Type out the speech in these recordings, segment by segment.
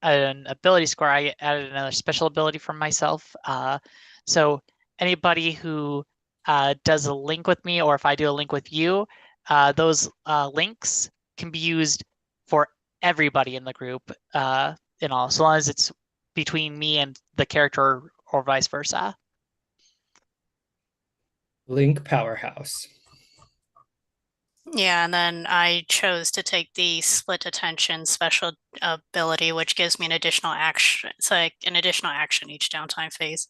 an ability score, I added another special ability for myself. So anybody who does a link with me, or if I do a link with you, those links can be used for everybody in the group, in all, so long as it's between me and the character or vice versa. Link powerhouse. Yeah, and then I chose to take the split attention special ability, which gives me an additional action. It's like an additional action each downtime phase.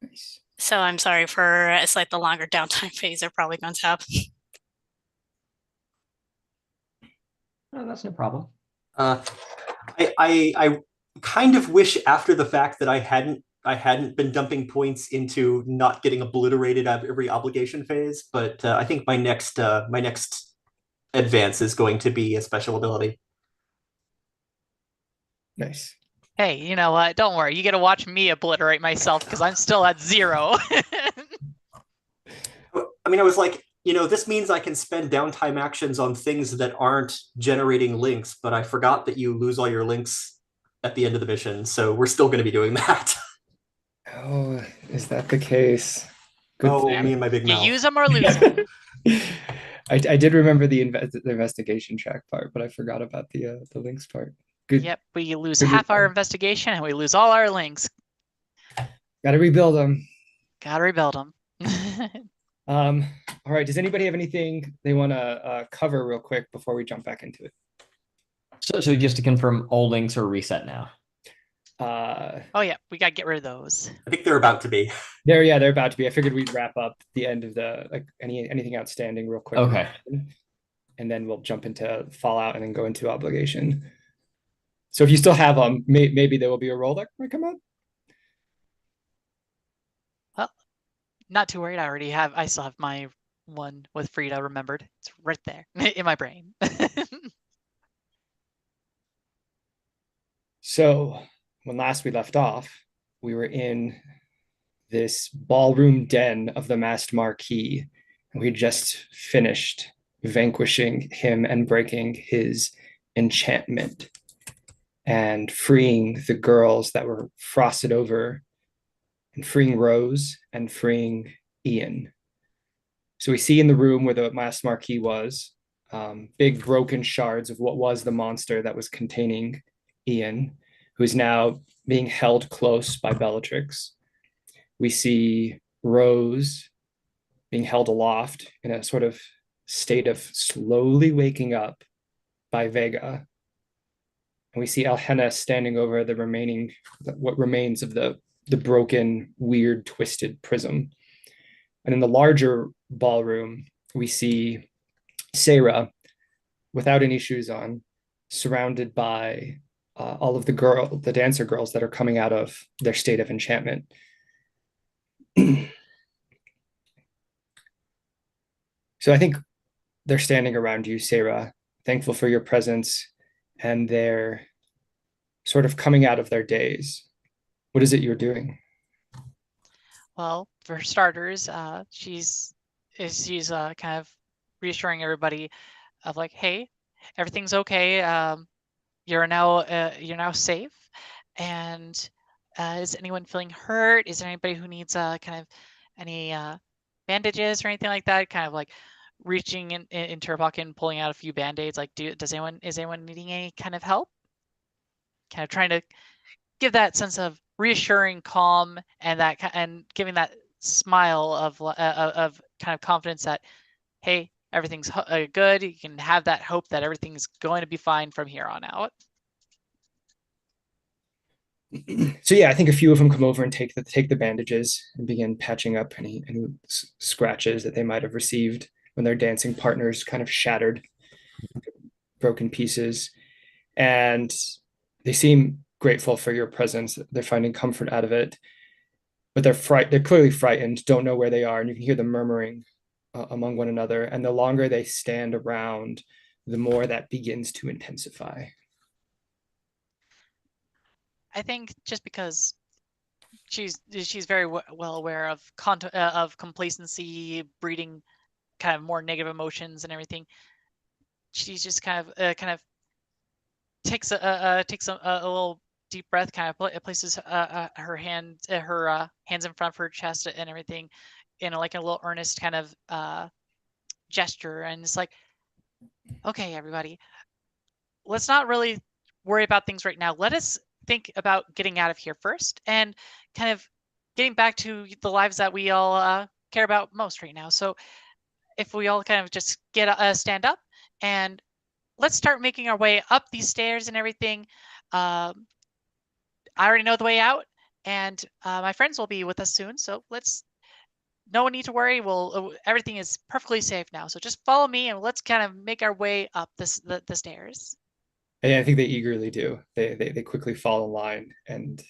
Nice. So I'm sorry for it's like the longer downtime phase they're probably going to have. No, that's no problem. I kind of wish after the fact that I hadn't been dumping points into not getting obliterated out of every obligation phase, but I think my next advance is going to be a special ability. Nice. Hey, you know what? Don't worry. You get to watch me obliterate myself because I'm still at 0. I mean, I was like, this means I can spend downtime actions on things that aren't generating links, but I forgot that you lose all your links at the end of the mission, so we're still going to be doing that. Oh, is that the case? Good me and my big mouth. You use them or lose them. I did remember the investigation track part, but I forgot about the links part. Good. Yep, we lose half our investigation and we lose all our links. Gotta rebuild them. Gotta rebuild them. All right. Does anybody have anything they want to cover real quick before we jump back into it? So just to confirm, all links are reset now. Oh yeah, we gotta get rid of those. I think they're about to be. They're about to be. I figured we'd wrap up the end of the anything outstanding real quick. Okay. And then we'll jump into Fallout and then go into Obligation. So if you still have them, maybe there will be a roll that might come out. Well, not too worried. I still have my one with Frida remembered. It's right there in my brain. So when last we left off, we were in this ballroom den of the Masked Marquis, and we just finished vanquishing him and breaking his enchantment and freeing the girls that were frosted over, and freeing Rose and freeing Ian. So we see in the room where the Masked Marquis was, big broken shards of what was the monster that was containing Ian, who is now being held close by Bellatrix. We see Rose being held aloft in a sort of state of slowly waking up by Vega. And we see Alhena standing over what remains of the broken, weird, twisted prism. And in the larger ballroom, we see Sarah without any shoes on, surrounded by all of the dancer girls that are coming out of their state of enchantment. So I think they're standing around you, Sarah, thankful for your presence, and they're sort of coming out of their daze. What is it you're doing? Well, for starters, she's kind of reassuring everybody of like, hey, everything's okay. You're now safe. And is anyone feeling hurt? Is there anybody who needs kind of any bandages or anything like that? Kind of like reaching into her pocket and pulling out a few band-aids. Like, is anyone needing any kind of help? Kind of trying to give that sense of reassuring calm and giving that smile of kind of confidence that, hey, everything's good. You can have that hope that everything's going to be fine from here on out. So yeah, I think a few of them come over and take the bandages and begin patching up any scratches that they might have received when their dancing partners kind of shattered, broken pieces. And they seem grateful for your presence. They're finding comfort out of it, but they're clearly frightened, don't know where they are, and you can hear them murmuring among one another. And the longer they stand around, the more that begins to intensify. I think just because she's very well aware of complacency breeding kind of more negative emotions and everything, she's just kind of takes a little deep breath, kind of places her hands in front of her chest and everything, in like a little earnest kind of gesture, and it's like, okay, everybody, let's not really worry about things right now. Let us think about getting out of here first, and kind of getting back to the lives that we all care about most right now. So if we all kind of just stand up, and let's start making our way up these stairs and everything. I already know the way out, and my friends will be with us soon. So no one need to worry. Everything is perfectly safe now. So just follow me, and let's kind of make our way up the stairs. And I think they eagerly do. They quickly fall in line and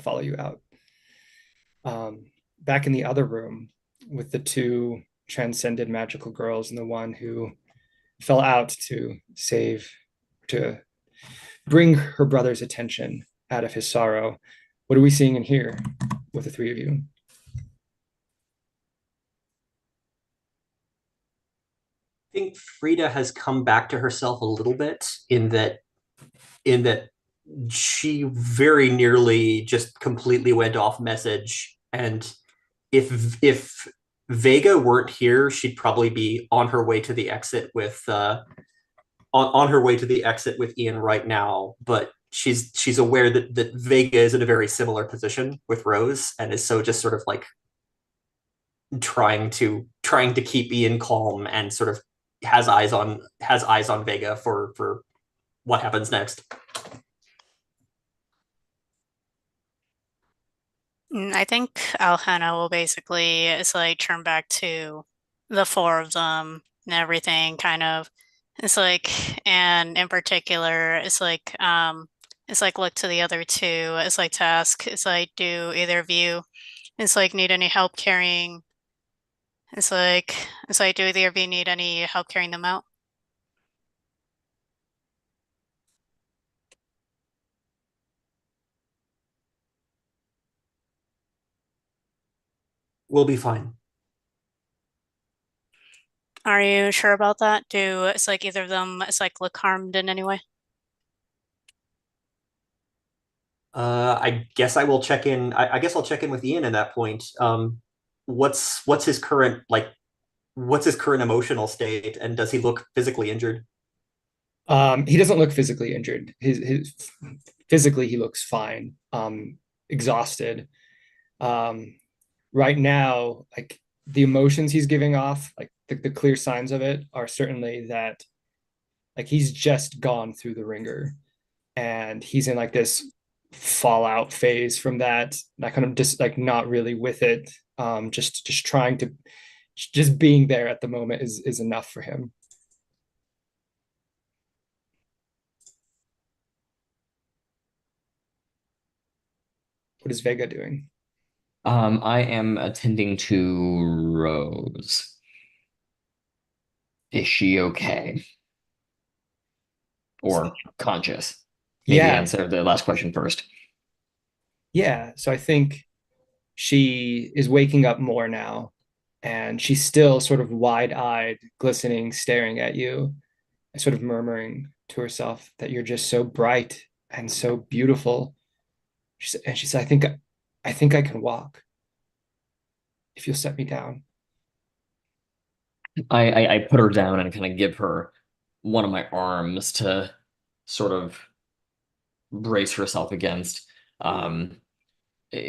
follow you out. Back in the other room with the two transcended magical girls and the one who fell out to bring her brother's attention out of his sorrow. What are we seeing in here with the three of you? I think Frida has come back to herself a little bit in that she very nearly just completely went off message, and if Vega weren't here, she'd probably be on her way to the exit with on her way to the exit with Ian right now. But she's aware that Vega is in a very similar position with Rose, and is so just sort of like trying to keep Ian calm, and sort of has eyes on Vega for what happens next. I think Alhana will basically it's like turn back to the four of them and everything kind of. It's like, and in particular, it's like look to the other two. It's like to ask, it's like, do either of you it's like need any help carrying it's like do either of you need any help carrying them out? We'll be fine. Are you sure about that? Do it's like either of them it's like look harmed in any way? I guess I will check in. I guess I'll check in with Ian at that point. What's his current emotional state, and does he look physically injured? He doesn't look physically injured. His physically he looks fine. Exhausted. Right now, like the emotions he's giving off, like the clear signs of it are certainly that, like, he's just gone through the ringer, and he's in like this fallout phase from that kind of just like not really with it. Just trying to just being there at the moment is enough for him. What is Vega doing? I am attending to Rose. Is she okay? Or conscious? Maybe Yeah, answer the last question first. yeah. So I think she is waking up more now, and she's still sort of wide-eyed, glistening, staring at you, and sort of murmuring to herself that you're just so bright and so beautiful. And she said, I think I can walk if you'll set me down. I put her down and kind of give her one of my arms to sort of brace herself against.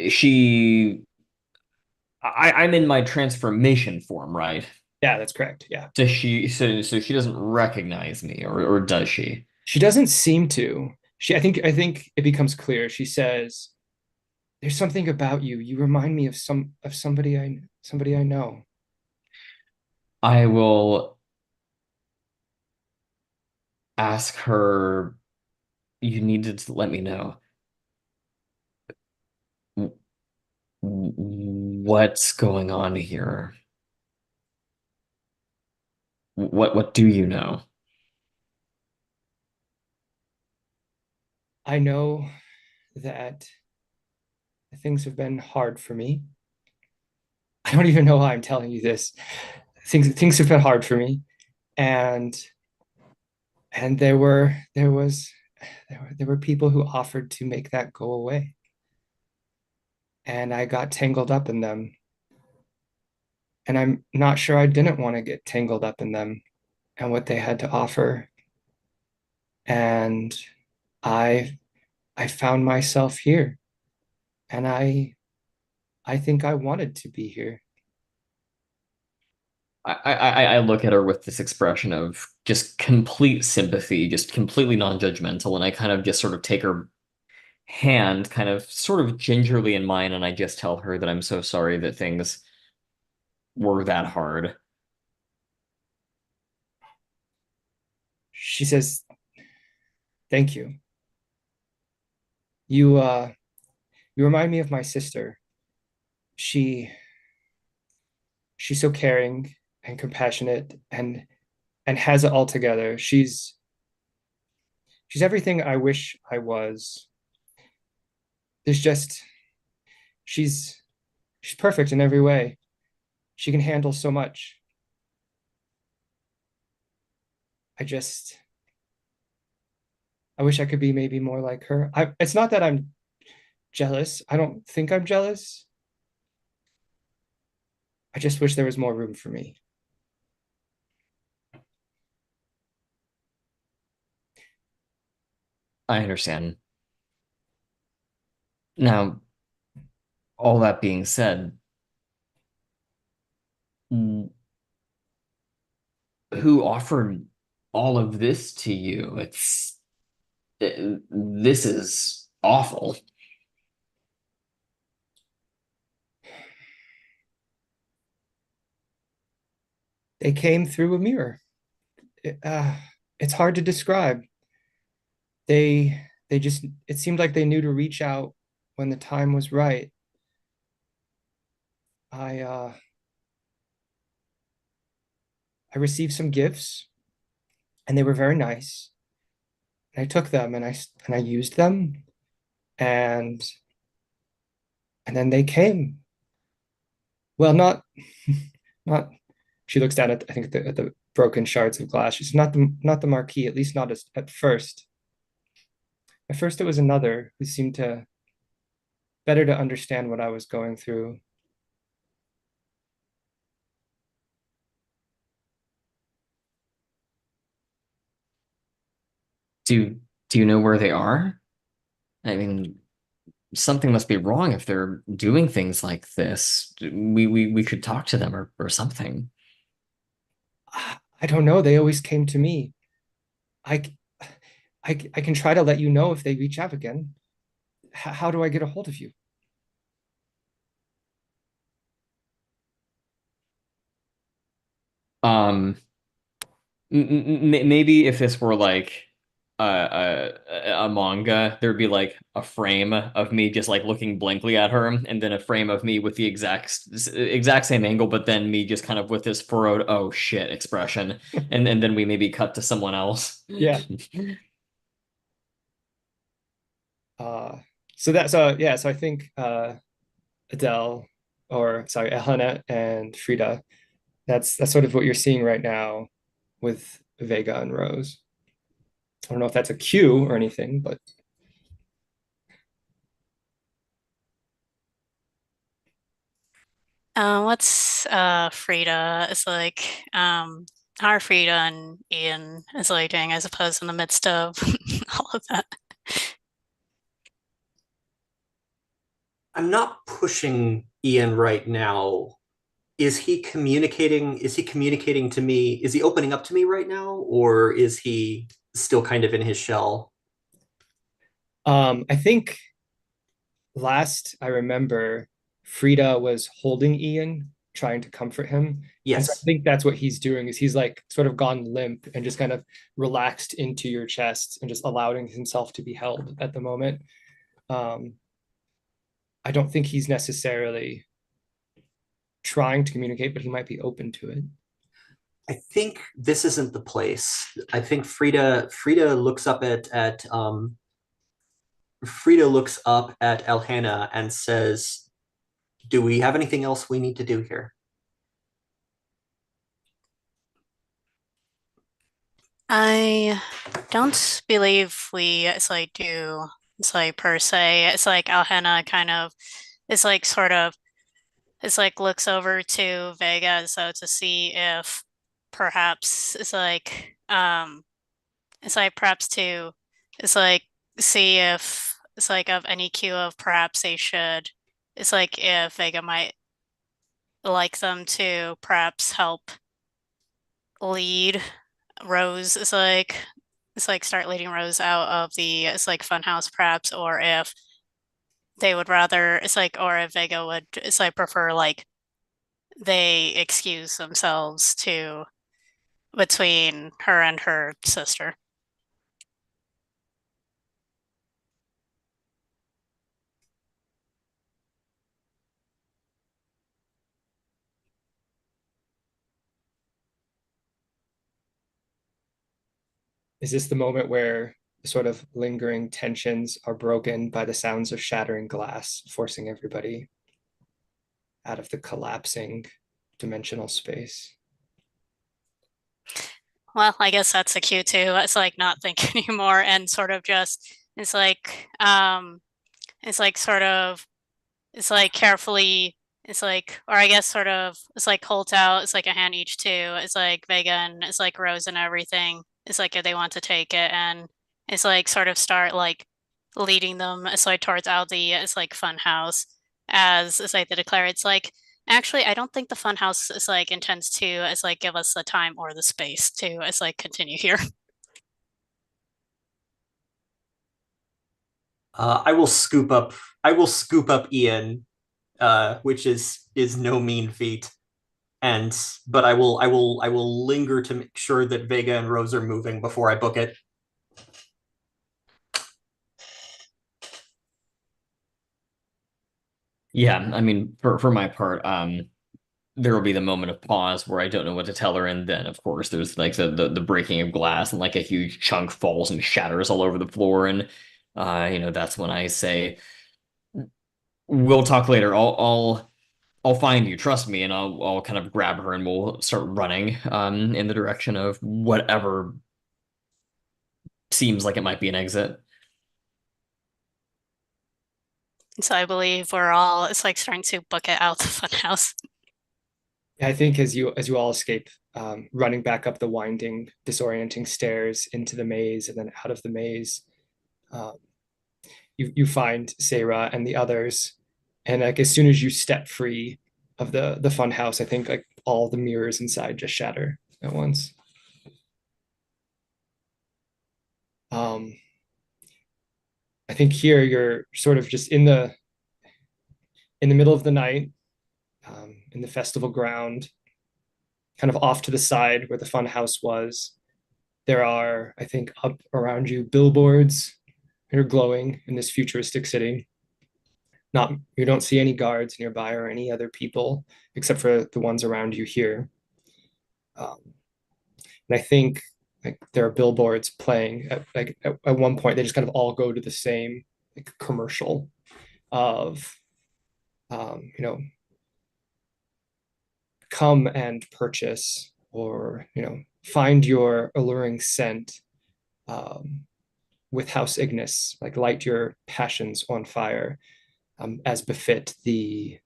She I'm in my transformation form, right? Yeah, that's correct. Yeah. Does she so she doesn't recognize me, or does she? She doesn't seem to. I think it becomes clear. She says, "There's something about you. You remind me of somebody I know." I will ask her, you need to let me know what's going on here. What do you know? I know that things have been hard for me. I don't even know why I'm telling you this. Things have been hard for me, and there was there were people who offered to make that go away. And I got tangled up in them. And I'm not sure I didn't want to get tangled up in them and what they had to offer. And I I found myself here. And I think I wanted to be here. I look at her with this expression of just complete sympathy, just completely non-judgmental, and I kind of just sort of take her hand kind of sort of gingerly in mine, and I just tell her that I'm so sorry that things were that hard. She says, "Thank you. You remind me of my sister. She she's so caring and compassionate and has it all together. She's everything I wish I was. There's just she's she's perfect in every way. She can handle so much. I just I wish I could be maybe more like her. It's not that I'm jealous. I don't think I'm jealous. I just wish there was more room for me." I understand. Now, all that being said, who offered all of this to you? This is awful. They came through a mirror. It's hard to describe. They just it seemed like they knew to reach out when the time was right. I I received some gifts and they were very nice. And I took them and I used them and and then they came. Well, not she looks down at I think at the broken shards of glass. She's not the marquee, at least not at first. At first it was another who seemed to better to understand what I was going through. Do do you know where they are? I mean, something must be wrong if they're doing things like this. We could talk to them or something. I don't know. They always came to me. I, I can try to let you know if they reach out again. How do I get a hold of you? Um, maybe if this were like a manga, there'd be like a frame of me just like looking blankly at her, and then a frame of me with the exact same angle, but then me just kind of with this furrowed "oh shit" expression, and then we maybe cut to someone else. Yeah. Uh, so I think Adele or sorry, Elena and Frida, that's sort of what you're seeing right now with Vega and Rose. I don't know if that's a cue or anything, but What's Frida is like how are Frida and Ian is like doing, I suppose, in the midst of all of that. I'm not pushing Ian right now. Is he communicating to me? Is he opening up to me right now, or is he still kind of in his shell? I think last I remember, Frida was holding Ian, trying to comfort him. And so I Yes. think that's what he's doing is he's like sort of gone limp and just kind of relaxed into your chest and just allowing himself to be held at the moment. Um, I don't think he's necessarily trying to communicate, but he might be open to it. I think this isn't the place. I think Frida looks up at Frida looks up at Elhana and says, "Do we have anything else we need to do here?" I don't believe we do per se. It's like Alhena kind of it's like sort of looks over to Vega so to see if perhaps perhaps to it's like see if it's like of any cue of perhaps they should it's like if Vega might like them to perhaps help lead Rose start leading Rose out of the funhouse perhaps, or if they would rather or if Vega would prefer they excuse themselves to between her and her sister. Is this the moment where the sort of lingering tensions are broken by the sounds of shattering glass, forcing everybody out of the collapsing dimensional space? Well, I guess that's the cue too. It's not think anymore and sort of just sort of carefully or I guess sort of holds out a hand each two. It's Vega and Rose and everything. It's if they want to take it and it's sort of start leading them towards out the fun house as they declare it's actually I don't think the fun house is intends to give us the time or the space to continue here. I will scoop up. I will scoop up Ian, which is no mean feat. And but I will linger to make sure that Vega and Rose are moving before I book it. Yeah, I mean, for my part, there will be the moment of pause where I don't know what to tell her, and then of course there's like the breaking of glass and like a huge chunk falls and shatters all over the floor, and that's when I say, "We'll talk later. I'll find you. Trust me." And I'll kind of grab her and we'll start running in the direction of whatever seems like it might be an exit. So I believe we're all starting to book it out the funhouse. I think as you all escape, running back up the winding, disorienting stairs into the maze and then out of the maze, um, you find Sarah and the others, and like as soon as you step free of the fun house, I think like all the mirrors inside just shatter at once. Um, I think here you're sort of just in the middle of the night, in the festival ground, kind of off to the side where the fun house was. There are, I think, up around you billboards that are glowing in this futuristic city. Not you don't see any guards nearby or any other people except for the ones around you here. And I think like there are billboards playing at one point they just kind of all go to the same like commercial of come and purchase or find your alluring scent with House Ignis, like light your passions on fire, as befit the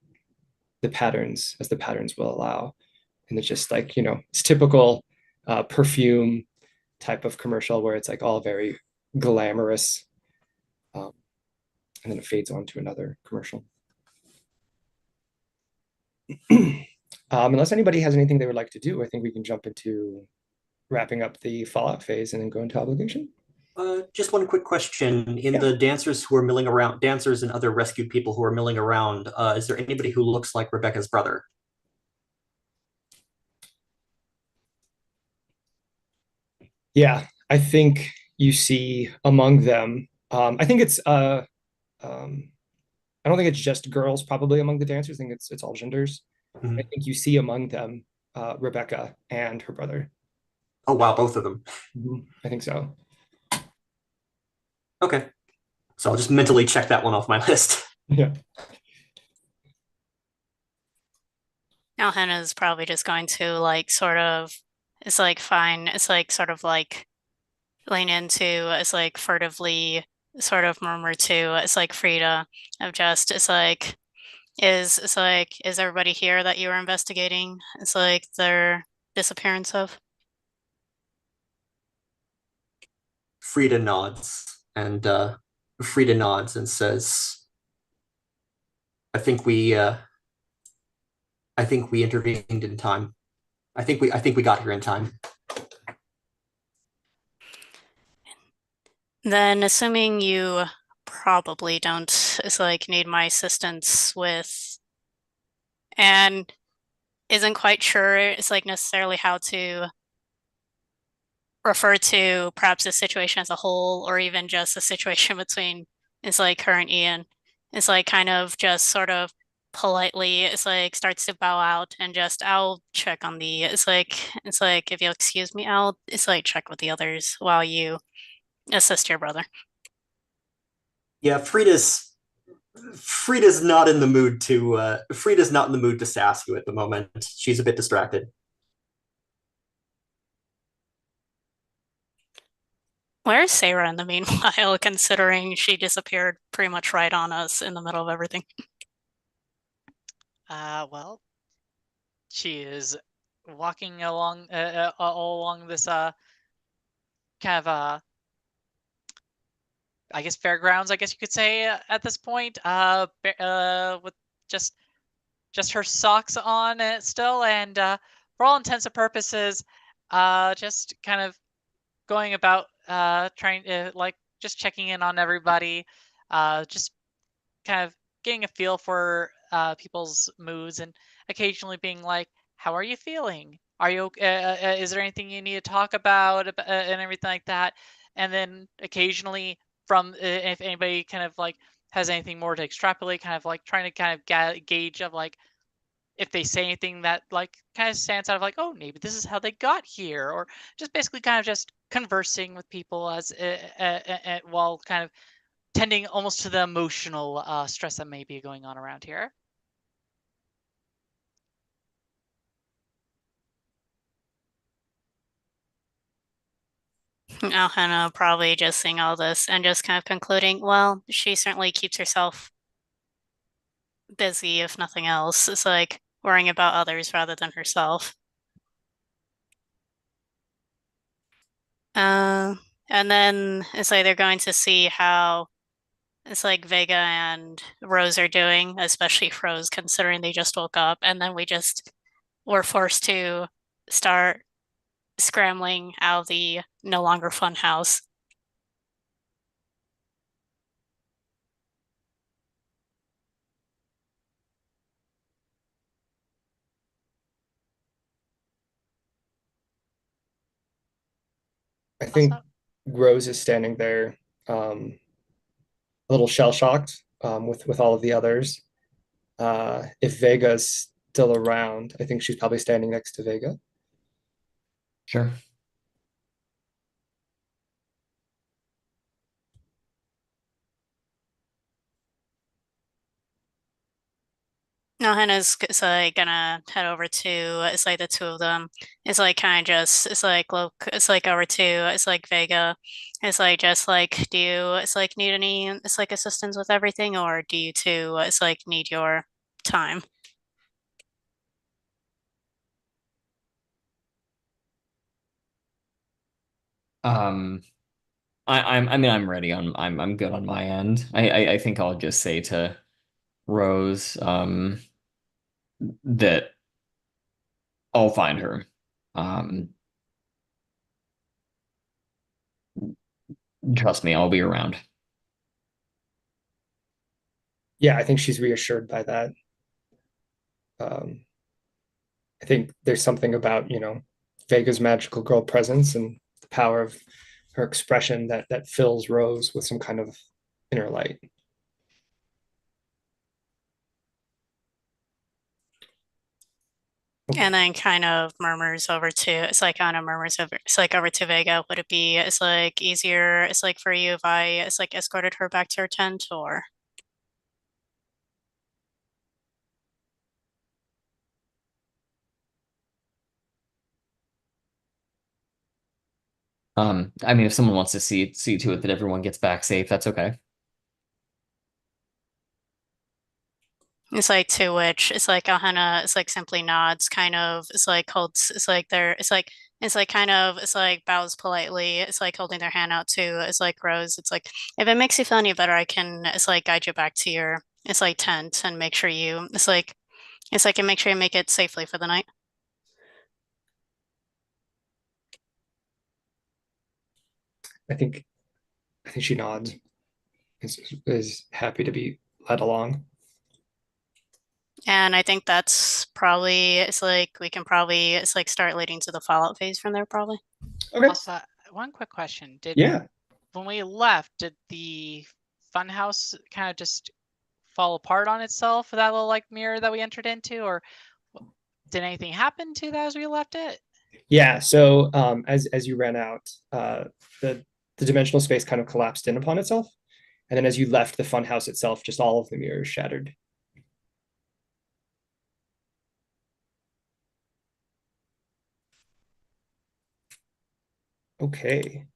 patterns as the patterns will allow. And it's just like it's typical perfume type of commercial where it's like all very glamorous, and then it fades on to another commercial. Unless anybody has anything they would like to do, I think we can jump into wrapping up the Fallout phase and then go into obligation. Just one quick question. In the dancers who are milling around, dancers and other rescued people who are milling around, is there anybody who looks like Rebecca's brother? Yeah, I think you see among them. I think it's I don't think it's just girls probably among the dancers. I think it's all genders. Mhm. I think you see among them Rebecca and her brother. Oh wow, both of them. I think so. Okay. So I'll just mentally check that one off my list. Yeah. Now Hannah's probably just going to sort of it's fine. It's sort of lean into it's like furtively sort of murmur to it's like Frida of just it's like is everybody here that you were investigating? It's like their disappearance of. Frida nods and says, "I think we intervened in time. I think we got here in time." Then, assuming you probably don't it's like need my assistance with and isn't quite sure it's like necessarily how to refer to perhaps the situation as a whole or even just the situation between it's like her and Ian. It's like kind of just sort of politely it's like starts to bow out and just I'll check on the it's like if you'll excuse me, I'll it's like check with the others while you assist your brother. Yeah, Frida's not in the mood to Frida's not in the mood to sass you at the moment. She's a bit distracted. Where's Sarah in the meanwhile, considering she disappeared pretty much right on us in the middle of everything? Well, she is walking along all along this kind of I guess fairgrounds, I guess you could say at this point, with just her socks on still, and for all intents and purposes, just kind of going about trying to like just checking in on everybody, just kind of getting a feel for people's moods, and occasionally being like, "How are you feeling? Are you is there anything you need to talk about and everything like that?" And then occasionally, from if anybody kind of like has anything more to extrapolate, kind of like trying to kind of gauge of like if they say anything that like kind of stands out of like, oh, maybe this is how they got here, or just basically kind of just conversing with people as while kind of tending almost to the emotional stress that may be going on around here. Alhana probably just seeing all this and just kind of concluding, well, she certainly keeps herself busy, if nothing else. It's like worrying about others rather than herself. Uh, and then it's like they're going to see how it's like Vega and Rose are doing, especially Rose, considering they just woke up. And then we just were forced to start scrambling out of the no longer fun house. I think Also, Rose is standing there, a little shell shocked, with all of the others. If Vega's still around, I think she's probably standing next to Vega. Sure. No, Hannah's like gonna head over to it's like the two of them. It's like kind of just it's like look it's like over to it's like Vega. It's like just like do you it's like need any it's like assistance with everything or do you two it's like need your time? Um, I mean, I'm ready on. I'm good on my end. I think I'll just say to Rose, that I'll find her. Um, Trust me, I'll be around. Yeah, I think she's reassured by that. Um, I think there's something about, Vega's magical girl presence and the power of her expression that fills Rose with some kind of inner light. And then kind of murmurs over to it's like kind of murmurs over it's like over to Vega. Would it be it's like easier it's like for you if I it's like escorted her back to her tent or I mean, if someone wants to see to it that everyone gets back safe, that's okay. It's like to which it's like Alhena it's like simply nods, kind of it's like holds it's like they're it's like kind of it's like bows politely, it's like holding their hand out to it's like Rose. It's like if it makes you feel any better, I can it's like guide you back to your it's like tent and make sure you and make sure you make it safely for the night. I think she nods. Is happy to be led along. And I think that's probably it's like we can probably it's like start leading to the fallout phase from there probably. Okay. Also, one quick question. Yeah. When we left, did the funhouse kind of just fall apart on itself for that little like mirror that we entered into, or did anything happen to that as we left it? Yeah. So as you ran out, the dimensional space kind of collapsed in upon itself, and then as you left the funhouse itself, just all of the mirrors shattered. Okay.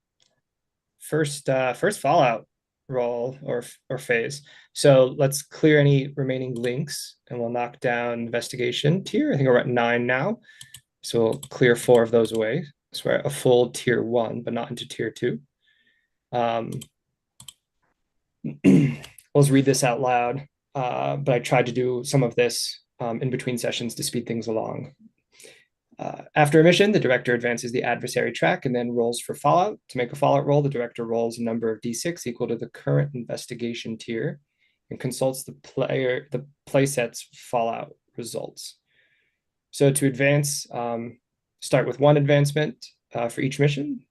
First Fallout roll or phase. So let's clear any remaining links, and we'll knock down investigation tier. I think we're at 9 now. So we'll clear 4 of those away. So we're at a full tier 1, but not into tier 2. Let's read this out loud. But I tried to do some of this in between sessions to speed things along. After a mission, the director advances the adversary track and then rolls for Fallout. To make a Fallout roll, the director rolls a number of d6 equal to the current investigation tier and consults the playset's Fallout results. So to advance, start with 1 advancement for each mission.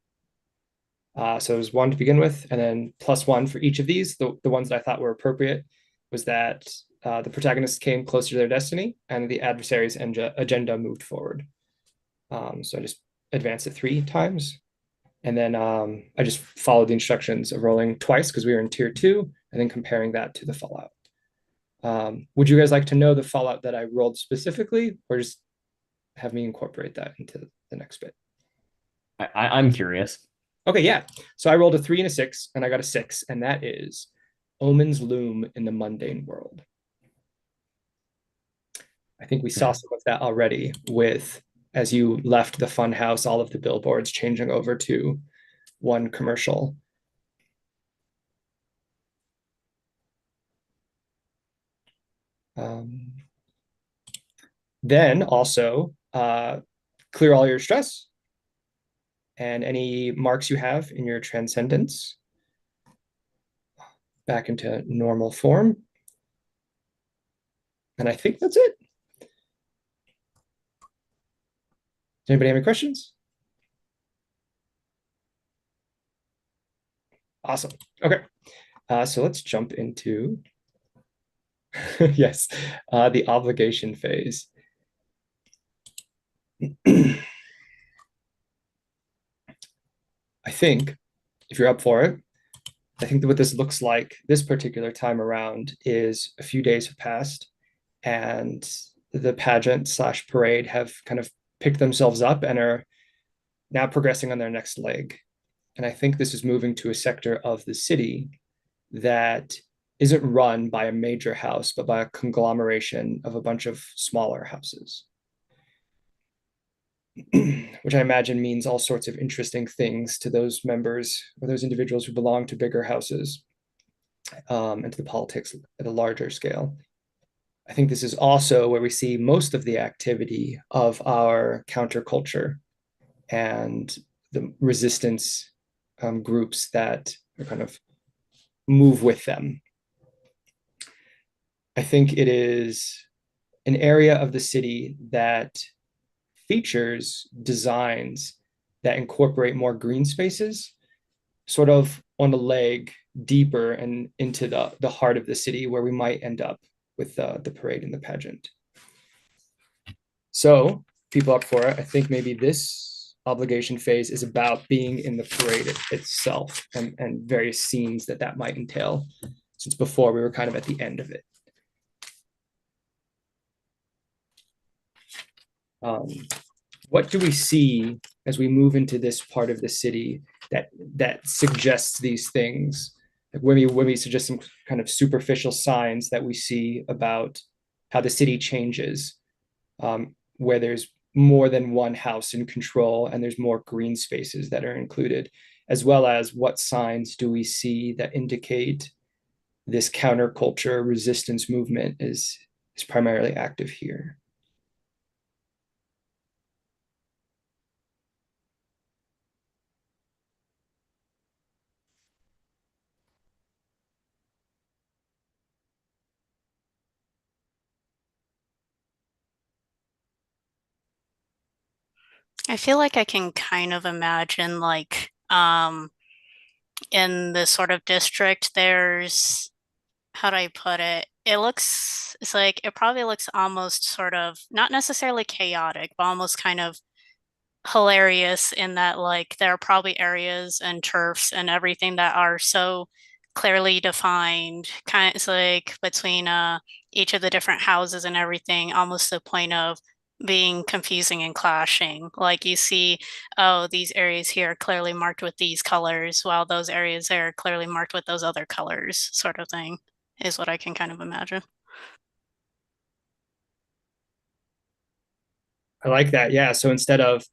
So there's 1 to begin with, and then +1 for each of these. The ones that I thought were appropriate was that the protagonists came closer to their destiny and the adversary's agenda moved forward. So I just advanced it 3 times. And then I just followed the instructions of rolling twice because we were in tier 2 and then comparing that to the Fallout. Would you guys like to know the Fallout that I rolled specifically, or just have me incorporate that into the next bit? I'm curious. Okay, yeah. So I rolled a 3 and a 6, and I got a 6, and that is Omens Loom in the Mundane World. I think we saw some of that already with, as you left the fun house, all of the billboards changing over to 1 commercial. Then also clear all your stress and any marks you have in your transcendence back into normal form. And I think that's it. Does anybody have any questions? Awesome. Okay. So let's jump into yes, the obligation phase. I think if you're up for it, I think that what this looks like this particular time around is a few days have passed and the pageant / parade have kind of picked themselves up and are now progressing on their next leg. And I think this is moving to a sector of the city that isn't run by a major house, but by a conglomeration of a bunch of smaller houses. Which I imagine means all sorts of interesting things to those members or those individuals who belong to bigger houses and to the politics at a larger scale. I think this is also where we see most of the activity of our counterculture and the resistance groups that are kind of move with them. I think it is an area of the city that features designs that incorporate more green spaces, sort of on a leg deeper and into the heart of the city where we might end up with the parade and the pageant. So people up for it, I think maybe this obligation phase is about being in the parade itself and various scenes that might entail, since before we were kind of at the end of it. What do we see as we move into this part of the city that suggests these things. Like when we suggest some kind of superficial signs that we see about how the city changes, where there's more than one house in control and there's more green spaces that are included, as well as what signs do we see that indicate this counterculture resistance movement is primarily active here. I feel like I can kind of imagine like in this sort of district there's, how do I put it? It's like it probably looks almost sort of not necessarily chaotic, but almost kind of hilarious in that like there are probably areas and turfs and everything that are so clearly defined, kind of it's like between each of the different houses and everything, almost to the point of being confusing and clashing. Like you see, oh, these areas here are clearly marked with these colors, while those areas there are clearly marked with those other colors, sort of thing, is what I can kind of imagine. I like that. Yeah. So instead of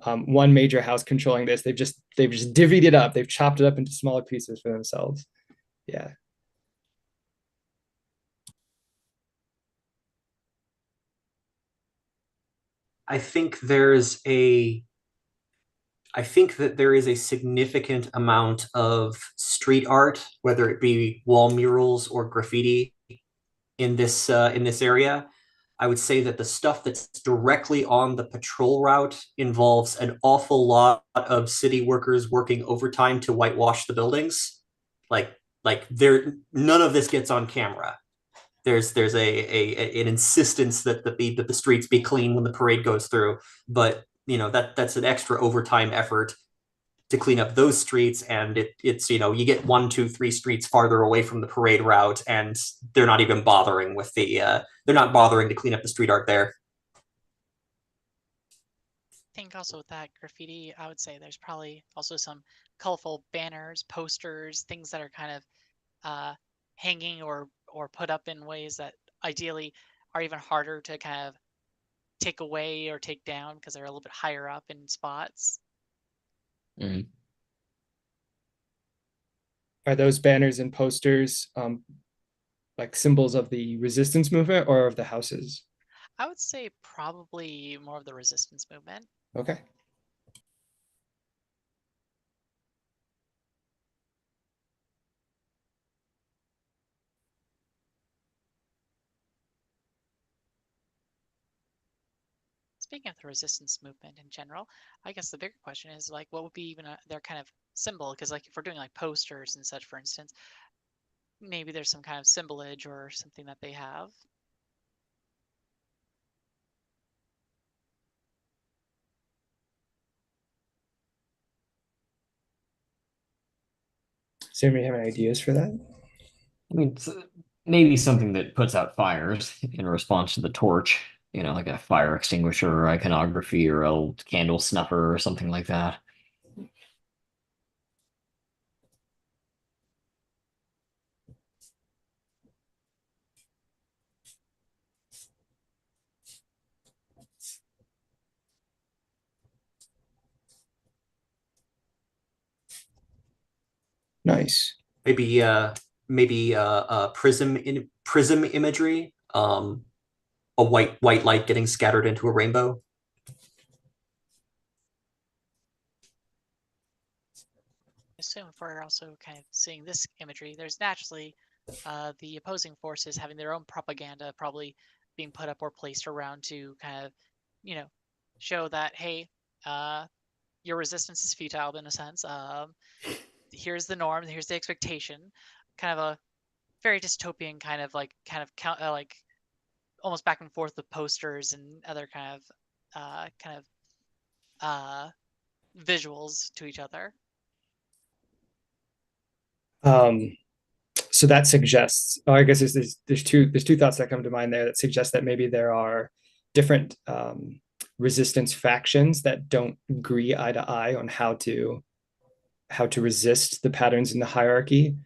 one major house controlling this, they've just divvied it up. They've chopped it up into smaller pieces for themselves. Yeah. I think there's a I think that there is a significant amount of street art, whether it be wall murals or graffiti, in this area. I would say that the stuff that's directly on the patrol route involves an awful lot of city workers working overtime to whitewash the buildings. Like there, none of this gets on camera. There's an insistence that the streets be clean when the parade goes through, but that's an extra overtime effort to clean up those streets, and it's you get 1, 2, 3 streets farther away from the parade route, and they're not even bothering with they're not bothering to clean up the street art there. I think also with that graffiti, I would say there's probably also some colorful banners, posters, things that are kind of hanging or put up in ways that ideally are even harder to kind of take away or take down because they're a little bit higher up in spots. Mm. Are those banners and posters like symbols of the resistance movement or of the houses? I would say probably more of the resistance movement. Okay. Speaking of the resistance movement in general, I guess the bigger question is like, what would be even their kind of symbol? Because like if we're doing like posters and such, for instance, maybe there's some kind of symbolage or something that they have. Does anybody have any ideas for that? I mean, maybe something that puts out fires in response to the torch, like a fire extinguisher or iconography or a candle snuffer or something like that. Nice. Maybe prism imagery, a white light getting scattered into a rainbow. Assume if we're also kind of seeing this imagery, there's naturally the opposing forces having their own propaganda probably being put up or placed around to kind of, show that, hey, your resistance is futile in a sense. Here's the norm, here's the expectation. Kind of a very dystopian kind of like almost back and forth with posters and other kind of visuals to each other. So that suggests, I guess there's two thoughts that come to mind there that suggest that maybe there are different resistance factions that don't agree eye to eye on how to how to resist the patterns in the hierarchy,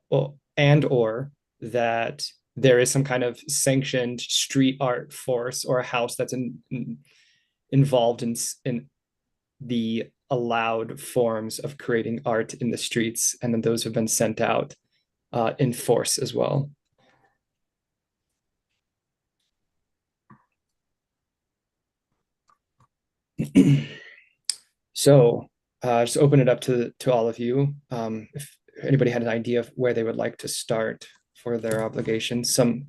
or that there is some kind of sanctioned street art force or a house that's involved in the allowed forms of creating art in the streets, and then those have been sent out in force as well. So just open it up to all of you. If anybody had an idea of where they would like to start for their obligations, some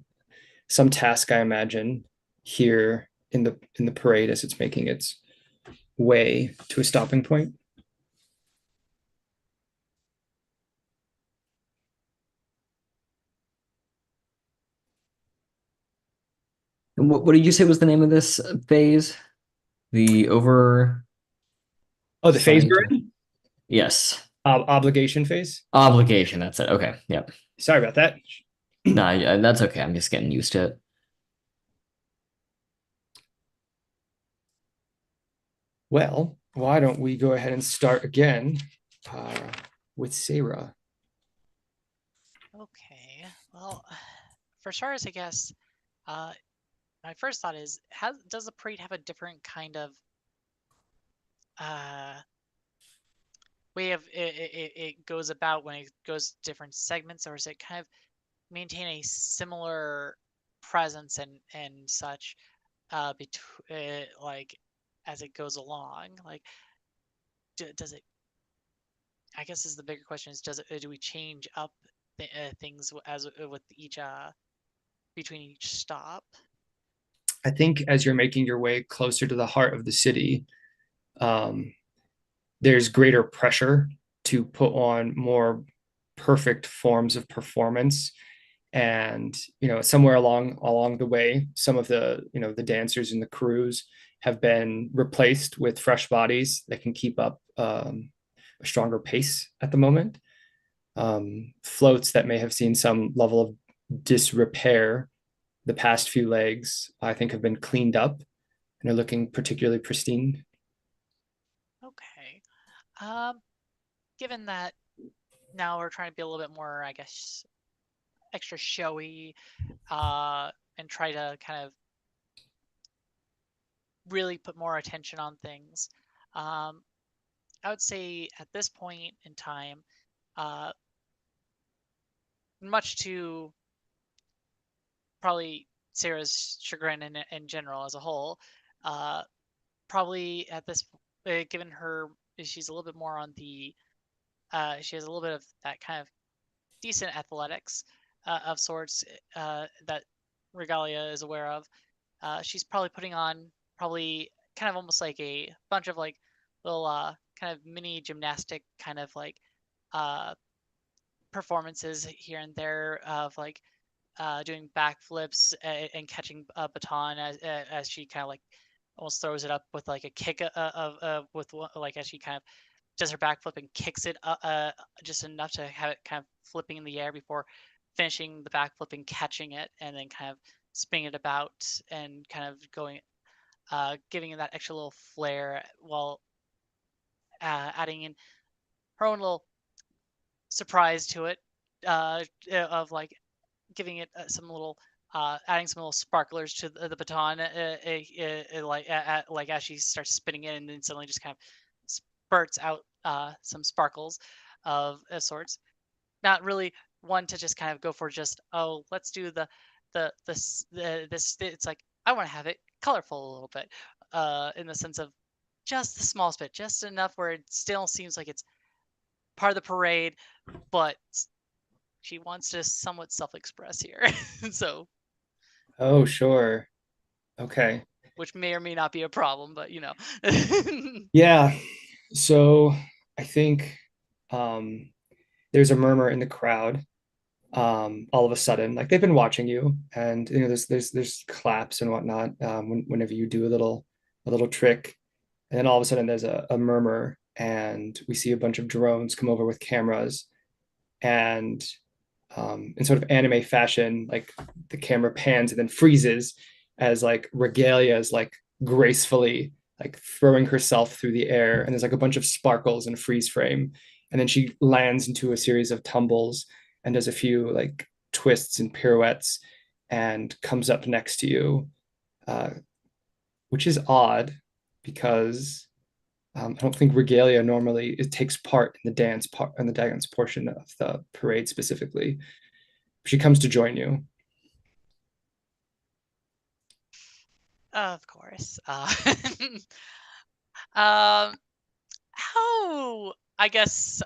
task, I imagine, here in the parade as it's making its way to a stopping point. And what did you say was the name of this phase? The over. Oh, the phase we're in? Yes. Obligation phase. Obligation. That's it. Okay. Yep. Sorry about that. No, that's okay. I'm just getting used to it. Well, why don't we go ahead and start again with Sarah? Okay. Well, for starters, I guess my first thought is, does the parade have a different kind of way of it goes about when it goes to different segments, or is it kind of maintain a similar presence and such like as it goes along? Like, does it, I guess is the bigger question, is do we change up things as with each between each stop? I think as you're making your way closer to the heart of the city, there's greater pressure to put on more perfect forms of performance. And somewhere along the way, some of the the dancers and the crews have been replaced with fresh bodies that can keep up a stronger pace at the moment. Floats that may have seen some level of disrepair the past few legs, I think, have been cleaned up and are looking particularly pristine. Okay. Given that now we're trying to be a little bit more, I guess, extra showy, and try to kind of really put more attention on things, I would say at this point in time, much to probably Sarah's chagrin in general as a whole, probably at this, given her, she's a little bit more on the, she has a little bit of that kind of decent athletics of sorts that Regalia is aware of. She's probably putting on probably kind of almost like a bunch of like little kind of mini gymnastic kind of like performances here and there of like doing backflips and catching a baton as she kind of like almost throws it up with like a kick of with like as she kind of does her backflip and kicks it just enough to have it kind of flipping in the air before finishing the backflip and catching it, and then kind of spinning it about and kind of going, giving it that extra little flair while adding in her own little surprise to it, of like giving it some little, adding some little sparklers to the baton, like as she starts spinning it, and then suddenly just kind of spurts out some sparkles of sorts. Not really one to just kind of go for just, oh, let's do this. It's like I want to have it colorful a little bit, in the sense of just the smallest bit, just enough where it still seems like it's part of the parade, but she wants to somewhat self-express here. So, oh, sure. Okay. Which may or may not be a problem, but Yeah. So I think there's a murmur in the crowd. All of a sudden, like they've been watching you, and there's claps and whatnot whenever you do a little trick, and then all of a sudden there's a murmur, and we see a bunch of drones come over with cameras, and in sort of anime fashion, like the camera pans and then freezes as like Regalia is like gracefully like throwing herself through the air, and there's like a bunch of sparkles and freeze frame, and then she lands into a series of tumbles and does a few like twists and pirouettes and comes up next to you, which is odd because I don't think Regalia normally it takes part in the dance portion of the parade specifically. She comes to join you. Of course. How, I guess,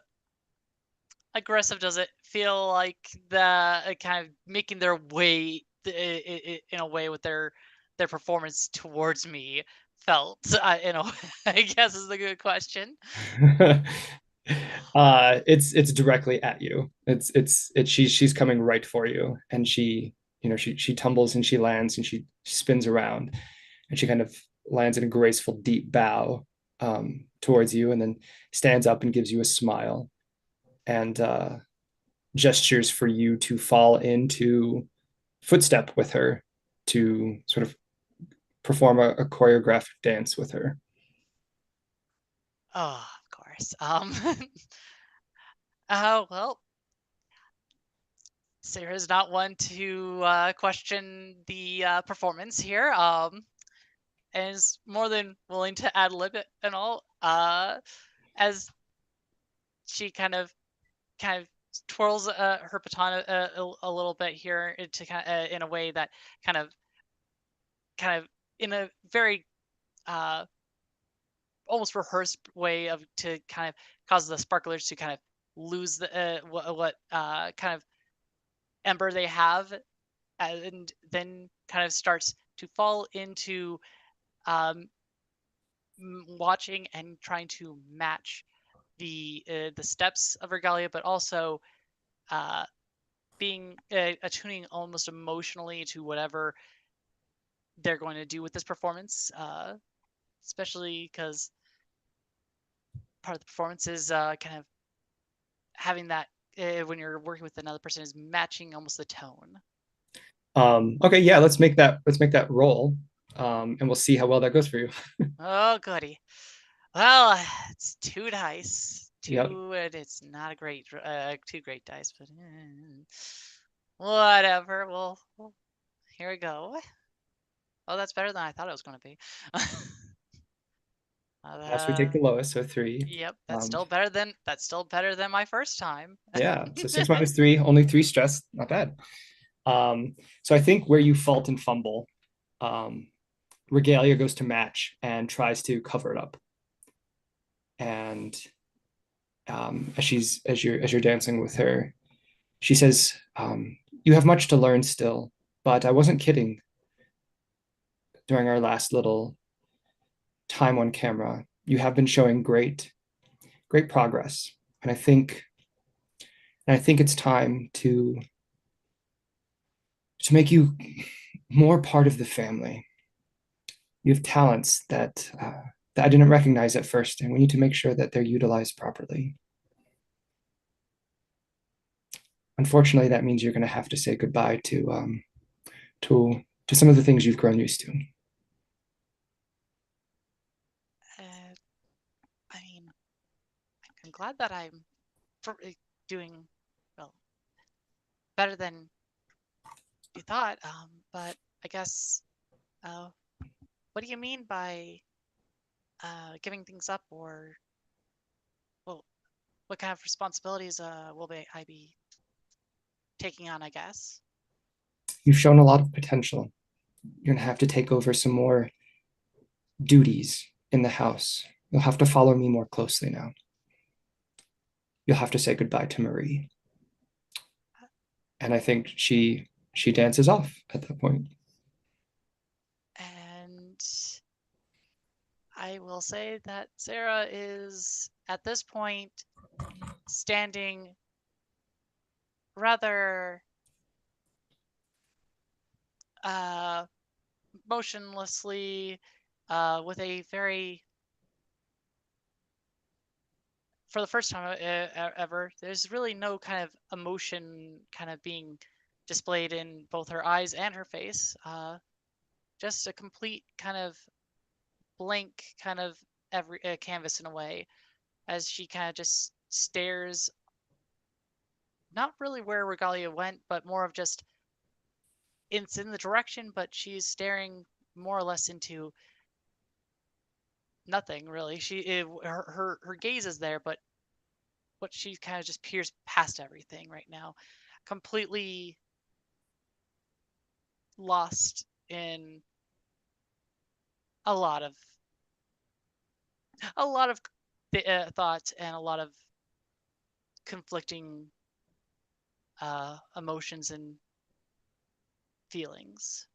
aggressive does it feel like the kind of making their way in a way with their performance towards me felt? In a way, I guess is the good question. It's directly at you. It's she's coming right for you, and she tumbles and she lands and she spins around, and she kind of lands in a graceful deep bow towards you, and then stands up and gives you a smile, and gestures for you to fall into footstep with her to sort of perform a choreographed dance with her. Oh, of course. Well, Sarah's not one to question the performance here. And is more than willing to ad lib it and all. As she kind of twirls her baton a little bit here to in a way that kind of in a very almost rehearsed way to kind of cause the sparklers to kind of lose the what kind of ember they have, and then kind of starts to fall into watching and trying to match the steps of Regalia, but also being attuning almost emotionally to whatever they're going to do with this performance, especially because part of the performance is kind of having that when you're working with another person is matching almost the tone. Okay, yeah, let's make that roll, and we'll see how well that goes for you. Oh, goody. Well, it's 2 dice. Yep. And it's not a great, 2 great dice, but whatever. Well, here we go. Oh, that's better than I thought it was going to be. Yes, we take the lowest, so 3. Yep, that's still better than my first time. Yeah, so 6 minus 3, only 3 stress, not bad. So I think where you fault and fumble, Regalia goes to match and tries to cover it up. And as you're dancing with her, she says, "You have much to learn still, but I wasn't kidding. During our last little time on camera, you have been showing great progress, and I think it's time to make you more part of the family. You have talents that I didn't recognize at first, and we need to make sure that they're utilized properly. Unfortunately, that means you're going to have to say goodbye to some of the things you've grown used to." I mean, I'm glad that I'm doing well, better than you thought. But I guess, what do you mean by giving things up, or well, what kind of responsibilities will I be taking on? I guess. You've shown a lot of potential. You're going to have to take over some more duties in the house. You'll have to follow me more closely now. You'll have to say goodbye to Marie. And I think she dances off at that point. And I will say that Sarah is at this point standing rather motionlessly, with a very, for the first time ever, there's really no kind of emotion kind of being displayed in both her eyes and her face. Just a complete kind of blank kind of every canvas in a way, as she kind of just stares not really where Regalia went, but more of just it's in the direction, but she's staring more or less into nothing really. Her gaze is there, but what she kind of just peers past everything right now, completely lost in a lot of thoughts and a lot of conflicting emotions and feelings.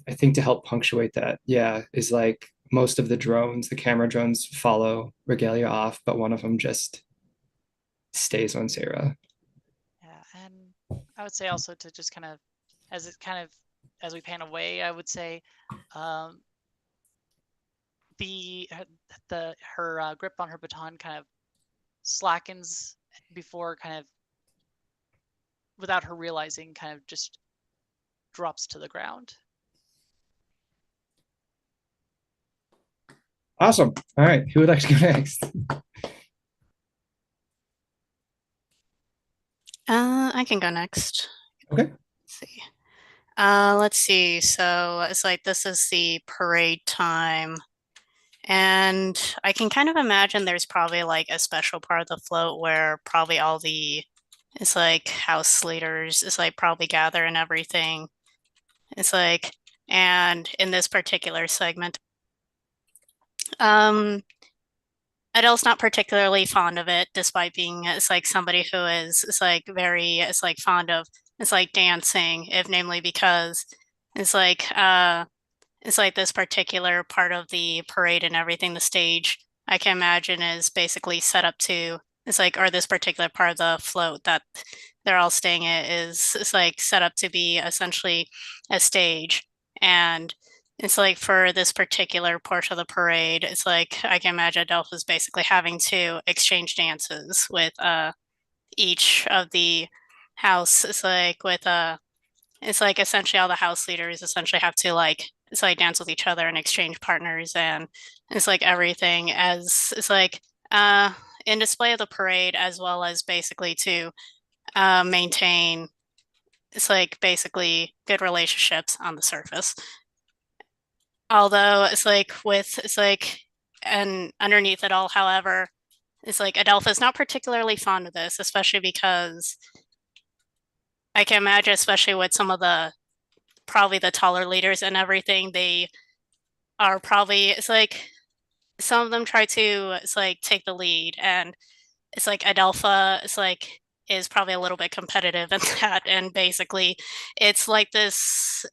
I think to help punctuate that, yeah, is like most of the drones, the camera drones follow Regalia off, but one of them just stays on Sarah. Yeah, and I would say also to just kind of, as we pan away, I would say, um, her grip on her baton kind of slackens before kind of, without her realizing, kind of just drops to the ground. Awesome. All right, who would like to go next? I can go next. Okay. Let's see. Let's see. So it's like this is the parade time. And I can kind of imagine there's probably like a special part of the float where probably all the it's like house leaders is like probably gather and everything. It's like, and in this particular segment, Adele's not particularly fond of it, despite being it's like somebody who is it's like very it's like fond of it's like dancing, if namely because it's like this particular part of the parade and everything, the stage I can imagine is basically set up to it's like or this particular part of the float that they're all staying at is it's like set up to be essentially a stage. And it's like for this particular portion of the parade, it's like I can imagine Adelph is basically having to exchange dances with each of the house. It's like with it's like essentially all the house leaders essentially have to like it's like dance with each other and exchange partners, and it's like everything as it's like in display of the parade, as well as basically to maintain it's like basically good relationships on the surface. Although it's like with it's like and underneath it all, however, it's like Adelpha is not particularly fond of this, especially because I can imagine, especially with some of the probably the taller leaders and everything, they are probably it's like some of them try to it's like take the lead, and it's like Adelpha it's like is probably a little bit competitive in that, and basically it's like this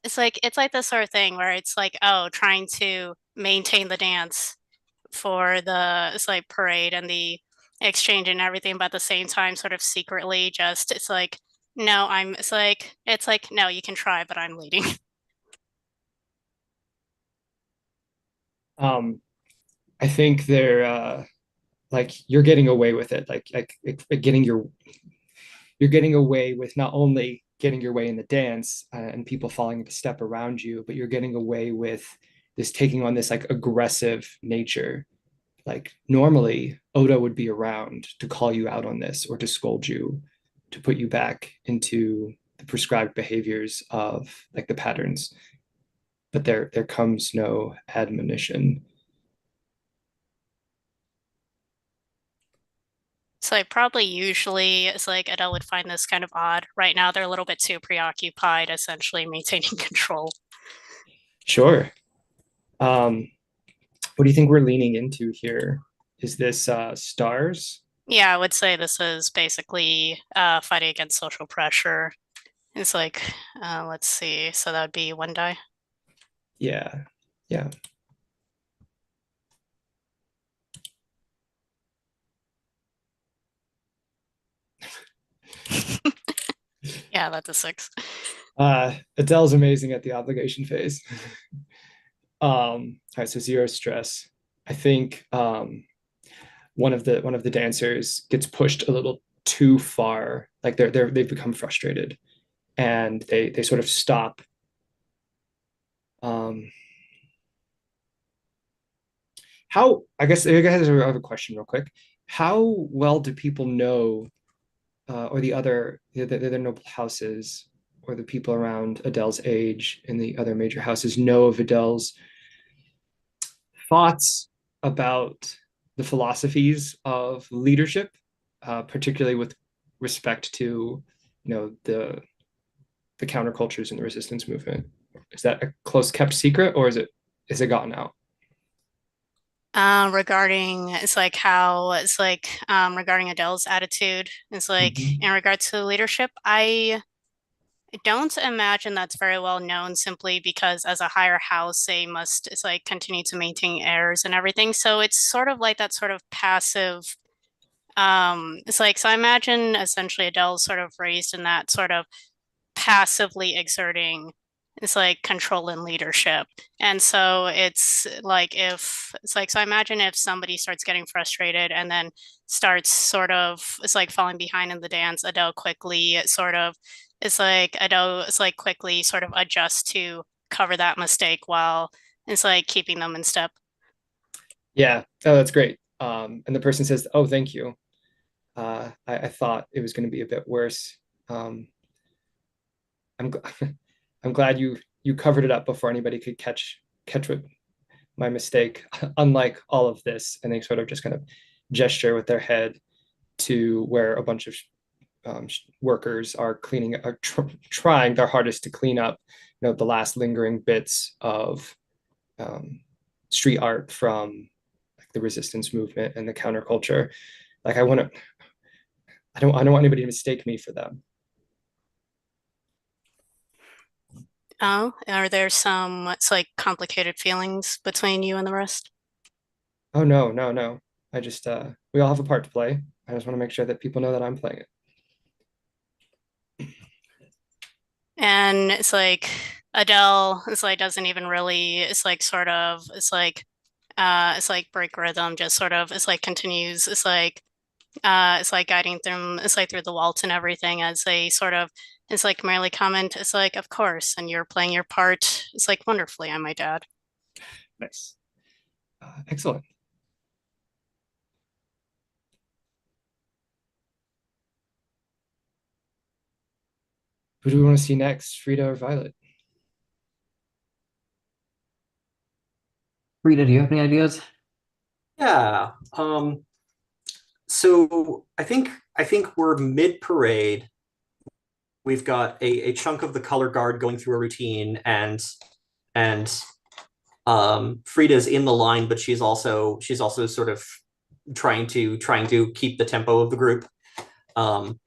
it's like this sort of thing where it's like oh trying to maintain the dance for the it's like parade and the exchange and everything, but at the same time sort of secretly just it's like no I'm it's like no you can try but I'm leading. I think they're like you're getting away with it, like getting you're getting away with not only getting your way in the dance and people falling into step around you, but you're getting away with this taking on this like aggressive nature. Like normally Oda would be around to call you out on this or to scold you, to put you back into the prescribed behaviors of like the patterns. But there comes no admonition. So I probably usually it's like Adele would find this kind of odd. Right now they're a little bit too preoccupied essentially maintaining control. Sure. What do you think we're leaning into here? Is this stars? Yeah, I would say this is basically fighting against social pressure. It's like let's see, so that would be one die. Yeah. Yeah. Yeah, that's a 6. Adele's amazing at the obligation phase. All right, so 0 stress. I think one of the dancers gets pushed a little too far. Like they've become frustrated and they sort of stop. How, I guess I have a question real quick. How well do people know, or the other noble houses, or the people around Adele's age in the other major houses know of Adele's thoughts about the philosophies of leadership, particularly with respect to, the countercultures and the resistance movement? Is that a close kept secret, or is it gotten out? Regarding it's like how it's like regarding Adele's attitude, it's like Mhm. in regards to leadership, I don't imagine that's very well known simply because as a higher house, they must it's like continue to maintain heirs and everything. So it's sort of like that sort of passive it's like so I imagine essentially Adele's sort of raised in that sort of passively exerting it's like control and leadership. And so it's like if it's like so I imagine if somebody starts getting frustrated and then starts sort of it's like falling behind in the dance, Adele quickly sort of it's like Adele it's like quickly sort of adjusts to cover that mistake while it's like keeping them in step. Yeah. Oh, that's great. And the person says, "Oh, thank you. I thought it was going to be a bit worse. Um, I'm I'm glad you covered it up before anybody could catch what my mistake. Unlike all of this," and they sort of just kind of gesture with their head to where a bunch of workers are trying their hardest to clean up, the last lingering bits of um, street art from like the resistance movement and the counterculture. Like I don't want anybody to mistake me for them. Oh, are there some it's like complicated feelings between you and the rest? Oh no, no, no. I just we all have a part to play. I just want to make sure that people know that I'm playing it. And it's like Adele, it's like doesn't even really, it's like sort of, it's like break rhythm, just sort of, it's like continues, it's like guiding them, it's like through the waltz and everything as they sort of, it's like merely comment, it's like, of course, and you're playing your part, it's like wonderfully, I might add. Nice. Excellent. Who do we want to see next, Frida or Violet? Rita, do you have any ideas? Yeah. So I think we're mid parade. We've got a chunk of the color guard going through a routine, and Frida's in the line, but she's also sort of trying to keep the tempo of the group. Um,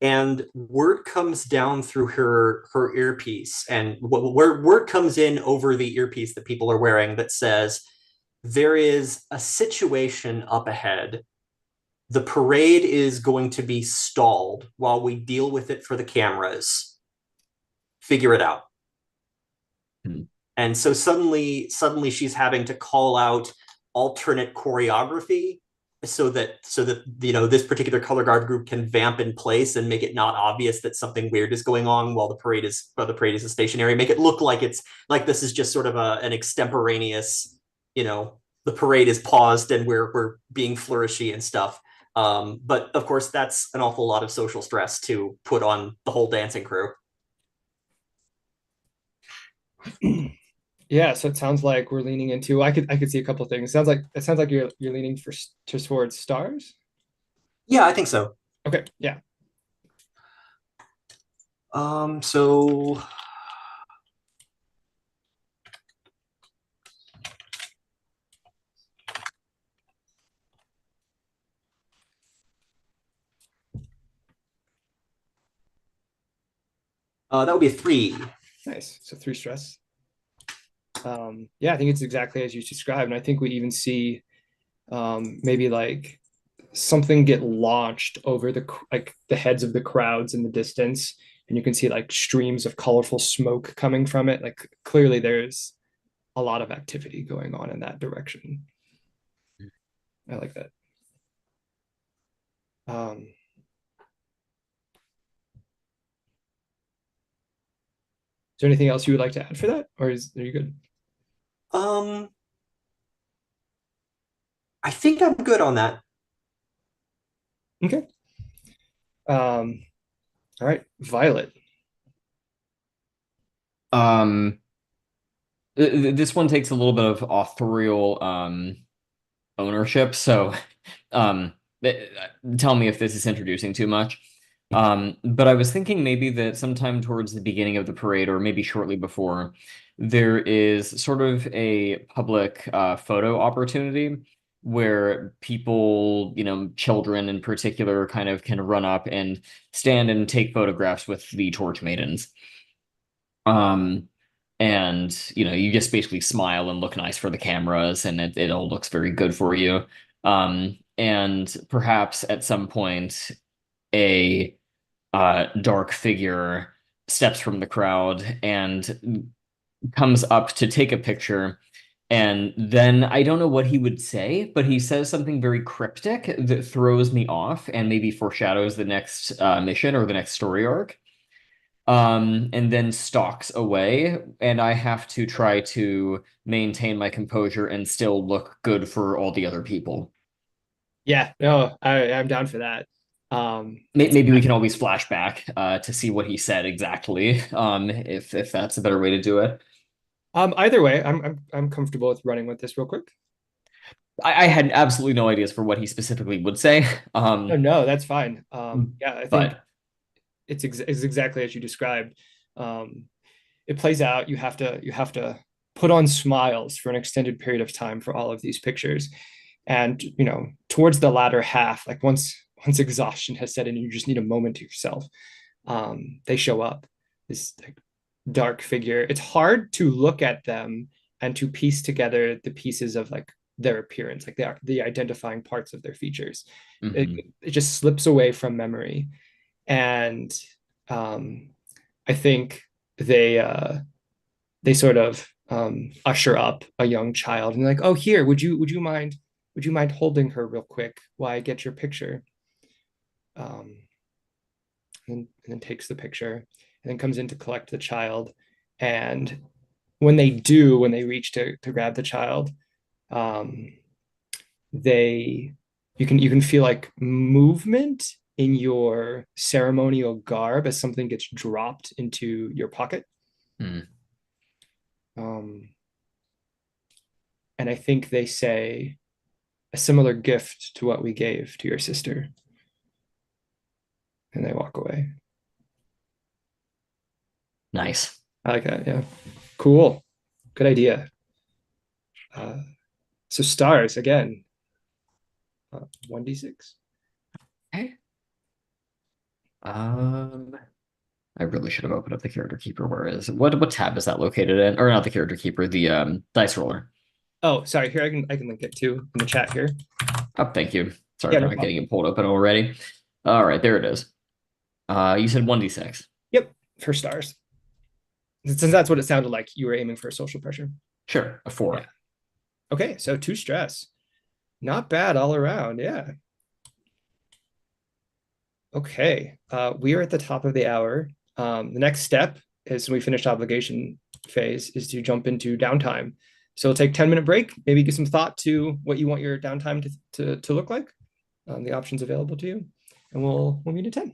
and word comes down through her earpiece, and word comes in over the earpiece that people are wearing that says there is a situation up ahead. The parade is going to be stalled while we deal with it for the cameras. Figure it out. Hmm. And so suddenly she's having to call out alternate choreography so that this particular color guard group can vamp in place and make it not obvious that something weird is going on while the parade is stationary. Make it look like it's like this is just sort of an extemporaneous, the parade is paused and we're being flourishy and stuff. But of course, that's an awful lot of social stress to put on the whole dancing crew. Yeah, so it sounds like we're leaning into. I could see a couple of things. It sounds like you're leaning towards stars. Yeah, I think so. Okay, yeah. So that would be a 3. Nice. So 3 stress. Yeah, I think it's exactly as you described, and I think we even see maybe like something get launched over the heads of the crowds in the distance, and you can see like streams of colorful smoke coming from it. Like clearly, there's a lot of activity going on in that direction. I like that. Is there anything else you would like to add for that, or are you good? Um, I think I'm good on that. Okay. All right, Violet. Um, this one takes a little bit of authorial ownership, so um, tell me if this is introducing too much. But I was thinking maybe that sometime towards the beginning of the parade, or maybe shortly before, there is sort of a public photo opportunity where people, children in particular, kind of can run up and stand and take photographs with the Torch Maidens. Um, and you just basically smile and look nice for the cameras, and it all looks very good for you. And perhaps at some point, a dark figure steps from the crowd and comes up to take a picture. And then I don't know what he would say, but he says something very cryptic that throws me off and maybe foreshadows the next mission or the next story arc. And then stalks away, and I have to try to maintain my composure and still look good for all the other people. Yeah, no, I'm down for that. Maybe we can always flash back to see what he said exactly, if that's a better way to do it. Either way, I'm comfortable with running with this real quick. I had absolutely no ideas for what he specifically would say. Oh no, that's fine. Yeah, I think But it's exactly as you described. Um, it plays out. You have to put on smiles for an extended period of time for all of these pictures, and towards the latter half, like once exhaustion has set in, and you just need a moment to yourself. They show up. This like dark figure. It's hard to look at them and to piece together the pieces of like their appearance, like the identifying parts of their features. It, mhm. it just slips away from memory, and um, I think they sort of usher up a young child and like, oh, here, would you mind holding her real quick while I get your picture? Um, and then takes the picture and then comes in to collect the child. And when they reach to grab the child, um, they you can feel like movement in your ceremonial garb as something gets dropped into your pocket. Hmm. Um, and I think they say a similar gift to what we gave to your sister. And they walk away. Nice. I like that. Yeah. Cool. Good idea. Uh, so stars again. 1d6. Okay. Um, I really should have opened up the character keeper. Where is what tab is that located in? Or not the character keeper, the dice roller. Oh, sorry. Here I can link it too in the chat here. Oh, thank you. Sorry Yeah, for no not problem. getting it pulled open already. All right, there it is. You said 1d6. Yep, for stars. Since that's what it sounded like, you were aiming for a social pressure. Sure, a 4. Yeah. Okay, so 2 stress. Not bad all around. Yeah. Okay. We are at the top of the hour. The next step is when we finish obligation phase is to jump into downtime. So we'll take 10-minute break, maybe give some thought to what you want your downtime to look like, the options available to you, and we'll meet at 10.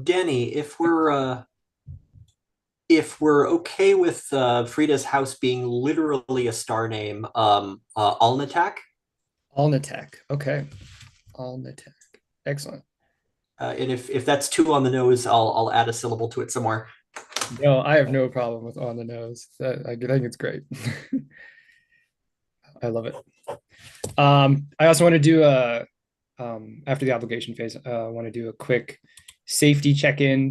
Danny, if we're okay with Frida's house being literally a star name, Alnatak. Alnatek. Okay. Alnatek. Excellent. And if that's too on the nose, I'll add a syllable to it somewhere. No, I have no problem with on the nose. I think it's great. I love it. I also want to do a after the obligation phase. I want to do a quick safety check-in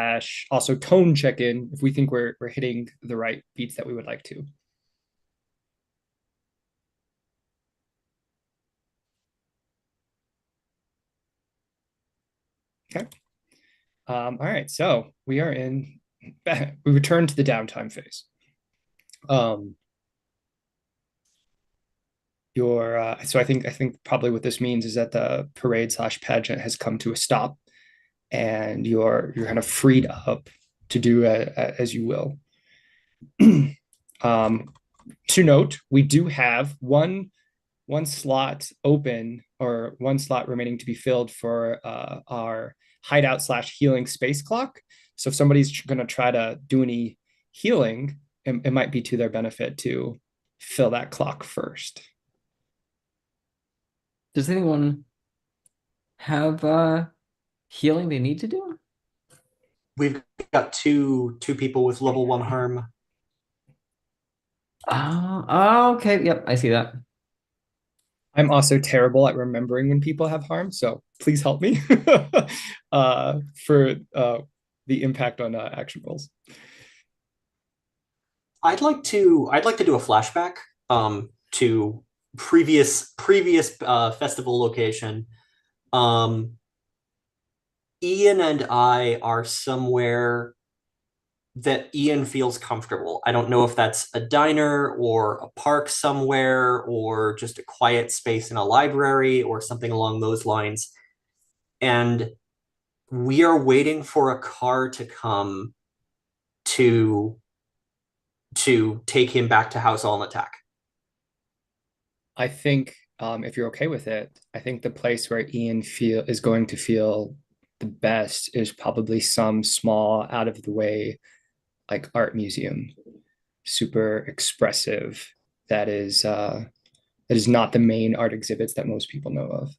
/ also tone check-in if we think we're hitting the right beats that we would like to. Okay. All right. So we are in. We return to the downtime phase. So I think probably what this means is that the parade / pageant has come to a stop, and you're kind of freed up to do as you will. To note, we do have one slot open, or one slot remaining to be filled for our hideout / healing space clock. So if somebody's going to try to do any healing, it might be to their benefit to fill that clock first. Does anyone have healing they need to do? We've got two people with level 1 harm. Oh, okay. Yep, I see that. I'm also terrible at remembering when people have harm, so please help me for the impact on action rolls. I'd like to do a flashback to previous festival location. Ian and I are somewhere that Ian feels comfortable. I don't know if that's a diner or a park somewhere or just a quiet space in a library or something along those lines. And we are waiting for a car to come to take him back to House Alnatak. I think if you're okay with it, I think the place where Ian is going to feel the best is probably some small, out of the way, like art museum, super expressive. That is not the main art exhibits that most people know of.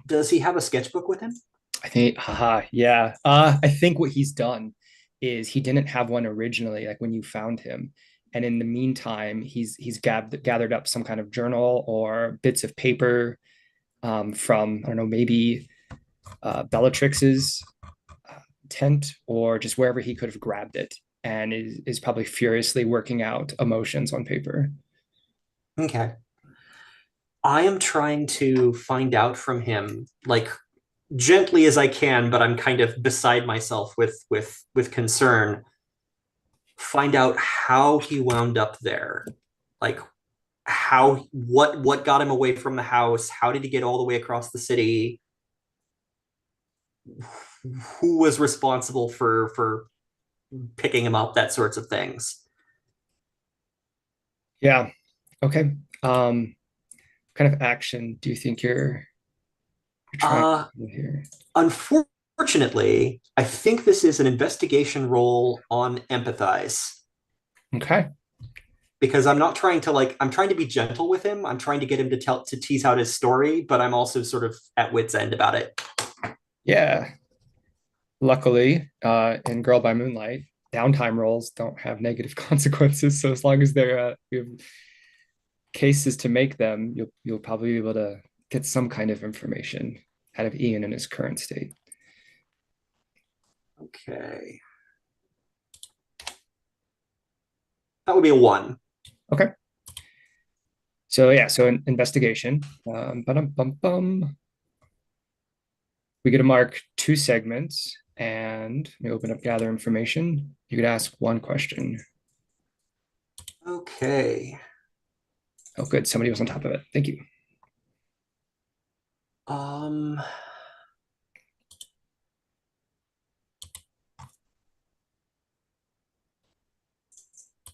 Does he have a sketchbook with him? I think, yeah. I think what he's done is he didn't have one originally, like when you found him. And in the meantime, he's gathered up some kind of journal or bits of paper from, I don't know, maybe Bellatrix's tent, or just wherever he could have grabbed it, and is probably furiously working out emotions on paper. Okay. I am trying to find out from him, like, gently as I can, but I'm kind of beside myself with concern. Find out how he wound up there, like what got him away from the house. How did he get all the way across the city? Who was responsible for picking him up? That sorts of things. Yeah. Okay. Kind of action do you think you're trying to do here? Unfortunately, I think this is an investigation roll on empathize. Okay. Because I'm not trying to I'm trying to be gentle with him. I'm trying to get him to tease out his story, but I'm also sort of at wit's end about it. Yeah. Luckily, in Girl by Moonlight, downtime rolls don't have negative consequences. So as long as you have cases to make them, you'll probably be able to get some kind of information out of Ian in his current state. Okay. That would be a 1. Okay. So yeah, so an investigation. We get to mark 2 segments, and we open up gather information. You could ask 1 question. Okay. Oh, good. Somebody was on top of it. Thank you.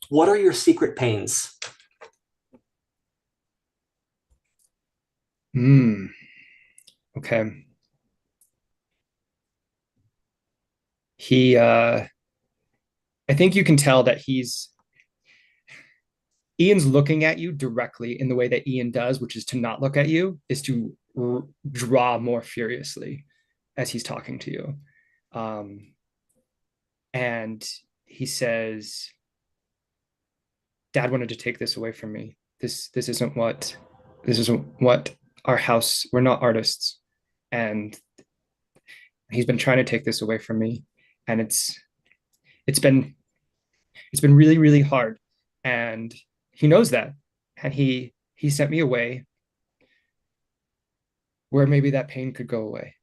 What are your secret pains? Okay. I think you can tell that Ian's looking at you directly in the way that Ian does, which is to not look at you, is to draw more furiously as he's talking to you. And he says, Dad wanted to take this away from me. This isn't what our house, we're not artists. And he's been trying to take this away from me. And it's been really, really hard. And he knows that. And he sent me away where maybe that pain could go away,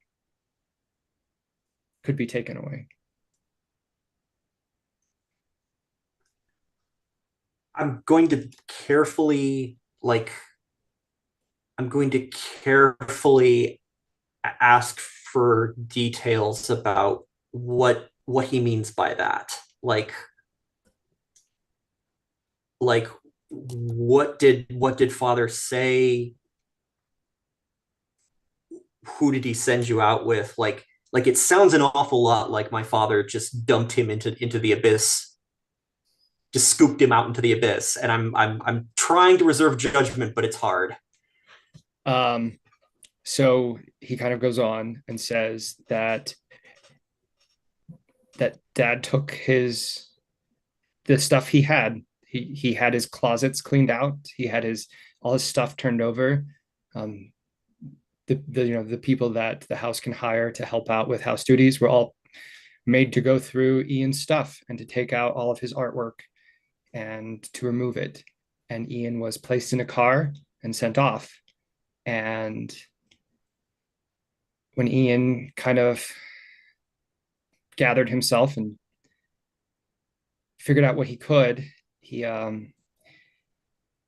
could be taken away. I'm going to carefully ask for details about what he means by that. Like what did father say? Who did he send you out with? Like it sounds an awful lot like my father just dumped him into the abyss, just scooped him out into the abyss, and I'm trying to reserve judgment, but it's hard. So he kind of goes on and says that Dad took the stuff he had. He had his closets cleaned out. He had all his stuff turned over. The people that the house can hire to help out with house duties were all made to go through Ian's stuff and to take out all of his artwork and to remove it. And Ian was placed in a car and sent off. And when Ian kind of gathered himself and figured out what he could, he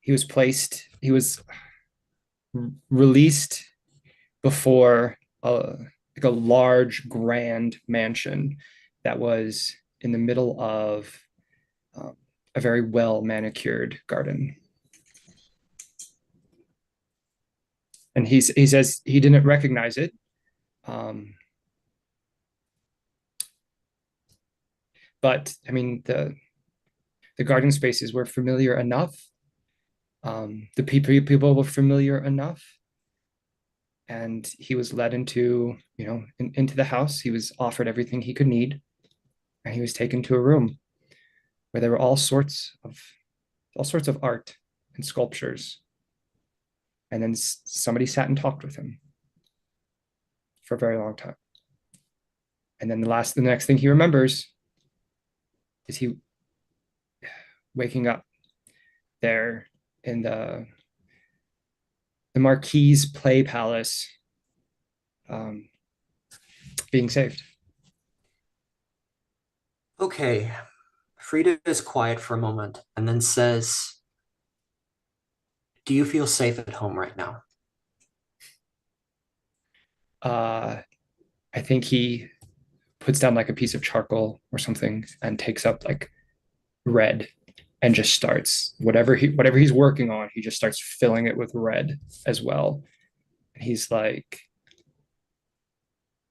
was released before a large grand mansion that was in the middle of a very well manicured garden. And he says he didn't recognize it. But I mean, the garden spaces were familiar enough. The people were familiar enough. And he was led into the house. He was offered everything he could need. And he was taken to a room where there were all sorts of art and sculptures. And then somebody sat and talked with him for a very long time. And then the next thing he remembers is he waking up there in the Marquis Play Palace, being saved. Okay. Frida is quiet for a moment and then says, "Do you feel safe at home right now?" I think he puts down like a piece of charcoal or something and takes up like red and just starts whatever he's working on, he just starts filling it with red as well. And he's like,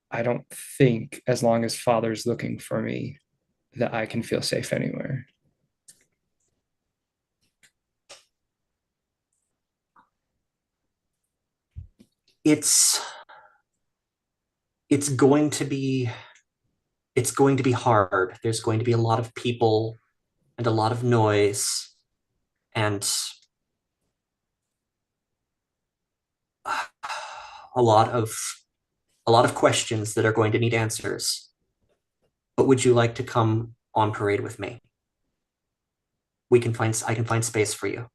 I don't think as long as father's looking for me that I can feel safe anywhere. It's going to be hard. There's going to be a lot of people and a lot of noise and a lot of questions that are going to need answers. But would you like to come on parade with me? I can find space for you.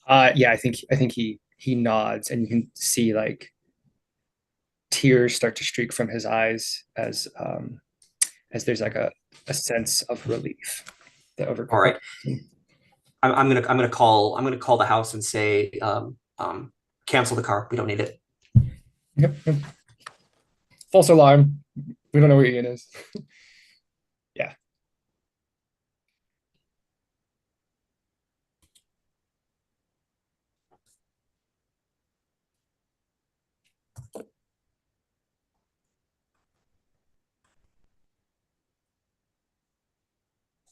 Yeah, I think he nods, and you can see like tears start to streak from his eyes as there's like a sense of relief that overcomes. All right. I'm gonna call the house and say, cancel the car. We don't need it. Yep. False alarm. We don't know where Ian is. Yeah.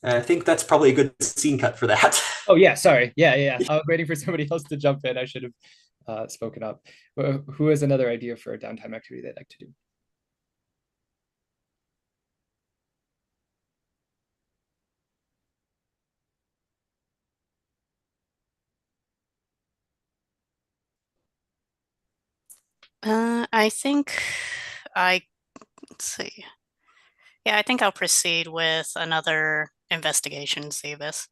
I think that's probably a good scene cut for that. Oh yeah, sorry. Yeah. I was waiting for somebody else to jump in. I should have spoken up. Who has another idea for a downtime activity they'd like to do? I think let's see. Yeah, I think I'll proceed with another investigation, see this.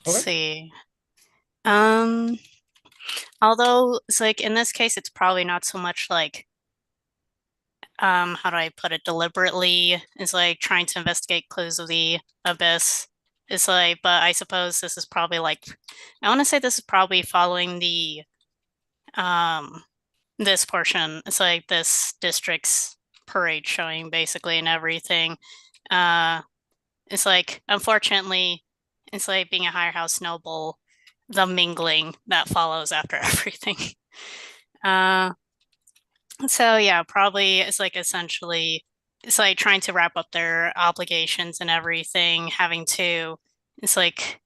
Okay. See. Um, although it's like in this case, it's probably not so much like how do I put it deliberately? It's like trying to investigate clues of the abyss. It's like, but I suppose this is probably like I want to say this is probably following the this portion. It's like this district's parade showing basically and everything. It's like unfortunately, it's like being a higher house noble, the mingling that follows after everything. Uh, so yeah, probably it's like essentially it's like trying to wrap up their obligations and everything, having to it's like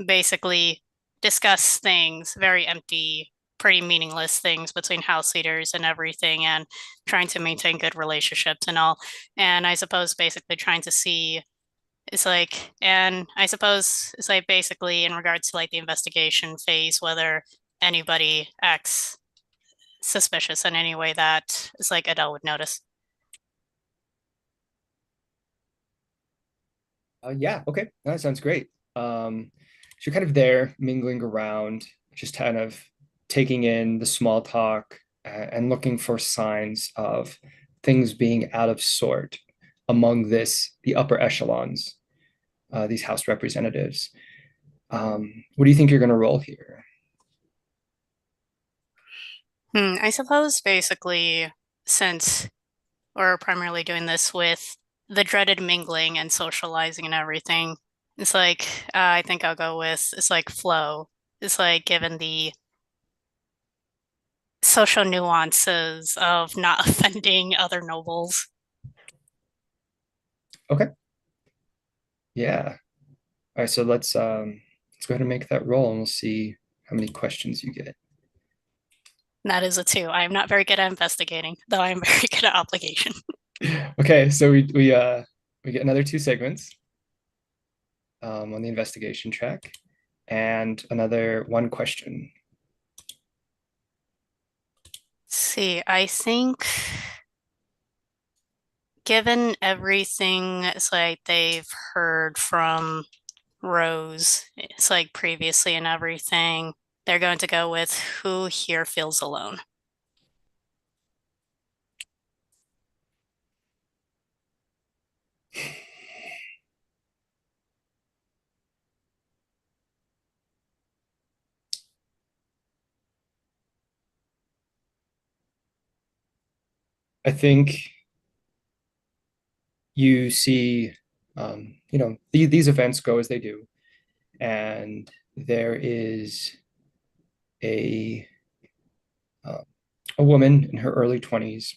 basically discuss things, very empty, pretty meaningless things between house leaders and everything, and trying to maintain good relationships and all. And I suppose basically trying to see it's like, and I suppose it's like basically in regards to like the investigation phase, whether anybody acts suspicious in any way that it's like Adele would notice. Yeah, okay. That sounds great. So you're kind of there mingling around, just kind of taking in the small talk and looking for signs of things being out of sort among the upper echelons, these House representatives. What do you think you're going to roll here? I suppose basically since we're primarily doing this with the dreaded mingling and socializing and everything, it's like I think I'll go with it's like flow. It's like given the social nuances of not offending other nobles. Okay. Yeah. All right, so let's go ahead and make that roll and we'll see how many questions you get. That is a 2. I am not very good at investigating, though I am very good at obligation. Okay, so we get another 2 segments on the investigation track and another 1 question. Let's see, I think given everything it's like they've heard from Rose, it's like previously and everything, they're going to go with who here feels alone. I think you see, these events go as they do, and there is a uh, a woman in her early 20s,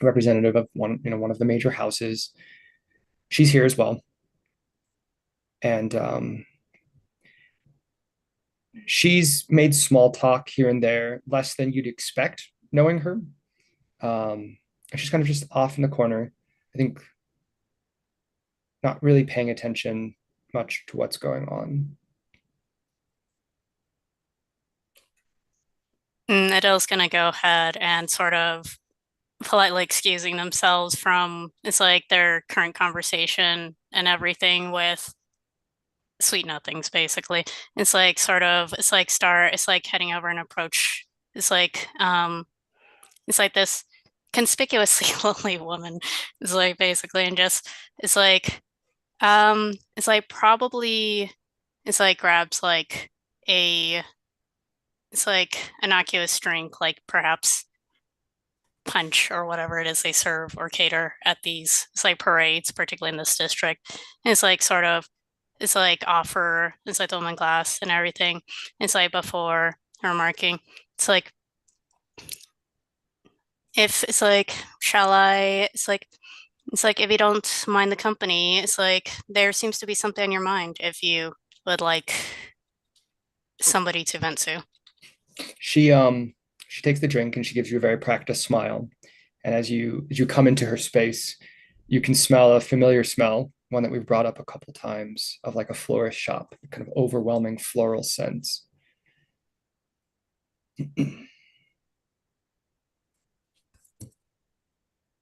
representative of one of the major houses. She's here as well, and she's made small talk here and there, less than you'd expect knowing her. She's kind of just off in the corner. I think not really paying attention much to what's going on. Adele's gonna go ahead and sort of politely excusing themselves from it's like their current conversation and everything with sweet nothings basically. It's like sort of it's like heading over and approach it's like this conspicuously lonely woman is like basically and just it's like probably it's like grabs like a it's like innocuous drink like perhaps punch or whatever it is they serve or cater at these it's like parades particularly in this district and it's like sort of it's like offer it's like the woman glass and everything it's like before remarking it's like if it's like shall I it's like It's like if you don't mind the company, it's like there seems to be something on your mind if you would like somebody to vent to. She takes the drink and she gives you a very practiced smile. And as you come into her space, you can smell a familiar smell, one that we've brought up a couple times, of like a florist shop, kind of overwhelming floral scents.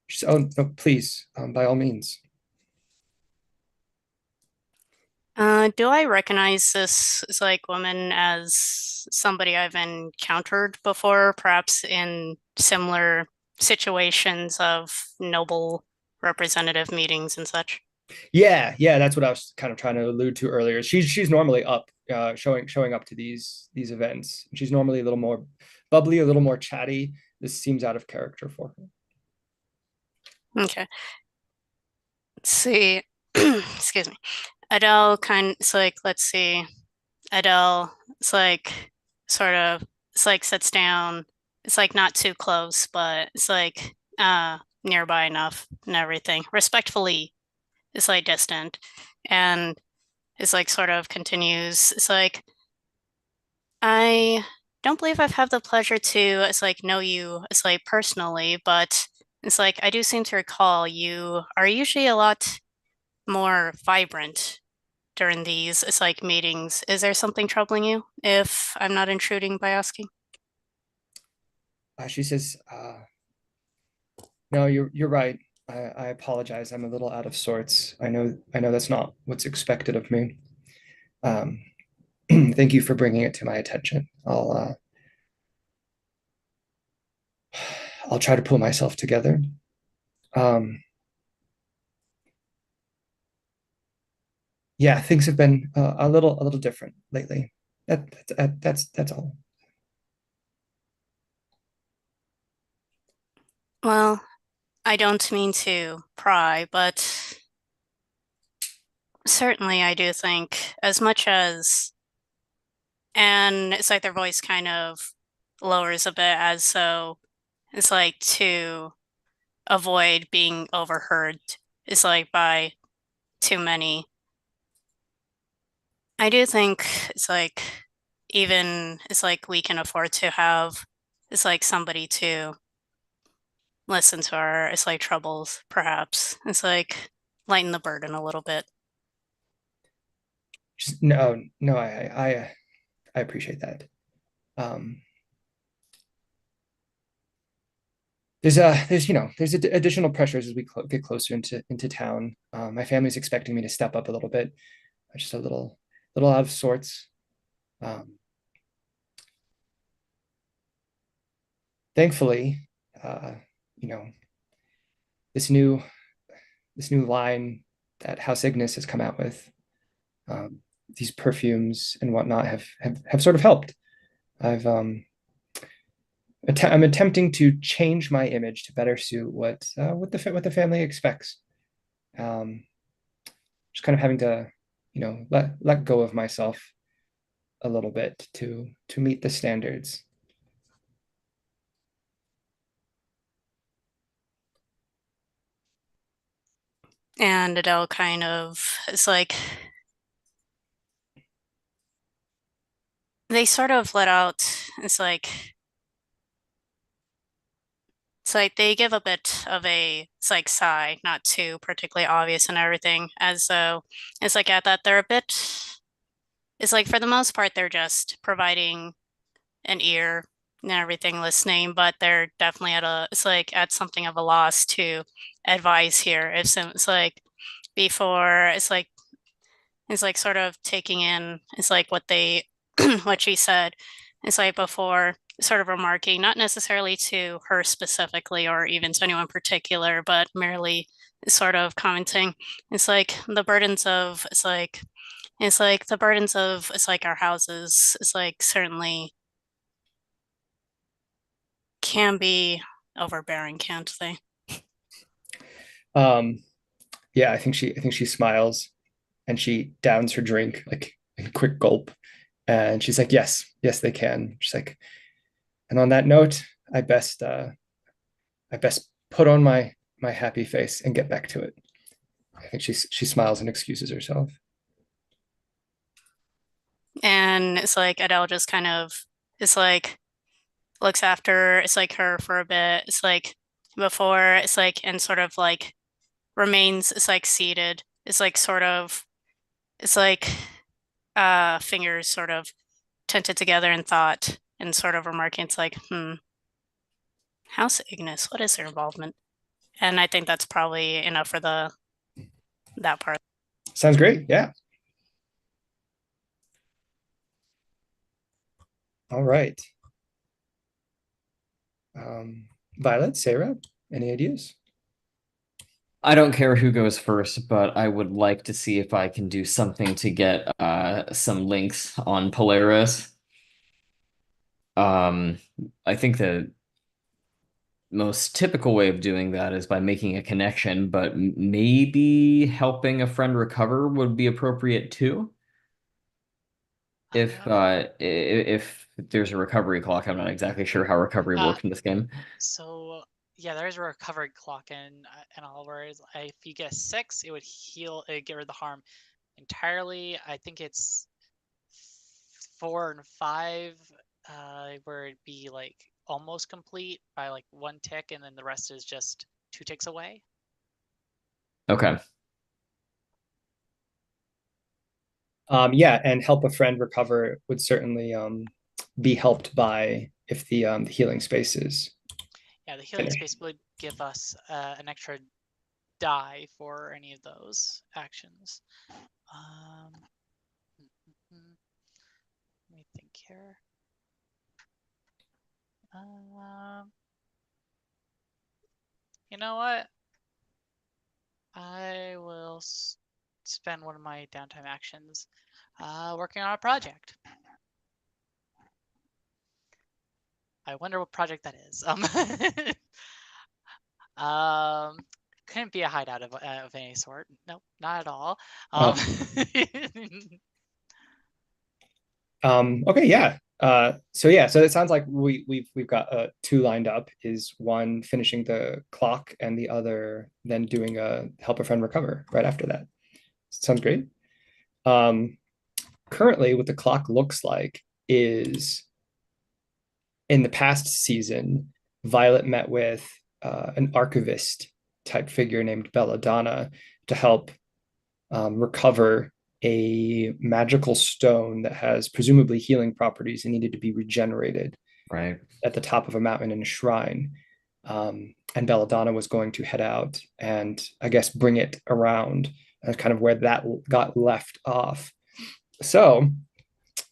She said, "Oh no, please, by all means." Do I recognize this like woman as somebody I've encountered before, perhaps in similar situations of noble representative meetings and such? Yeah, that's what I was kind of trying to allude to earlier. She's normally up, showing up to these events. She's normally a little more bubbly, a little more chatty. This seems out of character for her. Okay. Let's see. Excuse me. Adele it's like, let's see. Adele, it's like sort of, it's like sits down. It's like not too close, but it's like nearby enough and everything. Respectfully, it's like distant. And it's like sort of continues. It's like, I don't believe I've had the pleasure to, it's like know you, it's like personally, but it's like I do seem to recall you are usually a lot more vibrant during these, it's like meetings. Is there something troubling you if I'm not intruding by asking? She says, "No, you're right. I apologize. I'm a little out of sorts. I know that's not what's expected of me. Um, thank you for bringing it to my attention. I'll try to pull myself together. Um, yeah, things have been a little different lately. That's all." Well, I don't mean to pry, but certainly I do think as much as, and it's like their voice kind of lowers a bit as so it's like to avoid being overheard. It's like by too many. I do think it's like even it's like we can afford to have it's like somebody to listen to our it's like troubles, perhaps. It's like lighten the burden a little bit. No, I appreciate that. Um, there's additional pressures as we get closer into town. My family's expecting me to step up a little bit. I'm just a little out of sorts. Um, thankfully, uh, you know, this new this new line that House Ignis has come out with, um, these perfumes and whatnot have sort of helped. I'm attempting to change my image to better suit what the family expects. Um, just kind of having to, let go of myself a little bit to meet the standards. And Adele kind of it's like they sort of let out it's like they give a bit of a it's like sigh, not too particularly obvious and everything, as though it's like at that they're a bit it's like for the most part they're just providing an ear and everything listening, but they're definitely at a it's like at something of a loss to advise here. If some it's like before it's like sort of taking in it's like what they what she said. It's like before sort of remarking, not necessarily to her specifically or even to anyone particular, but merely sort of commenting. It's like the burdens of it's like the burdens of it's like our houses. It's like certainly can be overbearing, can't they? Um, yeah, I think she smiles and she downs her drink like in a quick gulp, and she's like, yes, they can. She's like, and on that note, I best put on my happy face and get back to it. I think she smiles and excuses herself. And it's like Adele just kind of it's like looks after it's like her for a bit. It's like before it's like and sort of like remains it's like seated. It's like sort of it's like fingers sort of tented together in thought and sort of remarking it's like, House Ignis, what is their involvement? And I think that's probably enough for that part. Sounds great. Yeah. All right. Violet, Sarah, any ideas? I don't care who goes first, but I would like to see if I can do something to get some links on Polaris. I think the most typical way of doing that is by making a connection, but maybe helping a friend recover would be appropriate too. If there's a recovery clock, I'm not exactly sure how recovery works in this game. So yeah, there's a recovery clock in all words. If you get a 6, it would heal, it get rid of the harm entirely. I think it's 4 and 5, where it'd be like almost complete by like 1 tick, and then the rest is just 2 ticks away. Okay. Yeah, and help a friend recover would certainly be helped by if the healing spaces. Yeah, the healing space would give us an extra die for any of those actions. Let me think here. You know what? I will spend one of my downtime actions working on a project. I wonder what project that is. Couldn't be a hideout of any sort. Nope, not at all. Okay, yeah. So it sounds like we've got 2 lined up. Is one finishing the clock, and the other then doing a help a friend recover right after that. Sounds great. Currently, what the clock looks like is in the past season, Violet met with an archivist type figure named Belladonna to help recover a magical stone that has presumably healing properties and needed to be regenerated right at the top of a mountain in a shrine. And Belladonna was going to head out and I guess bring it around, kind of where that got left off. So,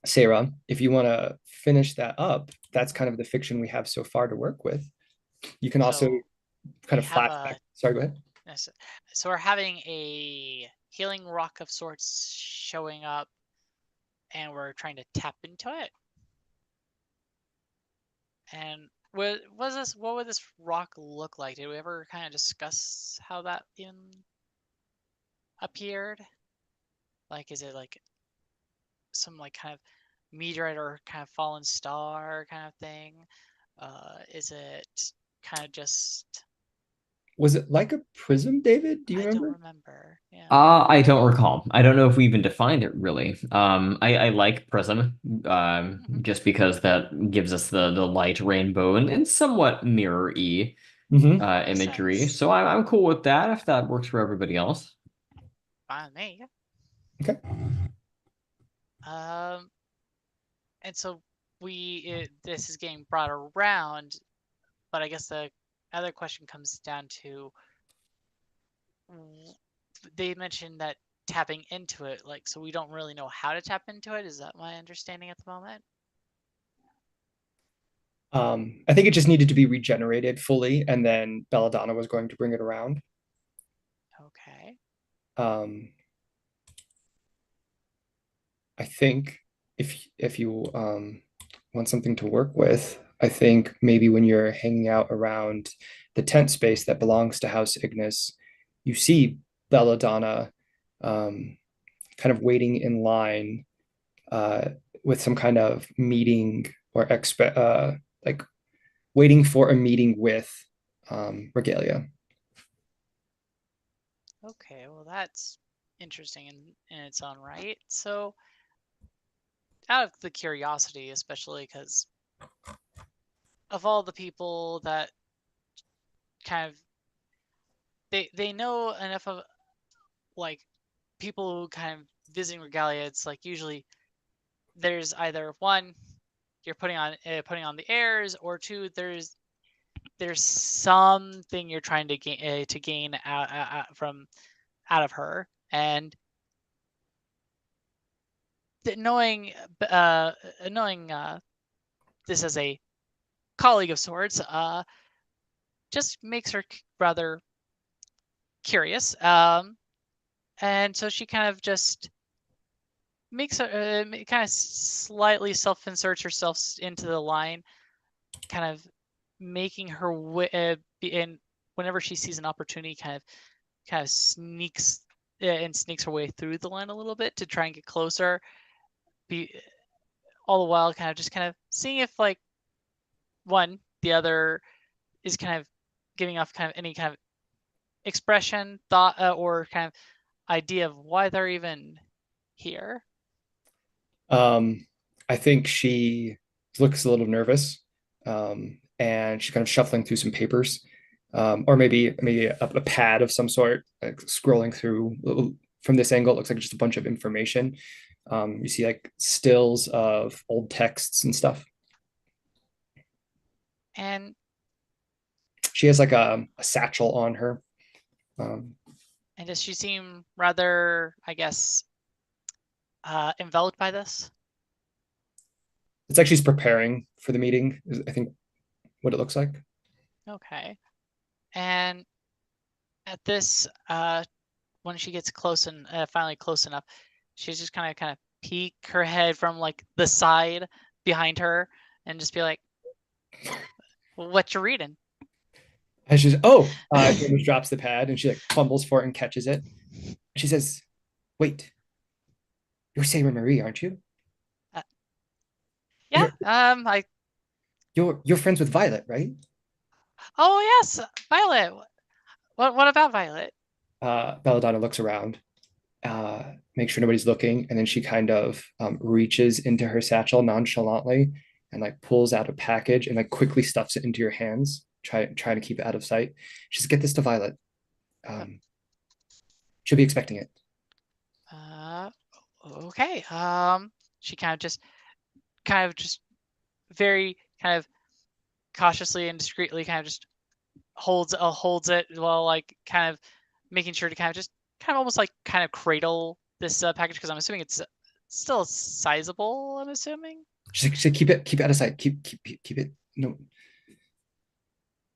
Sarah, if you want to finish that up, that's kind of the fiction we have so far to work with. You can also kind of flashback. Sorry, go ahead. So we're having a healing rock of sorts showing up, and we're trying to tap into it. And what would this rock look like? Did we ever kind of discuss how that even appeared? Like, is it like some like kind of meteorite or kind of fallen star kind of thing? Is it kind of just... Was it like a prism, David? Do you remember? I don't remember. Yeah. I don't recall. I don't know if we even defined it really. I like prism, just because that gives us the light rainbow and somewhat mirror-y imagery. Sense. So I'm cool with that if that works for everybody else. Fine with me. Okay. And so this is getting brought around, but I guess the other question comes down to, they mentioned that tapping into it, like, so we don't really know how to tap into it. Is that my understanding at the moment? I think it just needed to be regenerated fully, and then Belladonna was going to bring it around. Okay. I think if you want something to work with, I think maybe when you're hanging out around the tent space that belongs to House Ignis, you see Belladonna kind of waiting in line with some kind of meeting or like waiting for a meeting with Regalia. Okay, well that's interesting in its own right. So, out of the curiosity, especially because of all the people that kind of they know enough of like people who kind of visiting Regalia, it's like usually there's either one you're putting on the airs, or two there's something you're trying to gain out of her, and knowing this as a colleague of sorts just makes her rather curious, and so she kind of just makes her kind of slightly self-inserts herself into the line, kind of making her be in whenever she sees an opportunity, kind of sneaks her way through the line a little bit to try and get closer, be all the while kind of seeing if like the other is kind of giving off kind of any kind of expression, thought, or kind of idea of why they're even here. I think she looks a little nervous, and she's kind of shuffling through some papers, or maybe a pad of some sort, like scrolling through. From this angle, it looks like just a bunch of information. You see like stills of old texts and stuff. And she has like a satchel on her. And does she seem rather, I guess, enveloped by this? It's like she's preparing for the meeting, is I think what it looks like. Okay. And at this, when she gets close and finally close enough, she's just kind of peek her head from like the side behind her and just be like, "What you reading?" And she's she almost drops the pad and she like fumbles for it and catches it. She says, "Wait, you're Sarah Marie, aren't you?" Yeah. You're friends with Violet, right? Oh yes, Violet. What about Violet? Belladonna looks around, makes sure nobody's looking, and then she kind of reaches into her satchel nonchalantly and like pulls out a package and like quickly stuffs it into your hands, trying to keep it out of sight. She says, "Get this to Violet. She'll be expecting it." Okay. She kind of just very kind of cautiously and discreetly kind of just holds it while like kind of making sure to kind of almost like kind of cradle this package, because I'm assuming it's still sizable. I'm assuming. She said, keep it out of sight. Keep it. No,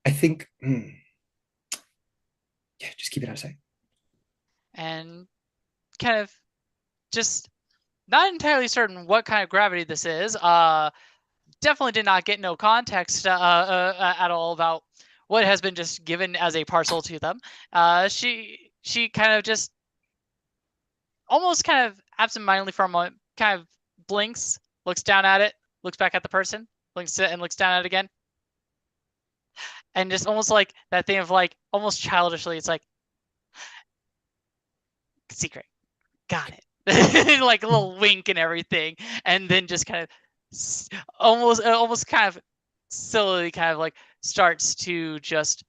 I think. Yeah, just keep it out of sight. And kind of just not entirely certain what kind of gravity this is. Definitely did not get no context at all about what has been just given as a parcel to them. She kind of just almost kind of absentmindedly for a moment kind of blinks, looks down at it, looks back at the person, blinks it and looks down at it again. And just almost like that thing of like almost childishly, it's like, secret, got it. Like a little wink and everything. And then just kind of almost kind of silly kind of like starts to just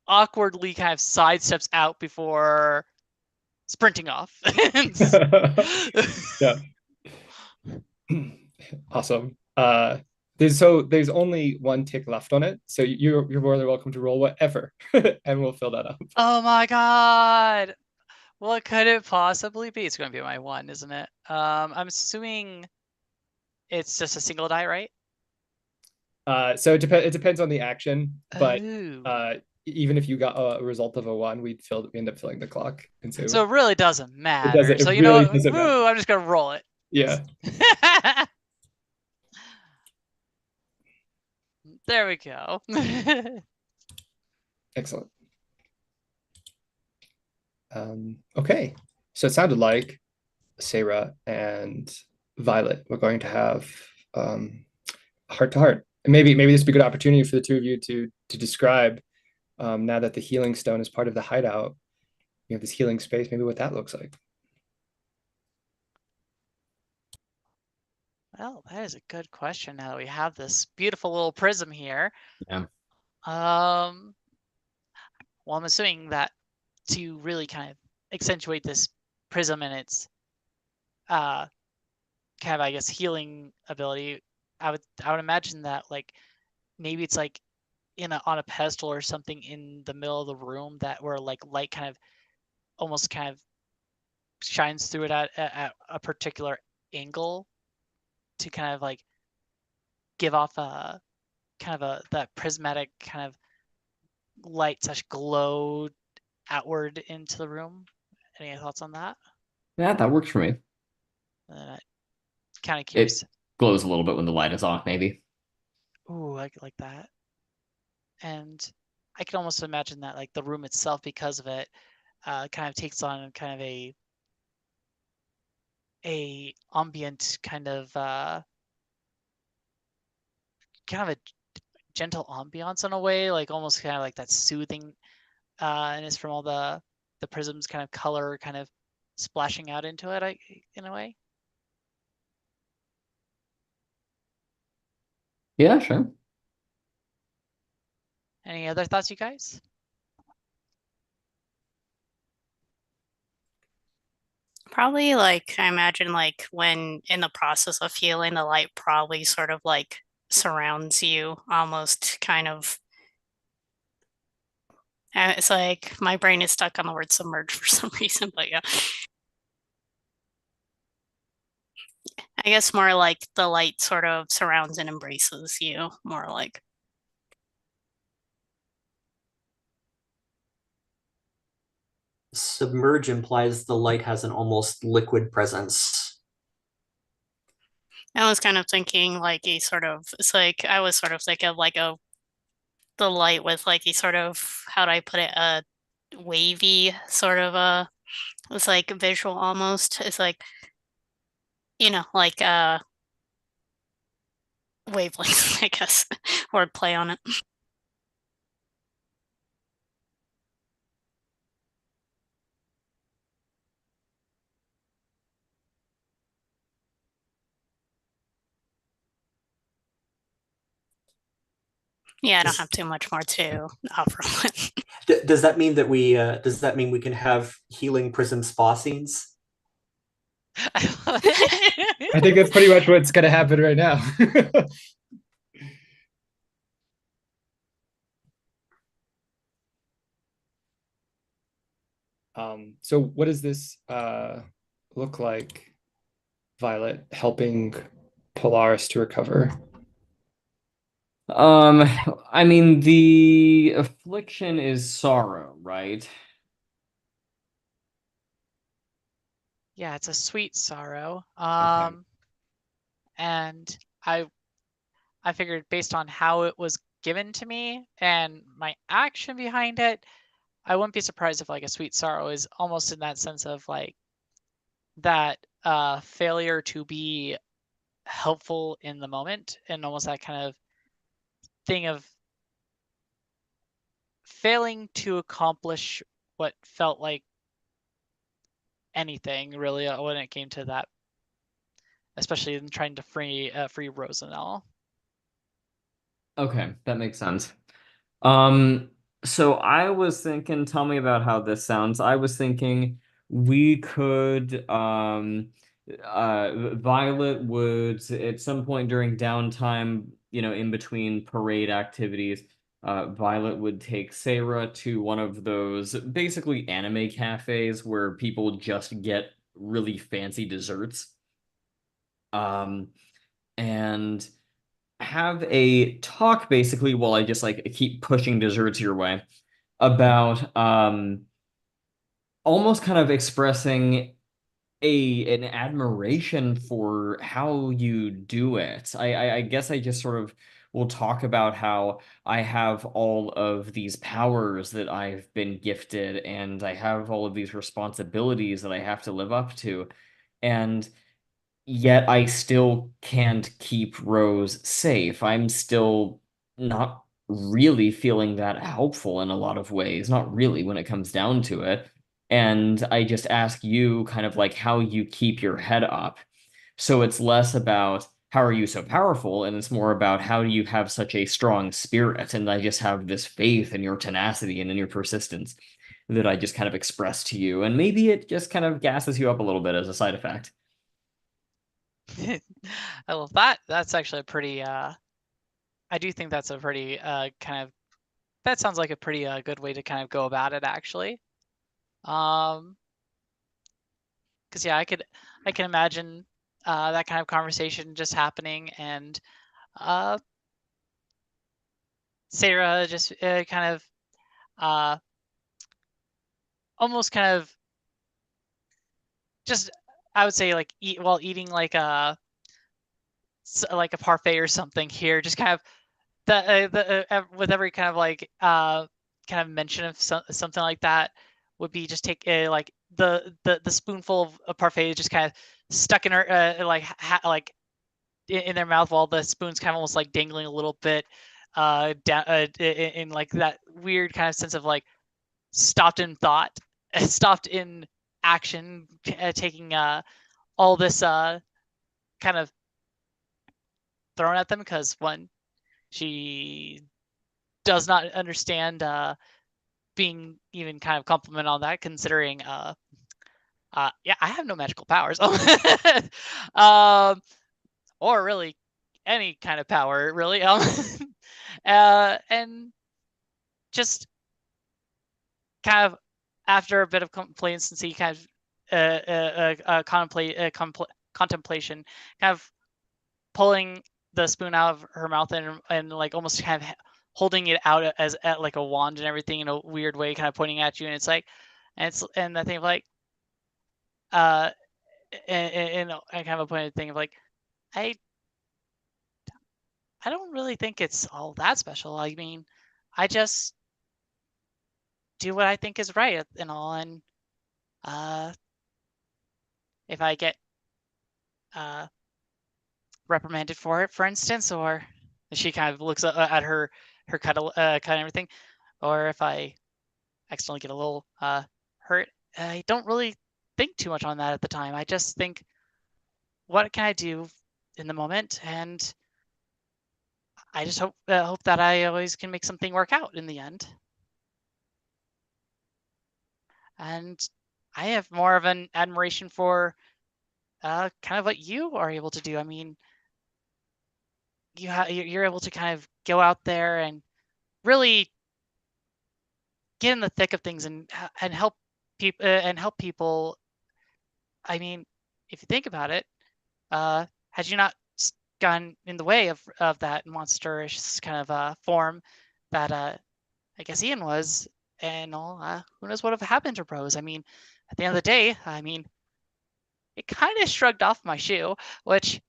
awkwardly kind of sidesteps out before sprinting off. Yeah. Awesome. There's only one tick left on it, so you're more than welcome to roll whatever, and we'll fill that up. Oh my god! What could it possibly be? It's going to be my one, isn't it? I'm assuming it's just a single die, right? So it depends on the action, but Ooh. Even if you got a result of a one, we end up filling the clock, and so it really doesn't matter. It so you really know what? Ooh, I'm just gonna roll it. Yeah. There we go. Excellent. Okay, so it sounded like Sarah and Violet were going to have heart to heart, and maybe this would be a good opportunity for the two of you to describe, now that the healing stone is part of the hideout, you know, this healing space, maybe what that looks like. Well, that is a good question now that we have this beautiful little prism here. Yeah. Well, I'm assuming that to really kind of accentuate this prism and its kind of, I guess, healing ability, I would imagine that like maybe it's like on a pedestal or something in the middle of the room that where like light kind of almost kind of shines through it at a particular angle to kind of like give off a kind of that prismatic kind of light such glow outward into the room. Any thoughts on that? Yeah, that works for me. Kind of It curious. glows a little bit when the light is off, maybe. Ooh, I like that. And I can almost imagine that like the room itself, because of it, kind of takes on kind of a ambient kind of a gentle ambiance in a way, like almost kind of like that soothing, and it's from all the prisms kind of color kind of splashing out into it, in a way. Yeah, sure. Any other thoughts, you guys? Probably like I imagine like when in the process of healing, the light probably sort of like surrounds you, almost kind of. It's like my brain is stuck on the word submerge for some reason, but yeah. I guess more like the light sort of surrounds and embraces you, more like. Submerge implies the light has an almost liquid presence. I was kind of thinking like a sort of, it's like I was sort of thinking of like the light with like a sort of, how do I put it, a wavy sort of it's like visual almost. It's like, like wavelength, I guess, word play on it. Yeah, I don't have too much more to offer on it. Does that mean that we can have healing prism spa scenes? I think that's pretty much what's going to happen right now. So what does this look like, Violet, helping Polaris to recover? I mean, the affliction is sorrow, right? Yeah, it's a sweet sorrow. Okay. And I figured based on how it was given to me and my action behind it, I wouldn't be surprised if like a sweet sorrow is almost in that sense of like that failure to be helpful in the moment, and almost that kind of thing of failing to accomplish what felt like anything really, when it came to that, especially in trying to free Rosanelle. Okay, that makes sense. Um, so I was thinking, tell me about how this sounds. I was thinking we could, Violet would at some point during downtime, in between parade activities, Violet would take Sarah to one of those basically anime cafes where people just get really fancy desserts. And have a talk basically while I just like keep pushing desserts your way about almost kind of expressing an admiration for how you do it. I guess I just sort of will talk about how I have all of these powers that I've been gifted, and I have all of these responsibilities that I have to live up to. And yet I still can't keep Rose safe. I'm still not really feeling that helpful in a lot of ways, not really when it comes down to it. And I just ask you kind of like how you keep your head up. So it's less about how are you so powerful, and it's more about how do you have such a strong spirit. And I just have this faith in your tenacity and in your persistence that I just kind of express to you. And maybe it just kind of gasses you up a little bit as a side effect. I love that. That's actually a pretty I do think that's a pretty kind of that sounds like a pretty good way to kind of go about it actually. Because yeah, I can imagine that kind of conversation just happening, and Sarah just kind of almost kind of just, I would say, like while eating like a parfait or something here, just kind of with every kind of like kind of mention of something like that would be just take like the spoonful of parfait just kind of stuck in her like in their mouth, while the spoon's kind of almost like dangling a little bit down in like that weird kind of sense of like stopped in thought, stopped in action, taking all this kind of thrown at them, because one, she does not understand being even kind of compliment on that, considering yeah, I have no magical powers. Or really any kind of power, really. And just kind of after a bit of complacency, kind of contemplation, kind of pulling the spoon out of her mouth and like almost kind of holding it out as at like a wand and everything in a weird way, kind of pointing at you, and it's like, and I think like and kind of a pointed thing of like, I don't really think it's all that special. I mean, I just do what I think is right and all, and if I get reprimanded for it, for instance, or she kind of looks at her cut and everything, or if I accidentally get a little hurt, I don't really think too much on that at the time. I just think, what can I do in the moment? And I just hope that I always can make something work out in the end. And I have more of an admiration for kind of what you are able to do. I mean, you're able to kind of go out there and really get in the thick of things and help people. I mean, if you think about it, had you not gone in the way of that monsterish kind of form that I guess Ian was, and all, who knows what would have happened to Rose? I mean, at the end of the day, I mean, it kind of shrugged off my shoe, which,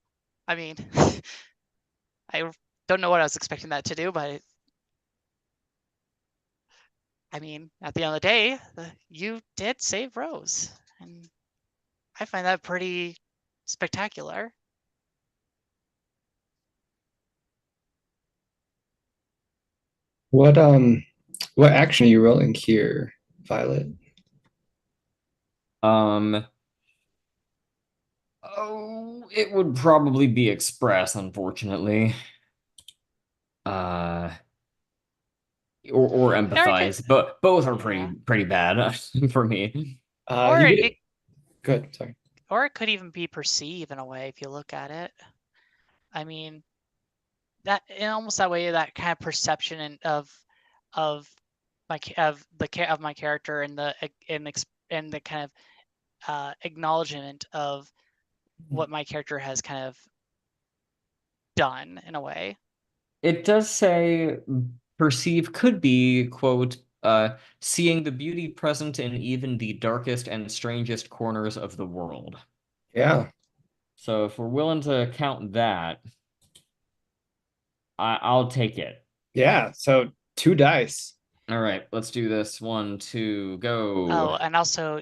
I mean, I don't know what I was expecting that to do, but I mean, at the end of the day, you did save Rose, and I find that pretty spectacular. What action are you rolling here, Violet? Oh, it would probably be express, unfortunately. Or empathize, but both are pretty bad for me. Or it good, sorry. Or it could even be perceive in a way if you look at it. I mean, that in almost that way, that kind of perception of my character and the kind of acknowledgement of what my character has kind of done in a way. It does say perceive could be, quote, seeing the beauty present in even the darkest and strangest corners of the world. Yeah. So if we're willing to count that, I'll take it. Yeah, so 2 dice. All right, let's do this. 1, 2, go. Oh, and also,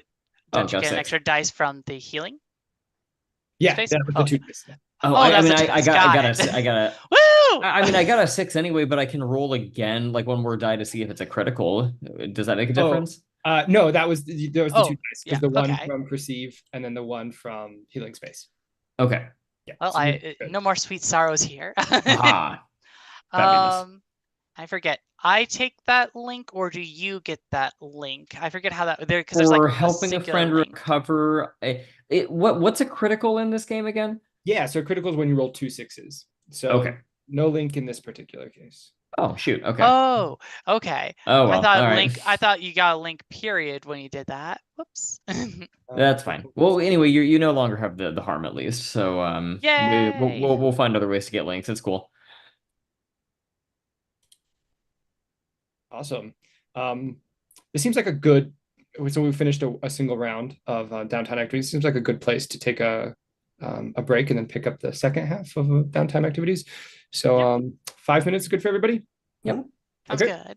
don't you get an extra dice from the healing? Yeah, that was the 2 dice. Oh, I mean, I got Woo! I mean, I got a 6 anyway, but I can roll again, like one more die to see if it's a critical. Does that make a difference? No, that was the two dice. yeah, Because the one okay. from Perceive and then the one from Healing Space. Okay. Yeah. Well, so no more sweet sorrows here. Ah, fabulous. I forget. I take that link, or do you get that link? I forget how that there because there's like For a helping a singular friend link. recover. What's a critical in this game again? Yeah, so critical is when you roll 2 6s. So Okay. no link in this particular case. Oh shoot. Okay. Oh, okay. Oh I well. thought All right. link. I thought you got a link period when you did that. Whoops. That's fine. Well, anyway, you no longer have the harm at least, so Yay! we'll find other ways to get links. It's cool. Awesome. This seems like a good. So we finished a single round of downtime activities. Seems like a good place to take a break and then pick up the second half of downtime activities. So Yep. 5 minutes is good for everybody. Yep. Sounds Okay. good.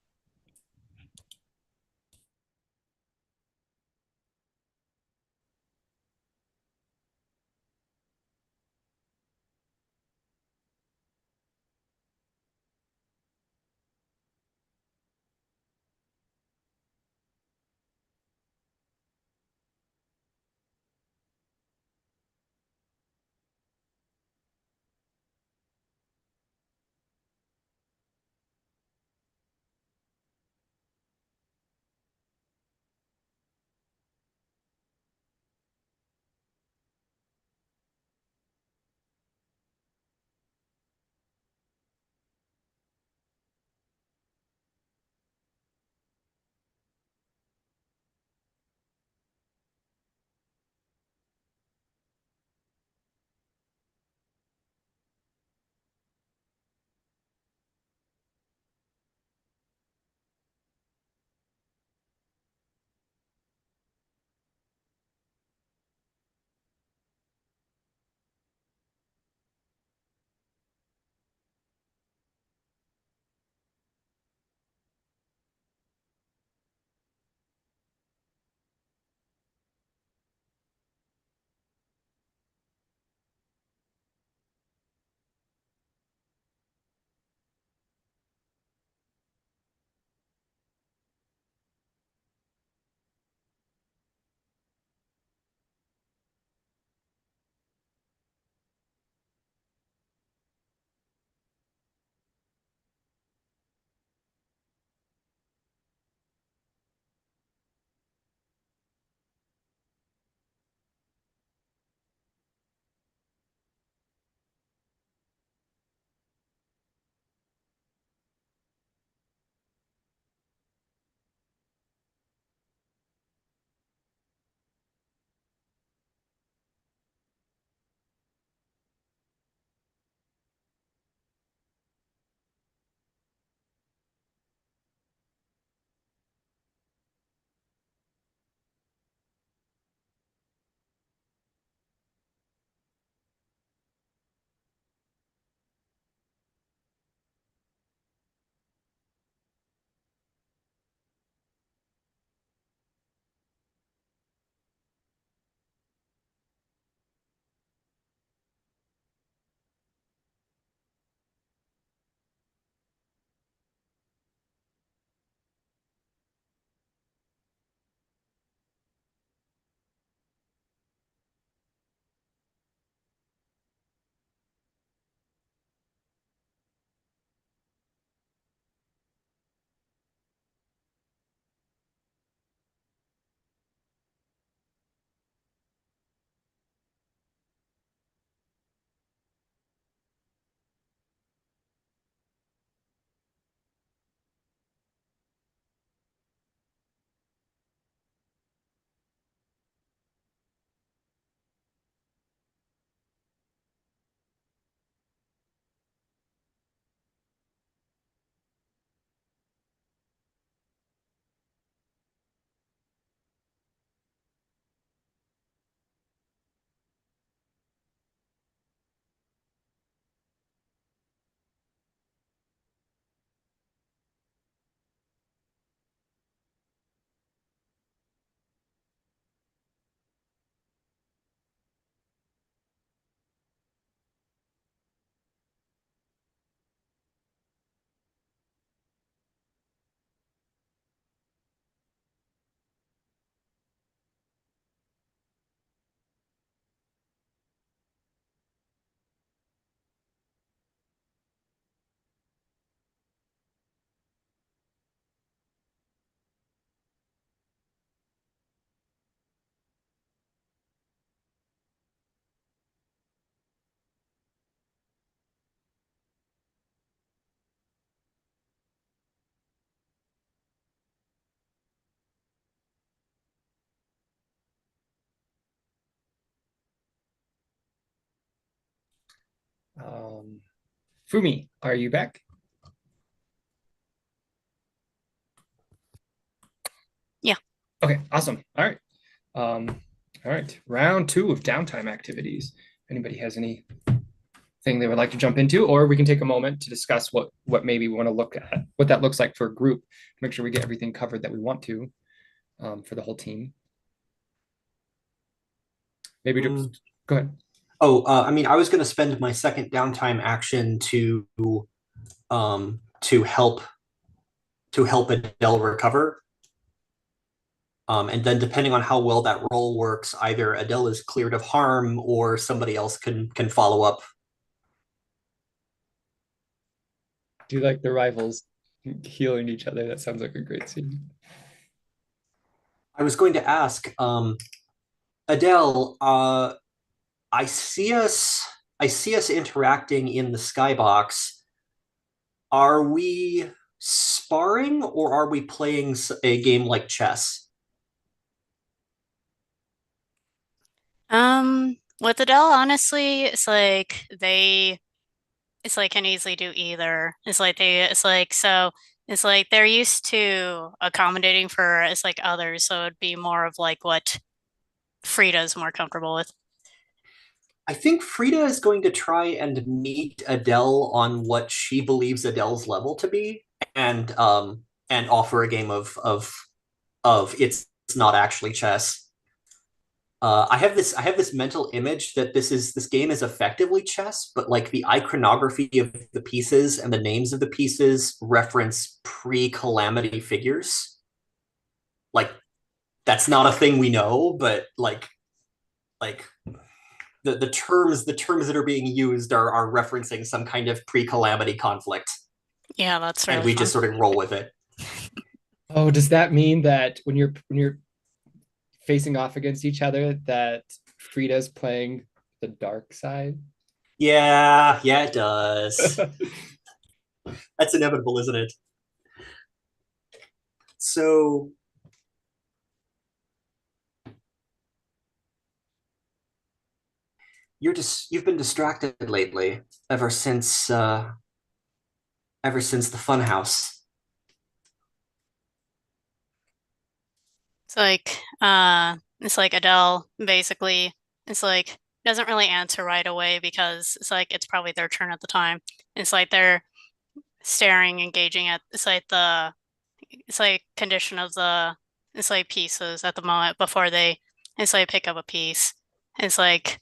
Fumi, are you back? Yeah. Okay, awesome. All right. Round 2 of downtime activities. If anybody has anything they would like to jump into, or we can take a moment to discuss what maybe we want to look at, what that looks like for a group, to make sure we get everything covered that we want to for the whole team. Maybe just go ahead. I mean, I was going to spend my second downtime action to help Adele recover. And then depending on how well that roll works, either Adele is cleared of harm or somebody else can follow up. Do you like the rivals healing each other? That sounds like a great scene. I was going to ask, Adele, I see us interacting in the skybox. Are we sparring or are we playing a game like chess? With Adele, honestly, it's like can easily do either. It's like they're used to accommodating for it's like others, so it'd be more of like what Frida's more comfortable with. I think Frida is going to try and meet Adele on what she believes Adele's level to be, and offer a game of it's not actually chess. I have this mental image that this game is effectively chess, but like the iconography of the pieces and the names of the pieces reference pre-calamity figures. Like that's not a thing we know, but like the terms that are being used are referencing some kind of pre-calamity conflict, Yeah, that's and really we fun. just sort of roll with it. Oh, does that mean that when you're facing off against each other, that Frida's playing the dark side? Yeah, it does. That's inevitable, isn't it? So you've been distracted lately ever since the fun house. It's like Adele basically it's like doesn't really answer right away because it's like it's probably their turn at the time. It's like they're staring, engaging at it's like condition of the it's like pieces at the moment before they it's like pick up a piece. It's like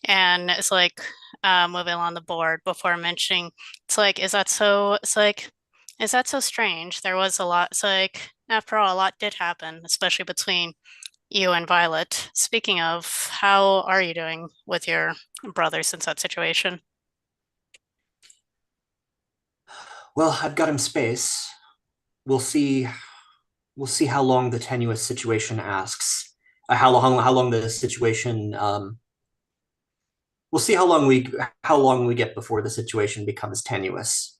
and it's like moving along the board before mentioning it's like is that so strange? There was a lot it's like after all a lot did happen, especially between you and Violet. Speaking of, how are you doing with your brother since that situation? Well, I've got him space. We'll see. We'll see how long the tenuous situation asks. How long the situation. We'll see how long we get before the situation becomes tenuous.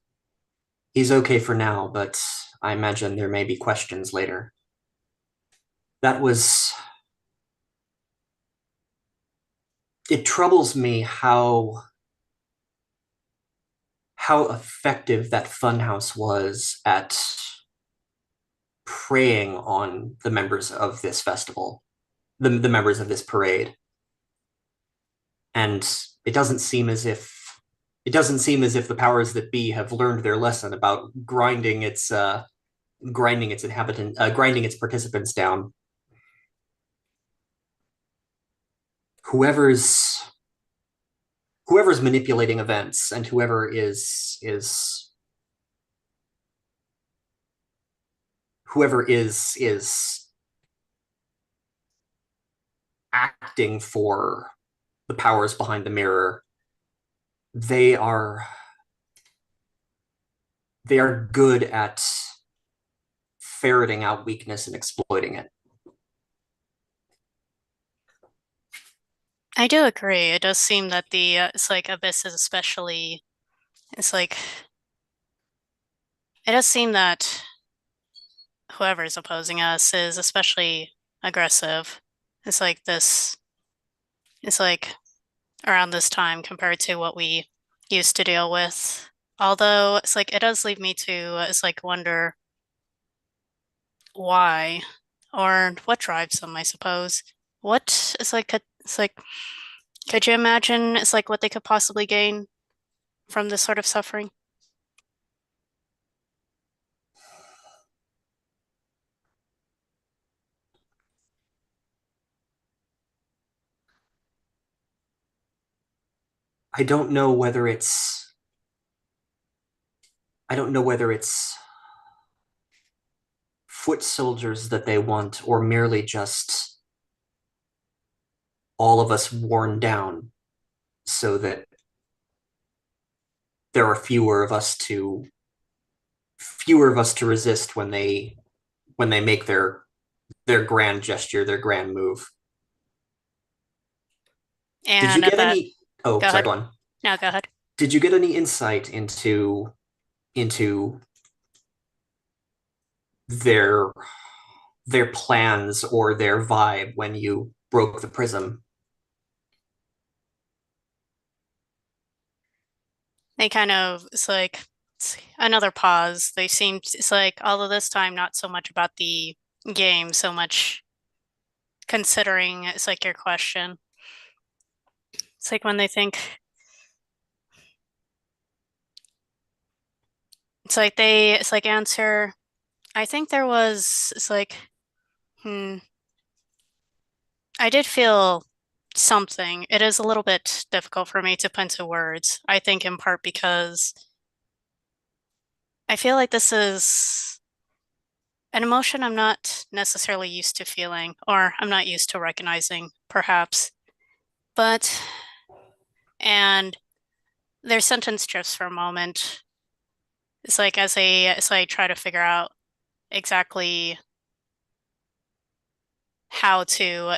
He's okay for now, but I imagine there may be questions later. That was. It troubles me how effective that funhouse was at preying on the members of this festival, the members of this parade. And it doesn't seem as if the powers that be have learned their lesson about grinding its participants down. Whoever's manipulating events and whoever is acting for the powers behind the mirror, they are good at ferreting out weakness and exploiting it. I do agree. It does seem that the it's like Abyss is especially it's like it does seem that whoever is opposing us is especially aggressive. It's like this it's like around this time compared to what we used to deal with. Although it's like it does leave me to it's like wonder why or what drives them, I suppose. What it's like could you imagine it's like what they could possibly gain from this sort of suffering? I don't know whether it's I don't know whether it's foot soldiers that they want, or merely just all of us worn down so that there are fewer of us to resist when they make their grand gesture, their grand move. Did you And at get that, any Oh, go sorry, ahead. go on. No, go ahead. Did you get any insight into their their plans or their vibe when you broke the prism? They kind of, it's another pause. They seem, it's like, although this time not so much about the game, so much considering it's like your question. It's like when they think, it's like answer, I think there was, it's like, I did feel something. It is a little bit difficult for me to put into words. I think in part because I feel like this is an emotion I'm not necessarily used to feeling, or I'm not used to recognizing, perhaps. But, and their sentence drifts for a moment. It's like as I try to figure out exactly how to,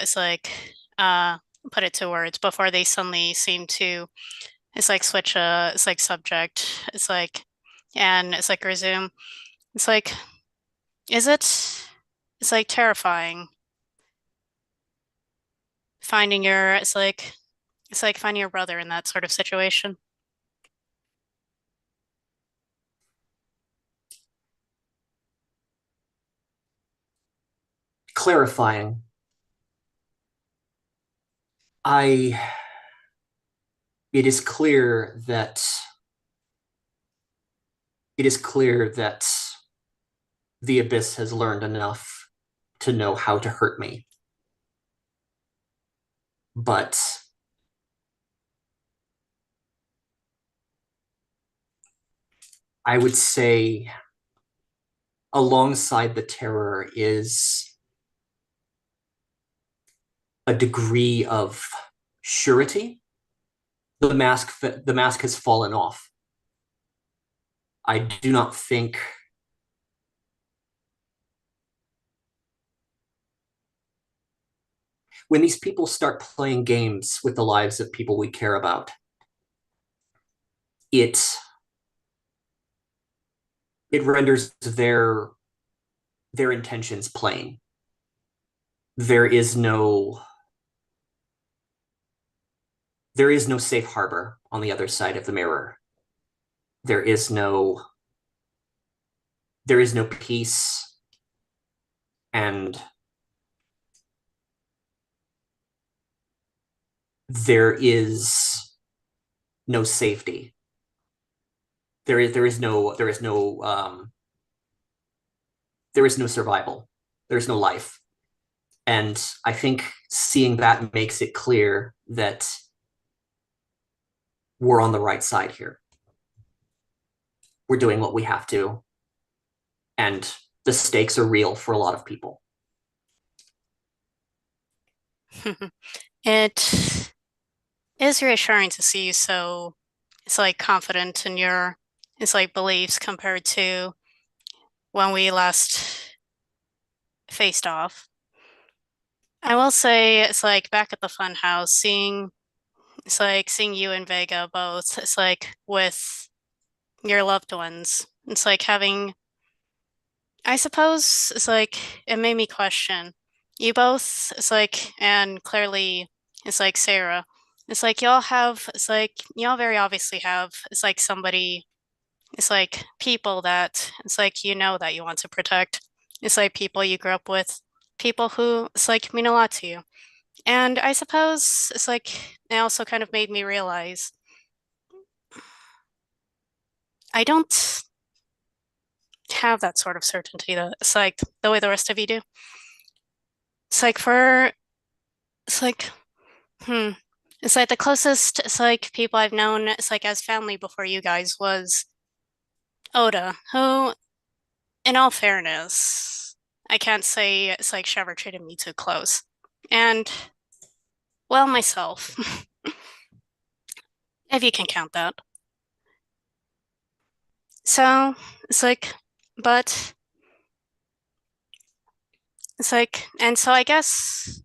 put it to words before they suddenly seem to, switch it's like subject. And it's like resume. It's like, is it, it's like terrifying finding your, it's like finding your brother in that sort of situation. Clarifying. I it is clear that it is clear that the abyss has learned enough to know how to hurt me. But I would say alongside the terror is a degree of surety. The mask has fallen off. I do not think when these people start playing games with the lives of people we care about, it renders their intentions plain. There is no safe harbor on the other side of the mirror. There is no peace, and there is no safety. There is no survival. There's no life. And I think seeing that makes it clear that we're on the right side here. We're doing what we have to. And the stakes are real for a lot of people. It is reassuring to see you so it's like confident in your it's like beliefs compared to when we last faced off. I will say it's like back at the fun house, seeing you and Vega both, it's like with your loved ones. It's like having I suppose it's like it made me question. You both, it's like and clearly it's like Sarah. it's like y'all have, it's like y'all very obviously have, it's like somebody, it's like people that it's like you know that you want to protect. It's like people you grew up with, people who it's like mean a lot to you. And I suppose it's like it also kind of made me realize I don't have that sort of certainty that it's like the way the rest of you do. It's like for it's like hmm. It's like the closest it's like people I've known it's like as family before you guys was Oda, who in all fairness, I can't say it's like she ever treated me too close. And well, myself, if you can count that. So it's like, but it's like, and so I guess,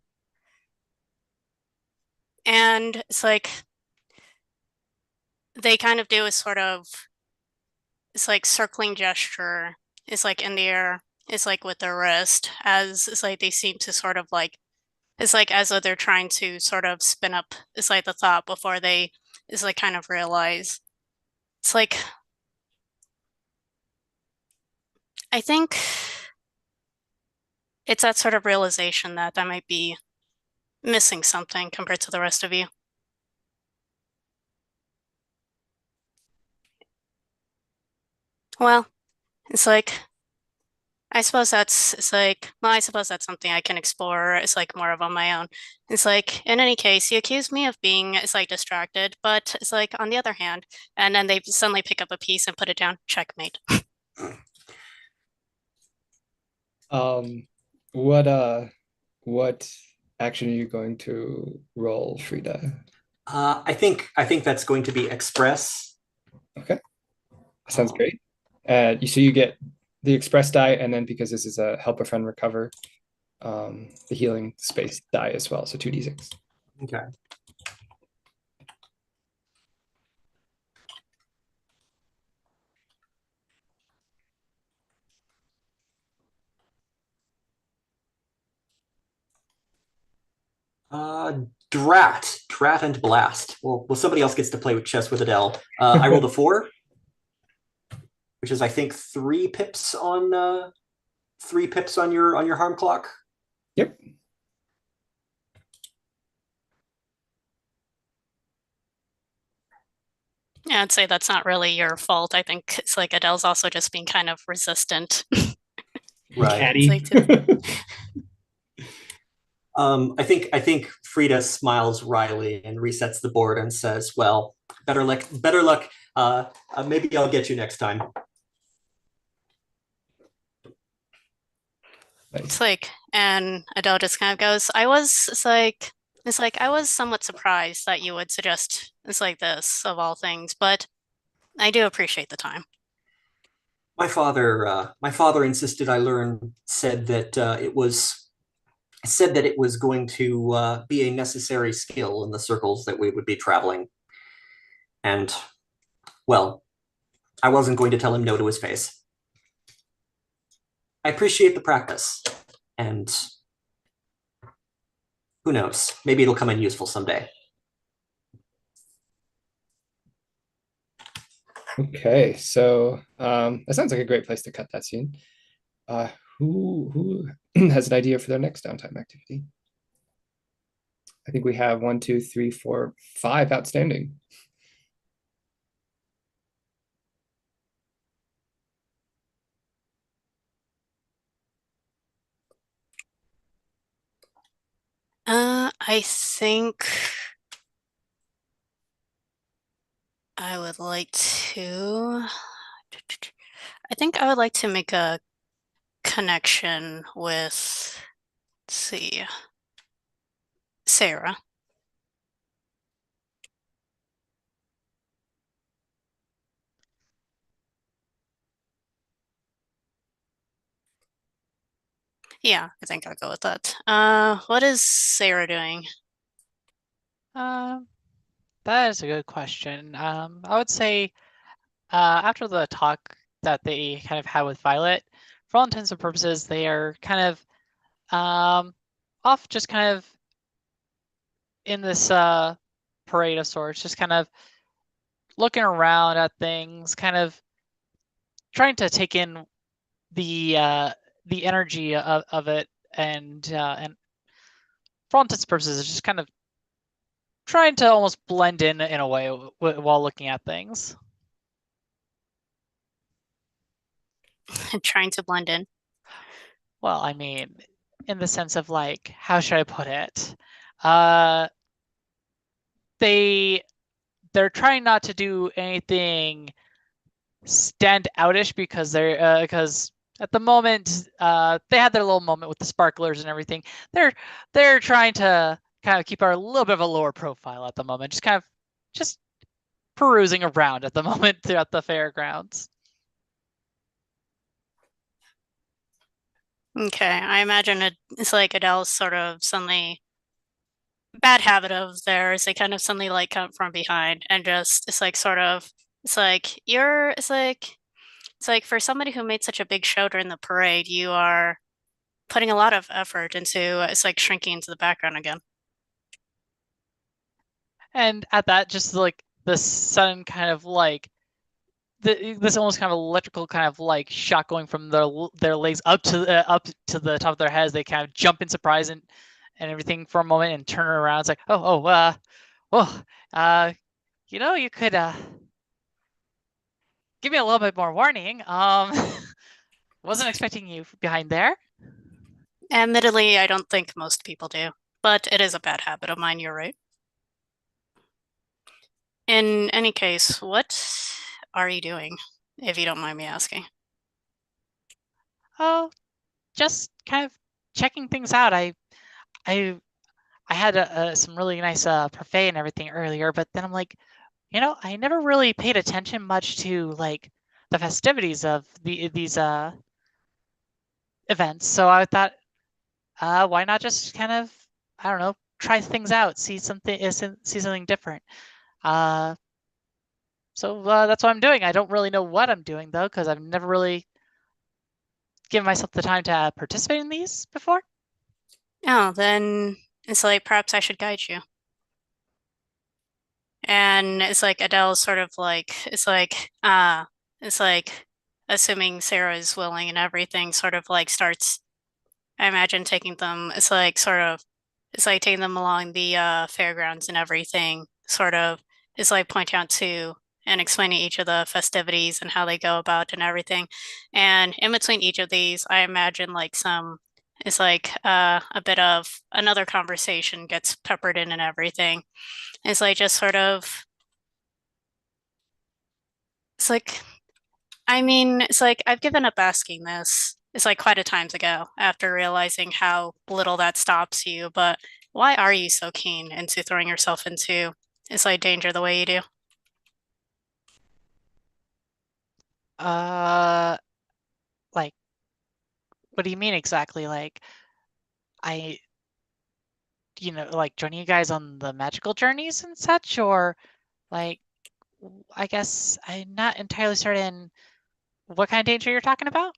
and it's like they kind of do a sort of, it's like circling gesture. It's like in the air. It's like with their wrist, as it's like they seem to sort of like, it's like as though they're trying to sort of spin up. It's like the thought before they, is like kind of realize. It's like I think it's that sort of realization that I might be missing something compared to the rest of you. Well, it's like I suppose that's it's like well, I suppose that's something I can explore. It's like more of on my own. It's like in any case, you accuse me of being it's like distracted, but it's like on the other hand, and then they suddenly pick up a piece and put it down. Checkmate. What action are you going to roll, Frida? I think that's going to be express. Okay, sounds great. You get the express die, and then because this is a help a friend recover, the healing space die as well. So 2d6. Okay. Drat and blast. Well, somebody else gets to play with chess with Adele. I rolled a 4, which is I think 3 pips on 3 pips on your harm clock. Yep. Yeah, I'd say that's not really your fault. I think it's like Adele's also just being kind of resistant. Right. Catty. I think Frida smiles wryly and resets the board and says, "Well, better luck. Better luck. Maybe I'll get you next time." It's like, and Adele just kind of goes, it's like, I was somewhat surprised that you would suggest it's like this of all things, but I do appreciate the time. My father insisted I learn. Said that it was going to be a necessary skill in the circles that we would be traveling. And well, I wasn't going to tell him no to his face. I appreciate the practice, and who knows, maybe it'll come in useful someday. Okay, so that sounds like a great place to cut that scene. Who has an idea for their next downtime activity? I think we have 1, 2, 3, 4, 5 outstanding. I think I would like to. I think I would like to make a connection with, let's see, Sarah. Yeah, I think I'll go with that. What is Sarah doing? That is a good question. I would say after the talk that they kind of had with Violet, for all intents and purposes, they are kind of off just kind of in this parade of sorts, just kind of looking around at things, kind of trying to take in the energy of it, and for all intents and purposes, it's just kind of trying to almost blend in a way while looking at things. Trying to blend in. Well, I mean, in the sense of like, how should I put it? They're trying not to do anything stand outish because because at the moment they had their little moment with the sparklers and everything. They're trying to kind of keep a little bit of a lower profile at the moment, just kind of just perusing around at the moment throughout the fairgrounds. Okay, I imagine it's like Adele's sort of suddenly bad habit of theirs. They kind of suddenly like come from behind and just it's like sort of it's like you're it's like for somebody who made such a big show during the parade, you are putting a lot of effort into it's like shrinking into the background again. And at that, just like the sudden kind of like this almost kind of electrical kind of like shock going from their legs up to the top of their heads. They kind of jump in surprise and everything for a moment and turn around. It's like, you could give me a little bit more warning. Wasn't expecting you behind there. Admittedly, I don't think most people do, but it is a bad habit of mine. You're right. In any case, what are you doing, if you don't mind me asking? Oh, just kind of checking things out. I had some really nice parfait and everything earlier, but then I'm like, I never really paid attention much to like the festivities of these events. So I thought, why not just kind of, I don't know, try things out, see something different. So that's what I'm doing. I don't really know what I'm doing though, because I've never really given myself the time to participate in these before. Oh, then it's like perhaps I should guide you. And it's like Adele's sort of like it's like assuming Sarah is willing and everything sort of like starts I imagine taking them it's like taking them along the fairgrounds and everything sort of is like pointing out to and explaining each of the festivities and how they go about and everything. And in between each of these, I imagine like it's like a bit of another conversation gets peppered in and everything. It's like just sort of it's like I mean, it's like I've given up asking this. It's like quite a times ago after realizing how little that stops you. But why are you so keen into throwing yourself into it's like danger the way you do? Like, what do you mean exactly? Like, I, like joining you guys on the magical journeys and such, or like, I guess I'm not entirely certain what kind of danger you're talking about.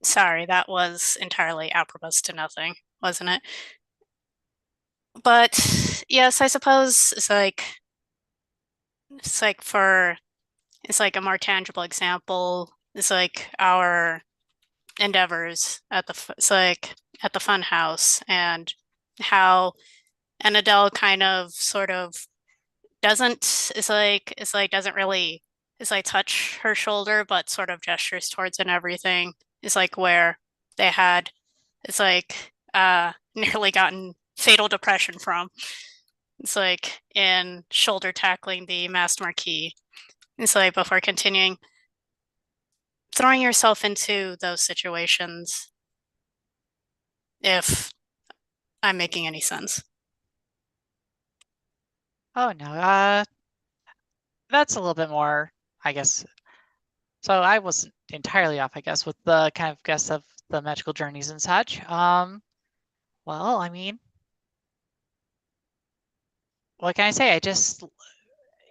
Sorry, that was entirely apropos to nothing, wasn't it? But yes, I suppose for it's like a more tangible example. It's like our endeavors at it's like at the fun house and how an Adele kind of sort of doesn't really it's like touch her shoulder but sort of gestures towards and everything. It's like where they had it's like nearly gotten fatal depression from. It's like in shoulder tackling the masked marquis. It's like before continuing throwing yourself into those situations if I'm making any sense. Oh no, that's a little bit more, I guess. So I wasn't entirely off, I guess, with the kind of guess of the magical journeys and such. Well, I mean, what can I say? I just,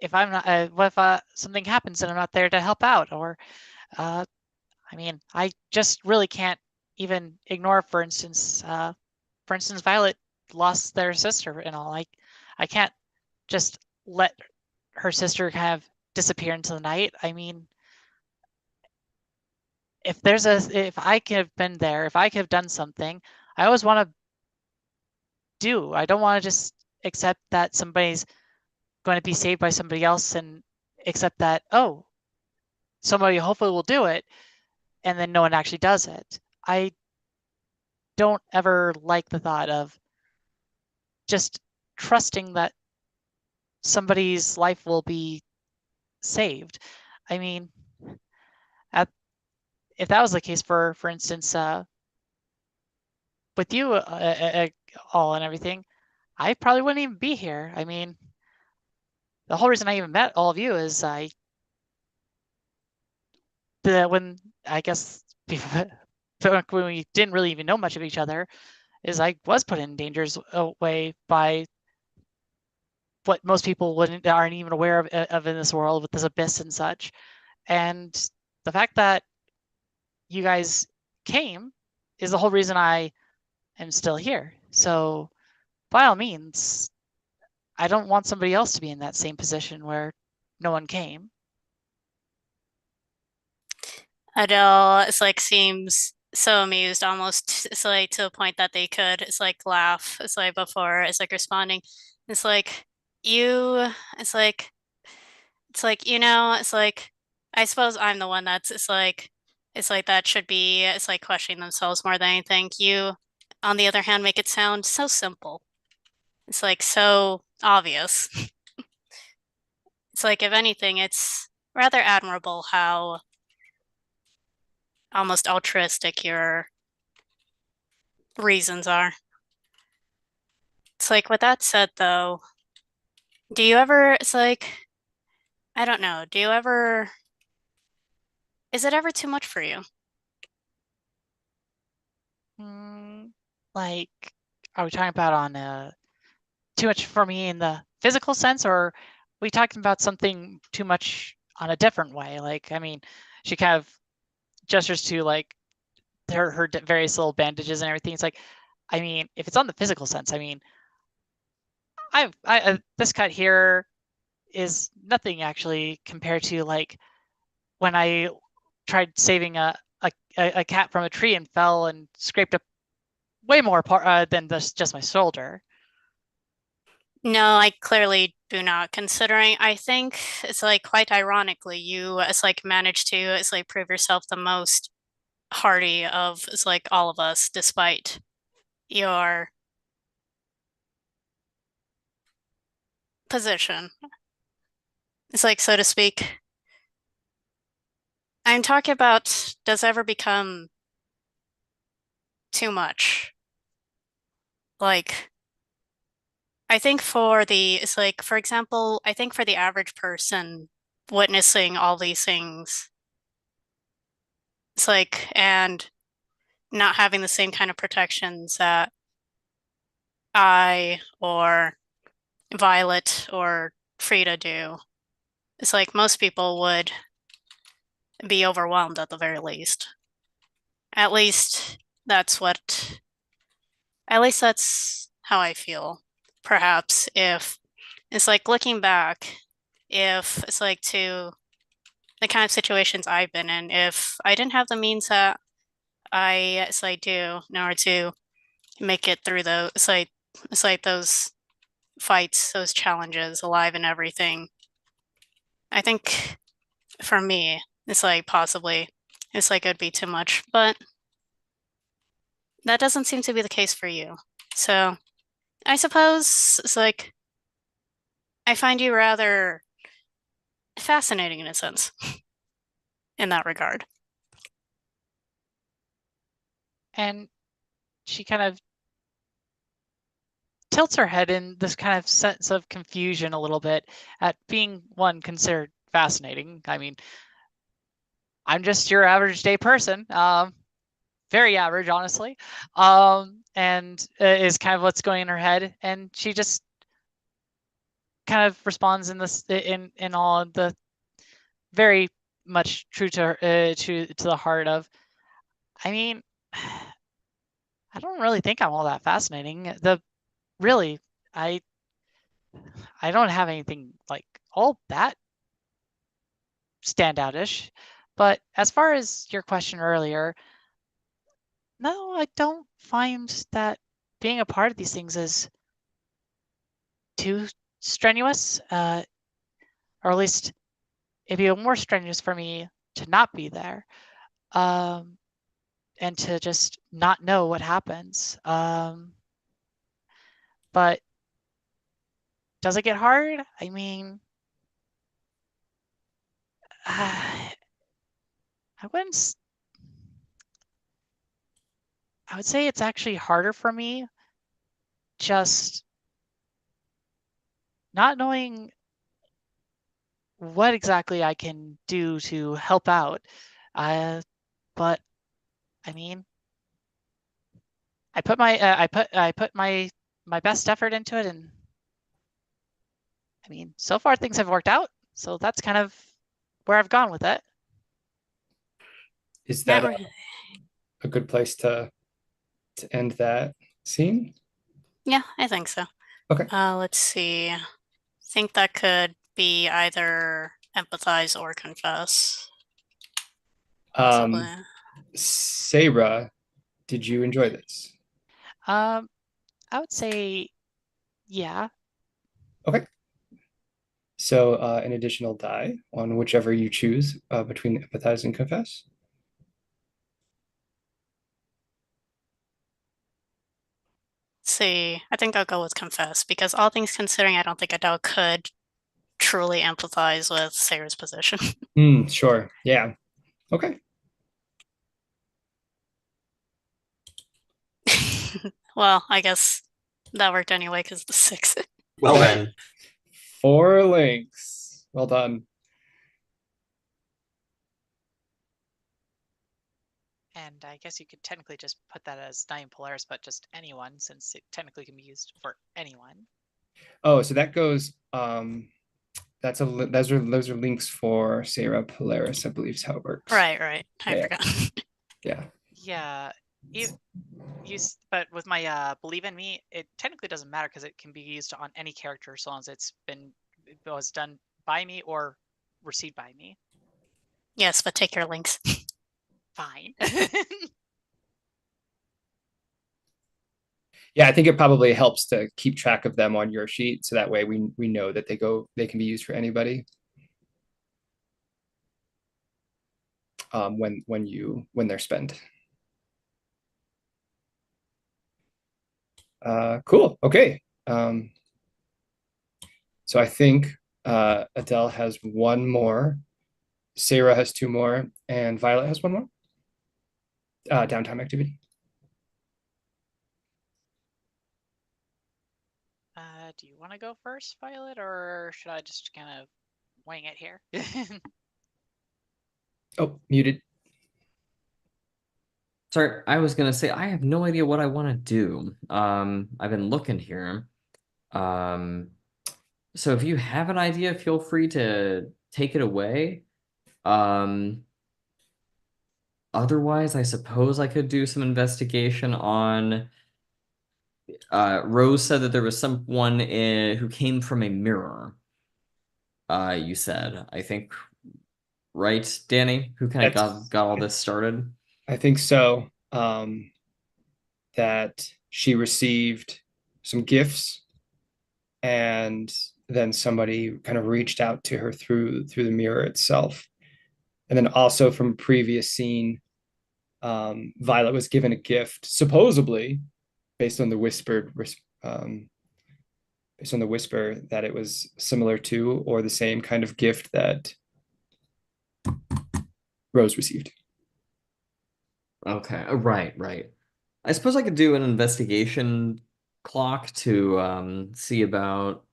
if I'm not, what if something happens and I'm not there to help out, or, I mean, I just really can't even ignore, for instance, Violet lost their sister and all. I can't just let her sister kind of disappear into the night. I mean, if I could have been there, if I could have done something, I always want to do. I don't want to just accept that somebody's going to be saved by somebody else and accept that, oh, somebody hopefully will do it, and then no one actually does it. I don't ever like the thought of just trusting that somebody's life will be saved. I mean, if that was the case, for instance, with you all and everything, I probably wouldn't even be here. I mean, the whole reason I even met all of you is when I guess when we didn't really even know much of each other, is I was put in danger's way by what most people aren't even aware of in this world with this abyss and such. And the fact that you guys came is the whole reason I am still here. So by all means, I don't want somebody else to be in that same position where no one came. Adele, it's like seems so amused, almost it's like to the point that they could, it's like laugh. It's like before, it's like responding. It's like you, it's like, it's like I suppose I'm the one that's it's like that should be it's like questioning themselves more than anything. You, on the other hand, make it sound so simple. It's like so obvious. It's like if anything, it's rather admirable how almost altruistic your reasons are. It's like with that said though, do you ever it's like I don't know, do you ever is it ever too much for you? Like, are we talking about on too much for me in the physical sense, or are we talking about something too much on a different way? Like, I mean, she kind of gestures to like her various little bandages and everything. It's like, I mean, if it's on the physical sense, I mean, this cut here is nothing actually compared to like when I tried saving a cat from a tree and fell and scraped up way more part than just my shoulder. No, I clearly do not. Considering, I think it's like quite ironically, you it's like managed to it's like prove yourself the most hardy of it's like all of us, despite your position. It's like so to speak. I'm talking about does ever become too much. Like I think for the it's like for example, I think for the average person witnessing all these things, it's like and not having the same kind of protections that I or Violet or Frida do. It's like most people would be overwhelmed at the very least. At least that's what, at least that's how I feel. Perhaps if it's like looking back, if it's like to the kind of situations I've been in, if I didn't have the means that I do in order to make it through those, it's like those fights, those challenges, alive and everything. I think for me, it's like possibly it's like it'd be too much, but that doesn't seem to be the case for you. So I suppose it's like I find you rather fascinating in a sense in that regard. And she kind of tilts her head in this kind of sense of confusion a little bit at being one considered fascinating. I mean, I'm just your average day person, very average, honestly, and is kind of what's going in her head. And she just kind of responds in this in all the very much true to her, to the heart of. I mean, I don't really think I'm all that fascinating. Really, I I don't have anything like all that standoutish. But as far as your question earlier, no, I don't find that being a part of these things is too strenuous, or at least it'd be more strenuous for me to not be there, and to just not know what happens. But does it get hard? I mean, I wouldn't. I would say it's actually harder for me just not knowing what exactly I can do to help out. But I mean, I put my best effort into it, and I mean, so far things have worked out. So that's kind of where I've gone with it. Is Yeah, that a good place to end that scene? yeah, I think so. Okay. Let's see. I think that could be either empathize or confess. Possibly. Sarah, did you enjoy this? I would say, yeah. Okay. So an additional die on whichever you choose between empathize and confess. Let's see. I think I'll go with confess because all things considering, I don't think Adele could truly empathize with Sarah's position. Sure. Yeah. Okay. Well, I guess that worked anyway because the 6. Well then, 4 links. Well done. And I guess you could technically just put that as not even Polaris, but just anyone, since it technically can be used for anyone. Oh, so that goes. Those are links for Sarah Polaris, I believe is how it works. Right. I Yeah. forgot. Yeah. Yeah. But with my believe in me, it technically doesn't matter because it can be used on any character as long as it was done by me or received by me. Yes, but take your links. Fine. Yeah, I think it probably helps to keep track of them on your sheet, so that way we know that they can be used for anybody. When they're spent. Cool. Okay. So I think Adele has 1 more, Sarah has 2 more, and Violet has 1 more. Downtime activity. Do you want to go first, Violet, or should I just kind of wing it here? Oh, muted. Sorry, I was gonna say I have no idea what I want to do. I've been looking here. So if you have an idea, feel free to take it away. Otherwise, I suppose I could do some investigation on. Rose said that there was someone who came from a mirror. You said, I think, right, Danny, who kind of got all this started. I think so. That she received some gifts, and then somebody kind of reached out to her through the mirror itself. And then also from a previous scene, Violet was given a gift, supposedly based on the based on the whisper, that it was similar to or the same kind of gift that Rose received. Okay, right. I suppose I could do an investigation clock to see about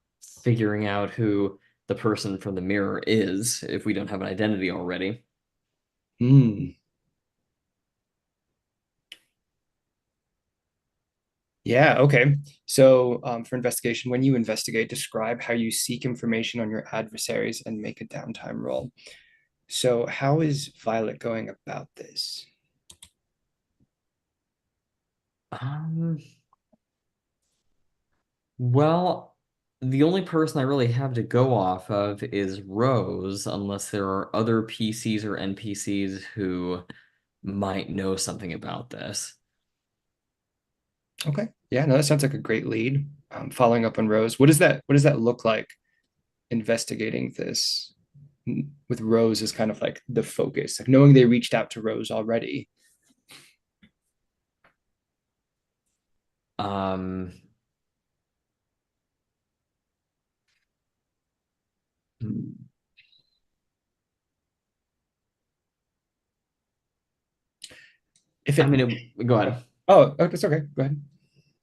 figuring out who the person from the mirror is if we don't have an identity already. Yeah, okay. So for investigation, when you investigate, describe how you seek information on your adversaries and make a downtime roll. So how is Violet going about this? Well, The only person I really have to go off of is Rose, unless there are other PCs or NPCs who might know something about this. Okay. Yeah, no, that sounds like a great lead. Following up on Rose, what does that look like investigating this with Rose as kind of like the focus, like knowing they reached out to Rose already? Um, If I it, mean, go ahead. oh, it's okay. Go ahead.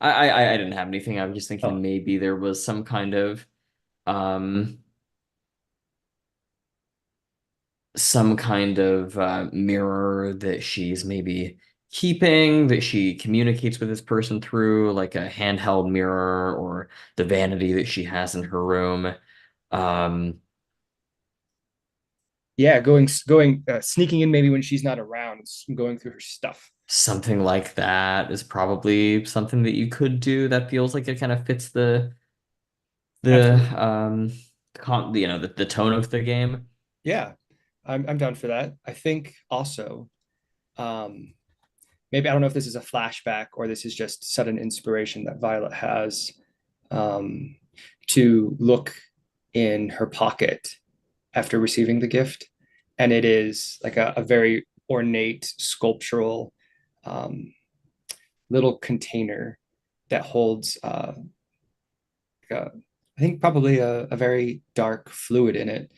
I didn't have anything. I was just thinking Oh, maybe there was um some kind of mirror that she's maybe keeping that she communicates with this person through, like a handheld mirror or the vanity that she has in her room. Um, yeah, sneaking in maybe when she's not around, going through her stuff. Something like that is probably something that you could do that feels like it kind of fits the Absolutely. the tone of the game. Yeah, I'm down for that. I think also, um, maybe I don't know if this is a flashback or this is just sudden inspiration that Violet has, um, to look in her pocket after receiving the gift, and it is like a very ornate sculptural, um, little container that holds, I think probably a very dark fluid in it.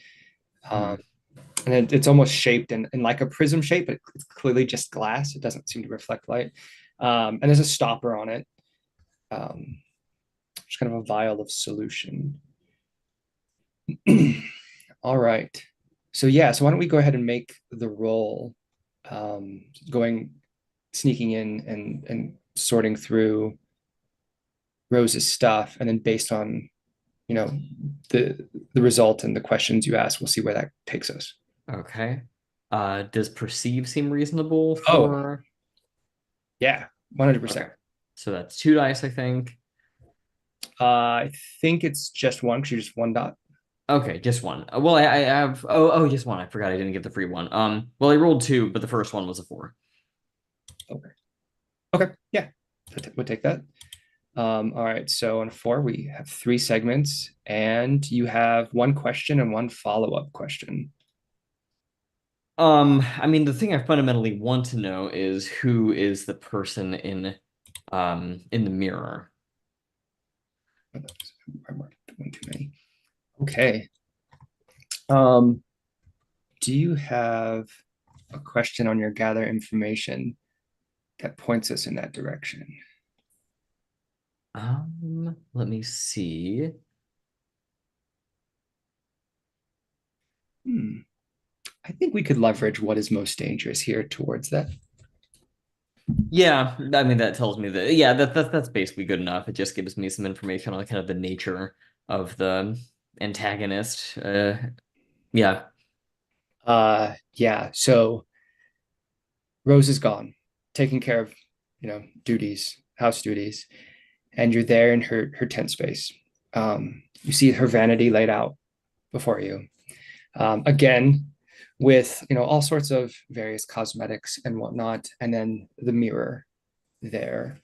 Hmm. Um, and it's almost shaped in like a prism shape, but it's clearly just glass. It doesn't seem to reflect light. And there's a stopper on it. Just kind of a vial of solution. All right. So yeah, so why don't we go ahead and make the roll, going sneaking in and sorting through Rose's stuff, and then based on, you know, the result and the questions you ask, we'll see where that takes us. Okay. Does perceive seem reasonable Oh, for? yeah, Okay. 100%. So that's 2 dice, I think. I think it's just one because you're just one dot. Okay, just one. Well, I have just one. I forgot I didn't get the free one. Well, I rolled 2, but the first one was a 4. Okay. Okay. Yeah. We'll take that. All right. So on 4, we have 3 segments, and you have one question and one follow-up question. I mean, the thing I fundamentally want to know is who is the person in the mirror. I marked one too many. Okay. Um, do you have a question on your gather information that points us in that direction? Let me see. I think we could leverage what is most dangerous here towards that. Yeah, I mean that tells me that yeah, that's basically good enough. It just gives me some information on kind of the nature of the antagonist. Yeah. Yeah. So Rose is gone, taking care of, duties, house duties, and you're there in her tent space. You see her vanity laid out before you. Again, with all sorts of various cosmetics and whatnot, and then the mirror there.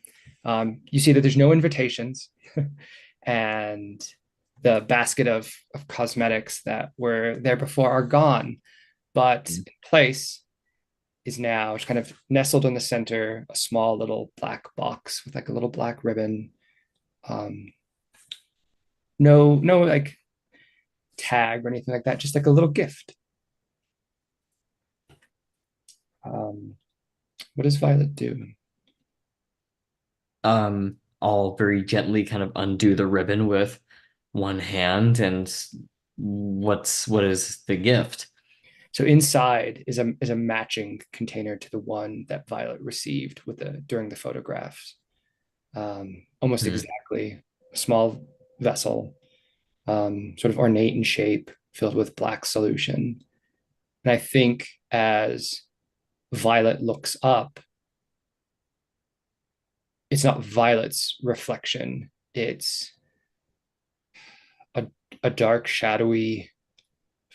You see that there's no invitations, and the basket of cosmetics that were there before are gone, but in place is now just kind of nestled in the center, a small little black box with like a little black ribbon. No like tag or anything like that, just like a little gift. What does Violet do? I'll very gently kind of undo the ribbon with one hand and what is the gift? So inside is a matching container to the one that Violet received during the photographs. Almost Hmm. exactly a small vessel, sort of ornate in shape, filled with black solution. And I think as Violet looks up, it's not Violet's reflection. It's a dark, shadowy,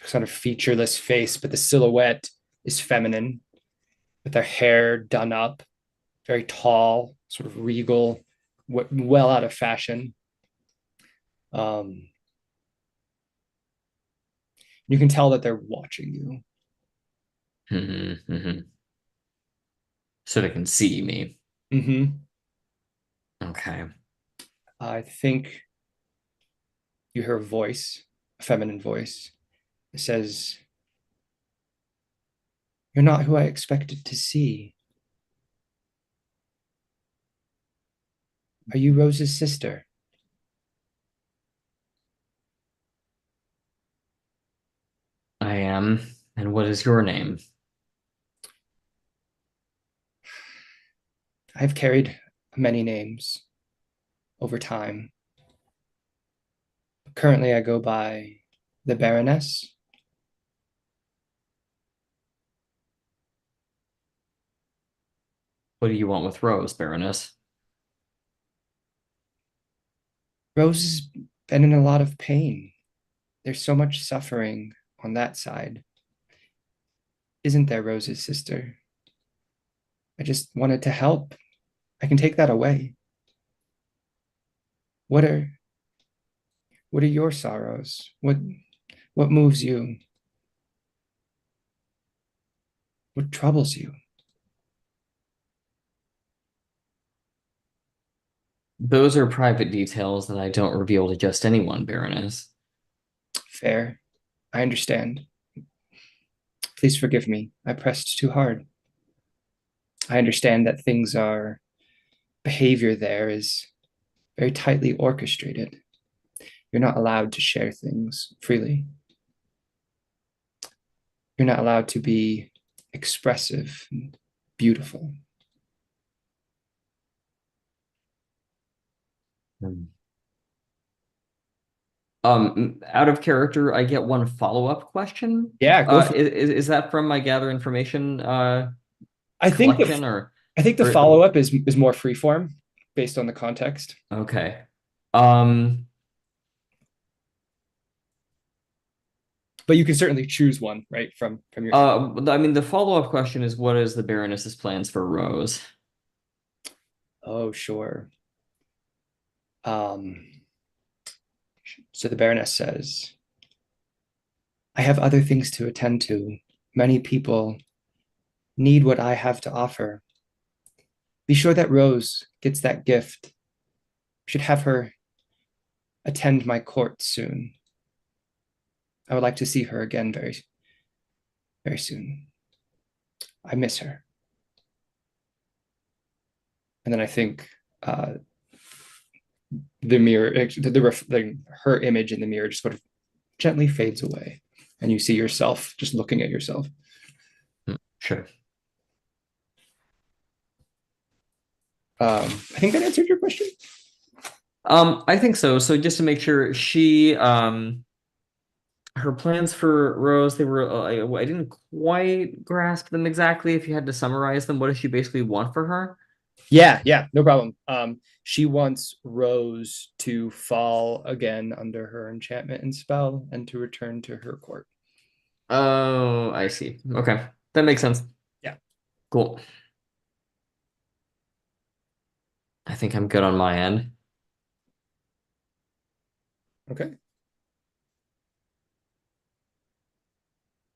sort of featureless face, but the silhouette is feminine, with their hair done up, very tall, sort of regal, well out of fashion. You can tell that they're watching you. So they can see me. Okay. I think you hear a voice, a feminine voice. It says, "You're not who I expected to see. Are you Rose's sister?" I am. And what is your name? I've carried many names over time. Currently, I go by the Baroness. What do you want with Rose, Baroness? Rose has been in a lot of pain. There's so much suffering on that side. Isn't there, Rose's sister? I just wanted to help. I can take that away. What are your sorrows? What moves you? What troubles you? Those are private details that I don't reveal to just anyone, Baroness. Fair. I understand. Please forgive me. I pressed too hard. I understand that behavior there is very tightly orchestrated. You're not allowed to share things freely. You're not allowed to be expressive and beautiful. Out of character, I get one follow-up question. Yeah, go for it. Is that from my gather information I think collection or the follow-up is more freeform based on the context. okay. But you can certainly choose one, right? From your I mean, the follow-up question is, what is the Baroness's plans for Rose? Oh, sure. So the Baroness says, I have other things to attend to. Many people need what I have to offer. Be sure that Rose gets that gift. Should have her attend my court soon. I would like to see her again very, very soon. I miss her. And then I think the mirror, her image in the mirror just sort of gently fades away, and you see yourself just looking at yourself. Sure. I think that answered your question. I think so. So just to make sure, her plans for Rose, they were, I didn't quite grasp them exactly. If you had to summarize them, what does she basically want for her? Yeah, no problem. She wants Rose to fall again under her enchantment and spell and to return to her court. Oh, I see. Okay. That makes sense. Yeah. Cool. I think I'm good on my end. Okay.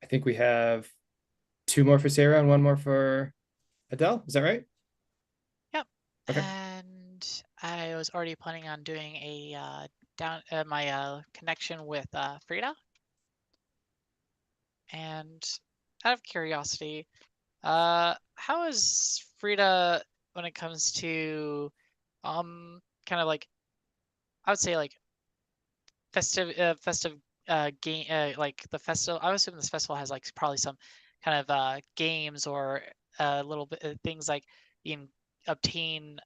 I think we have 2 more for Sarah and 1 more for Adele. Is that right? Yep. Okay. And I was already planning on doing a my connection with Frida. And out of curiosity, how is Frida when it comes to kind of like, I would say like festive game, like the festival. I would assume this festival has like probably some kind of games or a little bit things like you can obtain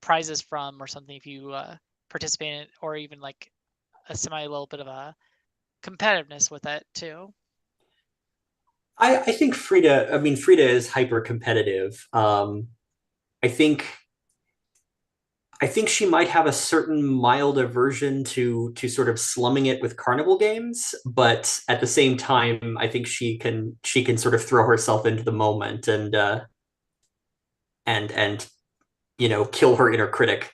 prizes from or something if you participate in it, or even like a little bit of a competitiveness with it too. I think Frida is hyper competitive. I think I think she might have a certain mild aversion to sort of slumming it with carnival games, but at the same time, I think she can sort of throw herself into the moment and kill her inner critic.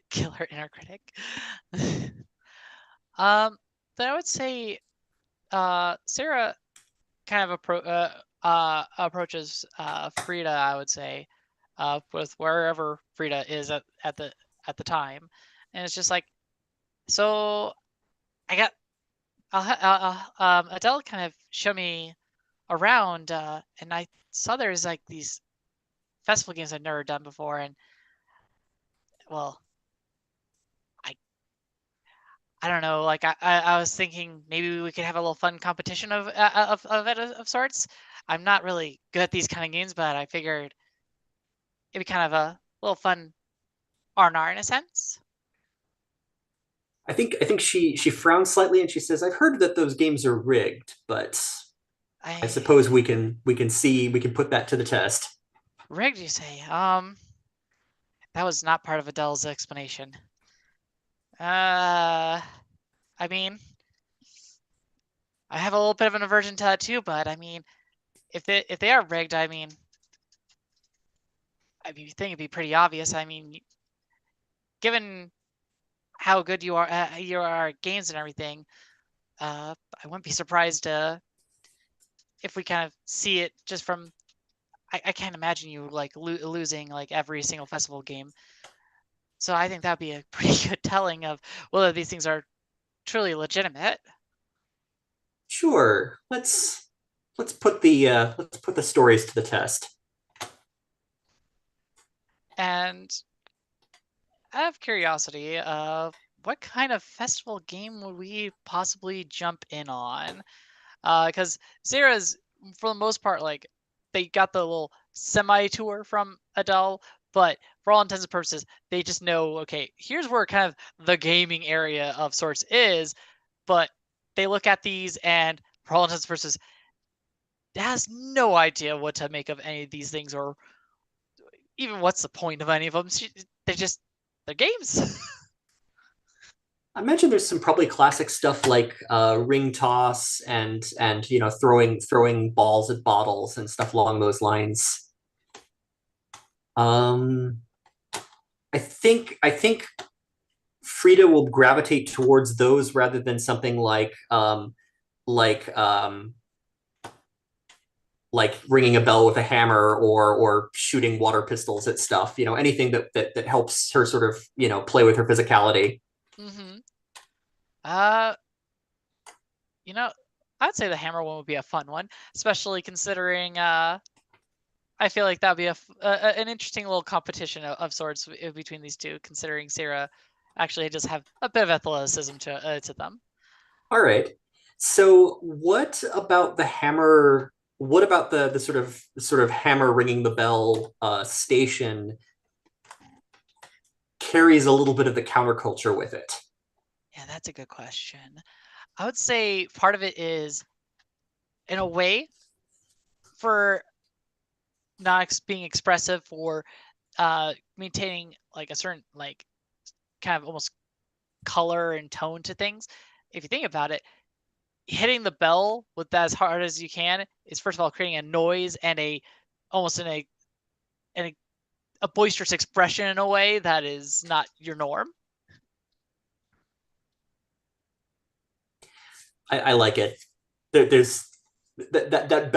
Kill her inner critic. Then I would say Sarah kind of approaches Frida, I would say, with wherever Frida is at the time, and it's just like, so I got Adele kind of showed me around, and I saw there's like these festival games I've never done before, and well, I don't know, like I was thinking maybe we could have a little fun competition of sorts. I'm not really good at these kind of games, but I figured it'd be kind of a little fun R&R in a sense. I think she frowns slightly and she says, "I've heard that those games are rigged, but I suppose we can put that to the test." Rigged, you say? That was not part of Adele's explanation. I mean, I have a little bit of an aversion to that too, but I mean, if they are rigged, I mean, I think it'd be pretty obvious. I mean, given how good you are at games and everything, I wouldn't be surprised if we kind of see it just from. I can't imagine you like losing like every single festival game. So I think that'd be a pretty good telling of whether these things are truly legitimate. Sure, let's put the stories to the test. And out of curiosity, what kind of festival game would we possibly jump in on? Because Zera's, for the most part, like they got the little semi-tour from Adele, but for all intents and purposes, they just know, okay, here's where kind of the gaming area of sorts is, but they look at these and for all intents and purposes, has no idea what to make of any of these things or even what's the point of any of them. They're games. I imagine there's some probably classic stuff like ring toss and throwing balls at bottles and stuff along those lines. Um, I think Frida will gravitate towards those rather than something like like ringing a bell with a hammer or shooting water pistols at stuff. Anything that helps her sort of play with her physicality. Mm-hmm. I'd say the hammer one would be a fun one, especially considering I feel like that'd be an interesting little competition of sorts between these two, considering Sarah actually just have a bit of athleticism to them. All right. So what about the hammer? What about the sort of hammer ringing the bell station carries a little bit of the counterculture with it? Yeah, that's a good question. I would say part of it is, in a way, for not being expressive, for maintaining like a certain like kind of almost color and tone to things. If you think about it, hitting the bell with that as hard as you can is first of all creating a noise and almost in a boisterous expression in a way that is not your norm. I like it. There's that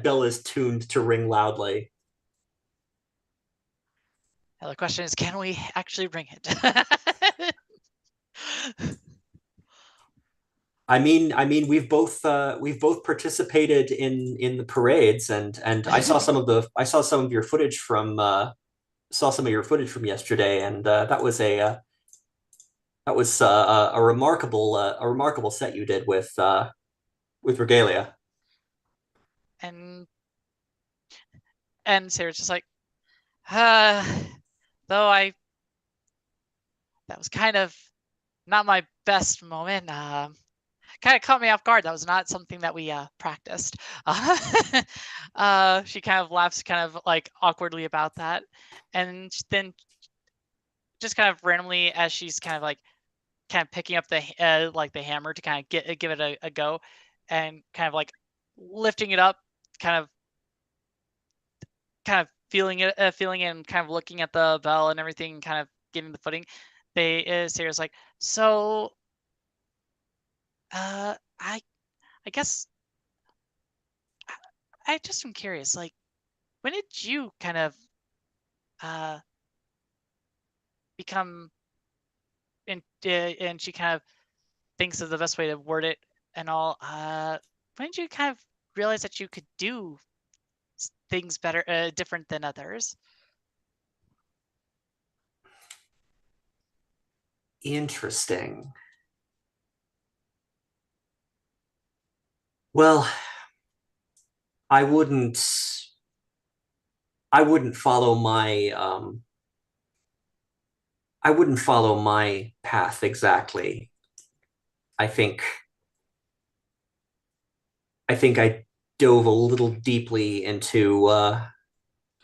bell is tuned to ring loudly. Now the question is, can we actually ring it? I mean, we've both participated in the parades, and I saw some of your footage from yesterday, and that was a remarkable set you did with Regalia. and Sarah's just like, though that was kind of not my best moment. Kind of caught me off guard. That was not something that we practiced. She kind of laughs kind of like awkwardly about that. And then just kind of randomly, as she's kind of picking up the like the hammer to kind of give it a go, and kind of like lifting it up, kind of feeling it, and kind of looking at the bell and everything, kind of getting the footing. Sarah's like, so, I guess I just am curious, like, when did you kind of become, and she kind of thinks of the best way to word it and all. When did you kind of realize that you could do things better, different than others? Interesting. Well, I wouldn't follow my I wouldn't follow my path exactly. I think I dove a little deeply into I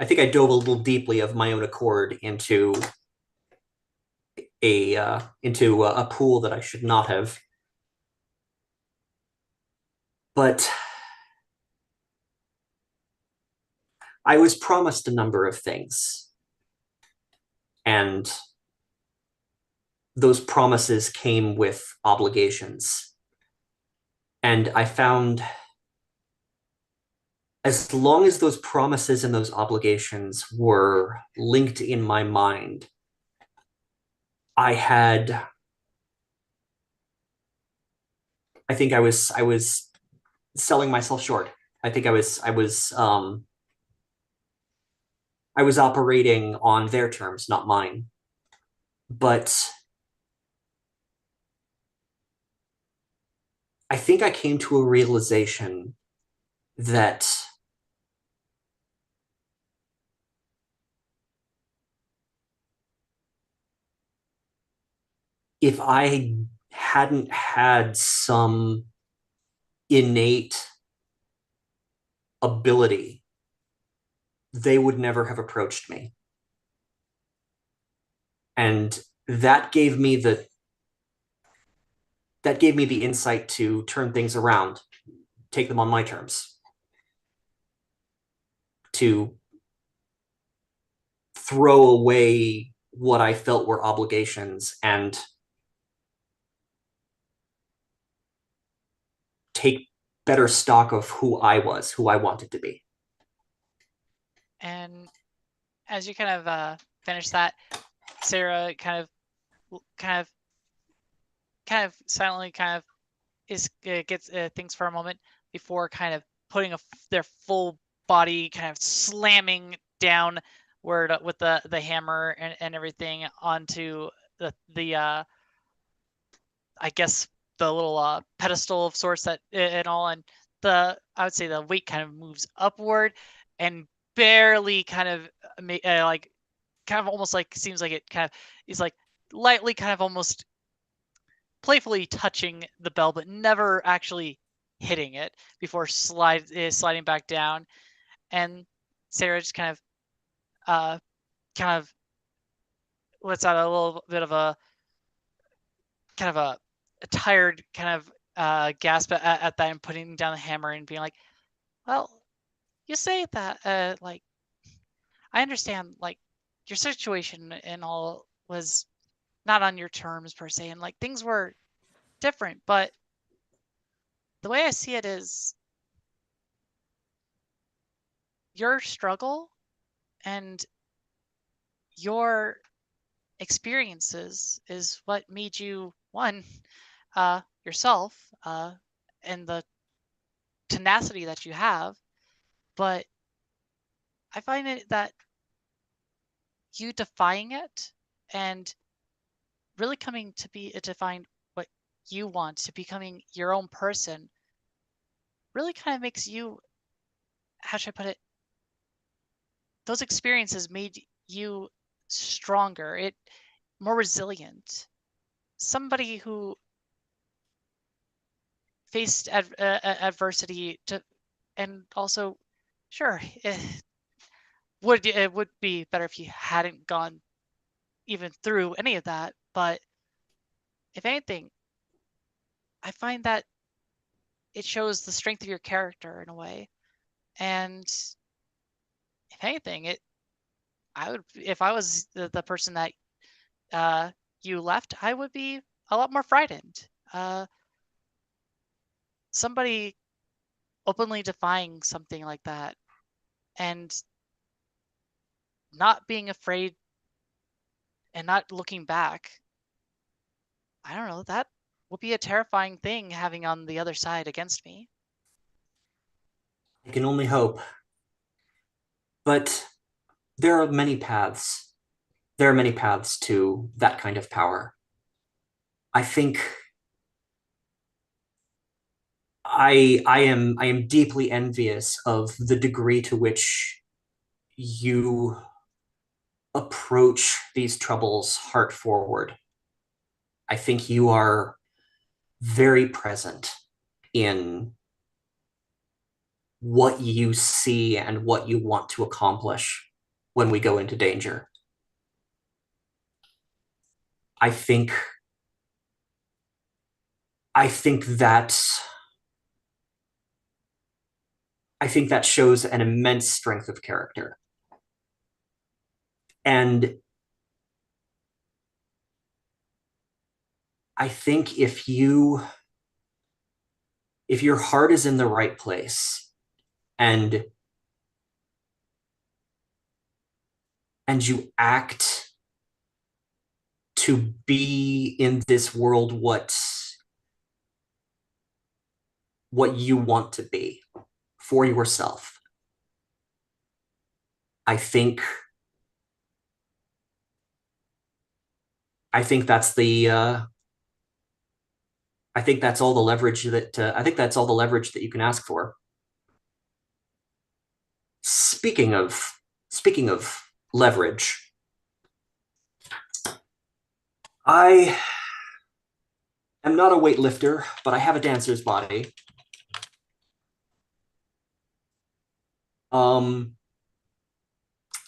think I dove a little deeply of my own accord into a pool that I should not have. But I was promised a number of things, and those promises came with obligations. And I found, as long as those promises and those obligations were linked in my mind, I think I was selling myself short. I think I was operating on their terms, not mine. But I think I came to a realization that if I hadn't had some innate ability, they would never have approached me. And that gave me the insight to turn things around, take them on my terms, to throw away what I felt were obligations and take better stock of who I was, who I wanted to be. And as you kind of finish that, Sarah kind of silently gets thinks for a moment before kind of putting their full body kind of slamming down with the hammer and everything onto the I guess the little pedestal of sorts that and all, and I would say the weight kind of moves upward and barely kind of like kind of almost like seems like it kind of is like lightly kind of almost playfully touching the bell, but never actually hitting it before sliding back down. And Sarah just kind of lets out a little bit of a kind of a tired kind of gasp at that, and putting down the hammer and being like, well, you say that like, I understand, like, your situation and all was not on your terms per se, and like things were different, but the way I see it is your struggle and your experiences is what made you one, yourself, and the tenacity that you have. But I find it that you defying it and really coming to find what you want, to becoming your own person, really kind of makes you, how should I put it, those experiences made you stronger, more resilient, somebody who faced adversity and also, sure, it would be better if you hadn't gone even through any of that. But if anything, I find that it shows the strength of your character in a way. And if anything, I would, if I was the person that you left, I would be a lot more frightened. Somebody openly defying something like that and not being afraid and not looking back, I don't know, that would be a terrifying thing having on the other side against me. I can only hope. But there are many paths. There are many paths to that kind of power. I think I am deeply envious of the degree to which you approach these troubles heart forward. I think you are very present in what you see and what you want to accomplish when we go into danger. I think that shows an immense strength of character. And I think if your heart is in the right place and you act to be in this world what you want to be for yourself, I think that's the I think that's all the leverage that you can ask for. Speaking of leverage, I am not a weightlifter, but I have a dancer's body.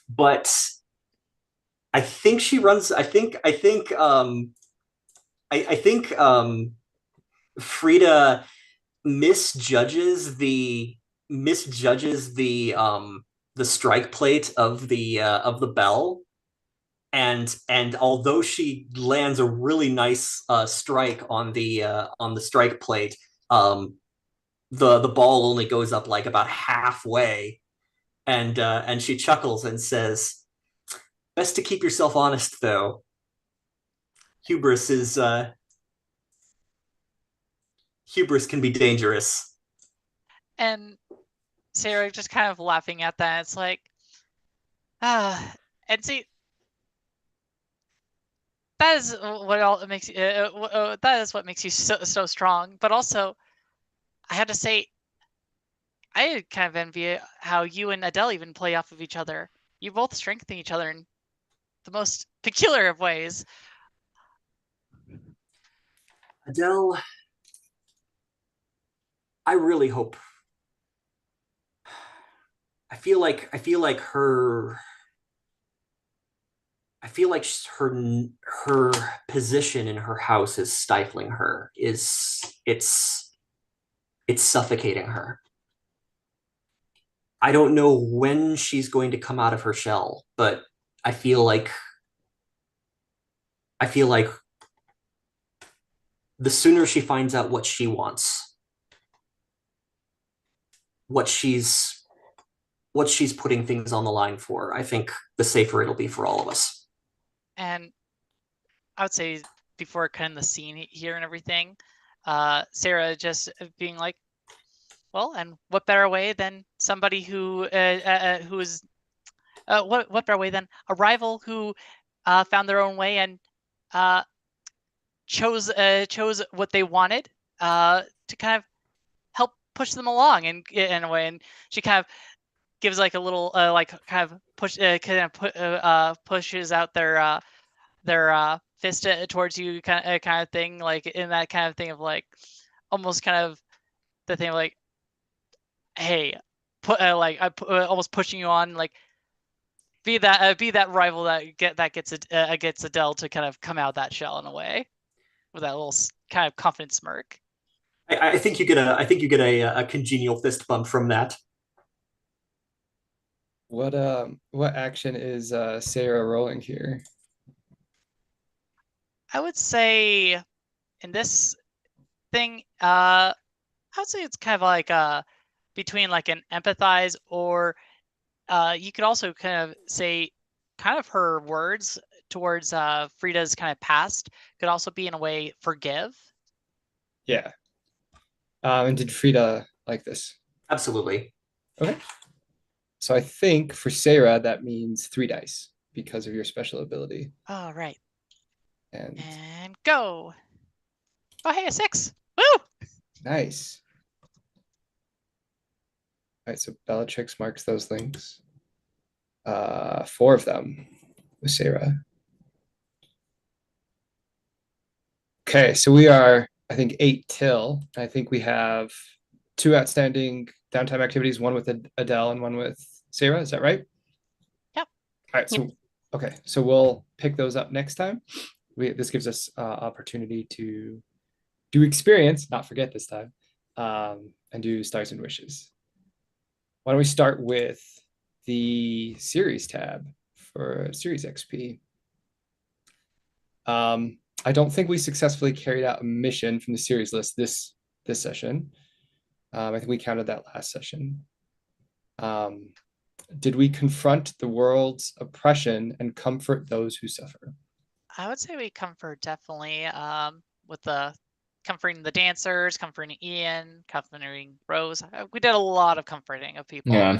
But I think she runs. I think Frida misjudges the strike plate of the bell, and although she lands a really nice strike on the strike plate, the ball only goes up like about halfway, and she chuckles and says, "Best to keep yourself honest, though. Hubris can be dangerous." And Sarah just kind of laughing at that. It's like, and see, that is what all makes you. That is what makes you so strong. But also, I had to say, I kind of envy how you and Adele even play off of each other. You both strengthen each other in the most peculiar of ways. Adele, I really hope. I feel like her position in her house is stifling her. It's suffocating her. I don't know when she's going to come out of her shell, but I feel like the sooner she finds out what she wants, what she's putting things on the line for, I think the safer it'll be for all of us. And I would say before cutting the scene here and everything, Sarah just being like, well, and what better way than somebody who is what better way than a rival who found their own way and chose what they wanted to kind of help push them along in a way. And she kind of gives like a little like kind of pushes out their fist towards you kind of thing, like in that kind of thing of like almost kind of the thing of like, hey, almost pushing you on, like be that rival that gets Adele to kind of come out that shell in a way, with that little kind of confident smirk. I think you get a congenial fist bump from that. What action is Sarah rolling here? I would say in this thing, I would say it's kind of like between like an empathize, or you could also kind of say kind of her words towards Frida's kind of past could also be in a way forgive. Yeah. And did Frida like this? Absolutely. Okay. So I think for Sarah that means 3 dice because of your special ability. Oh, right. And go. Oh, hey, a 6. Woo! nice. All right, so Bellatrix marks those things. 4 of them with Sarah. Okay, so we are, I think, 8 till. I think we have 2 outstanding downtime activities, one with Adele and one with Sarah. Is that right? Yep. All right, so okay, so we'll pick those up next time. This gives us opportunity to do experience, not forget this time, and do stars and wishes. Why don't we start with the series tab for series XP? I don't think we successfully carried out a mission from the series list this session. I think we counted that last session. Did we confront the world's oppression and comfort those who suffer? I would say we comfort definitely with the comforting the dancers, comforting Ian, comforting Rose. We did a lot of comforting of people. Yeah.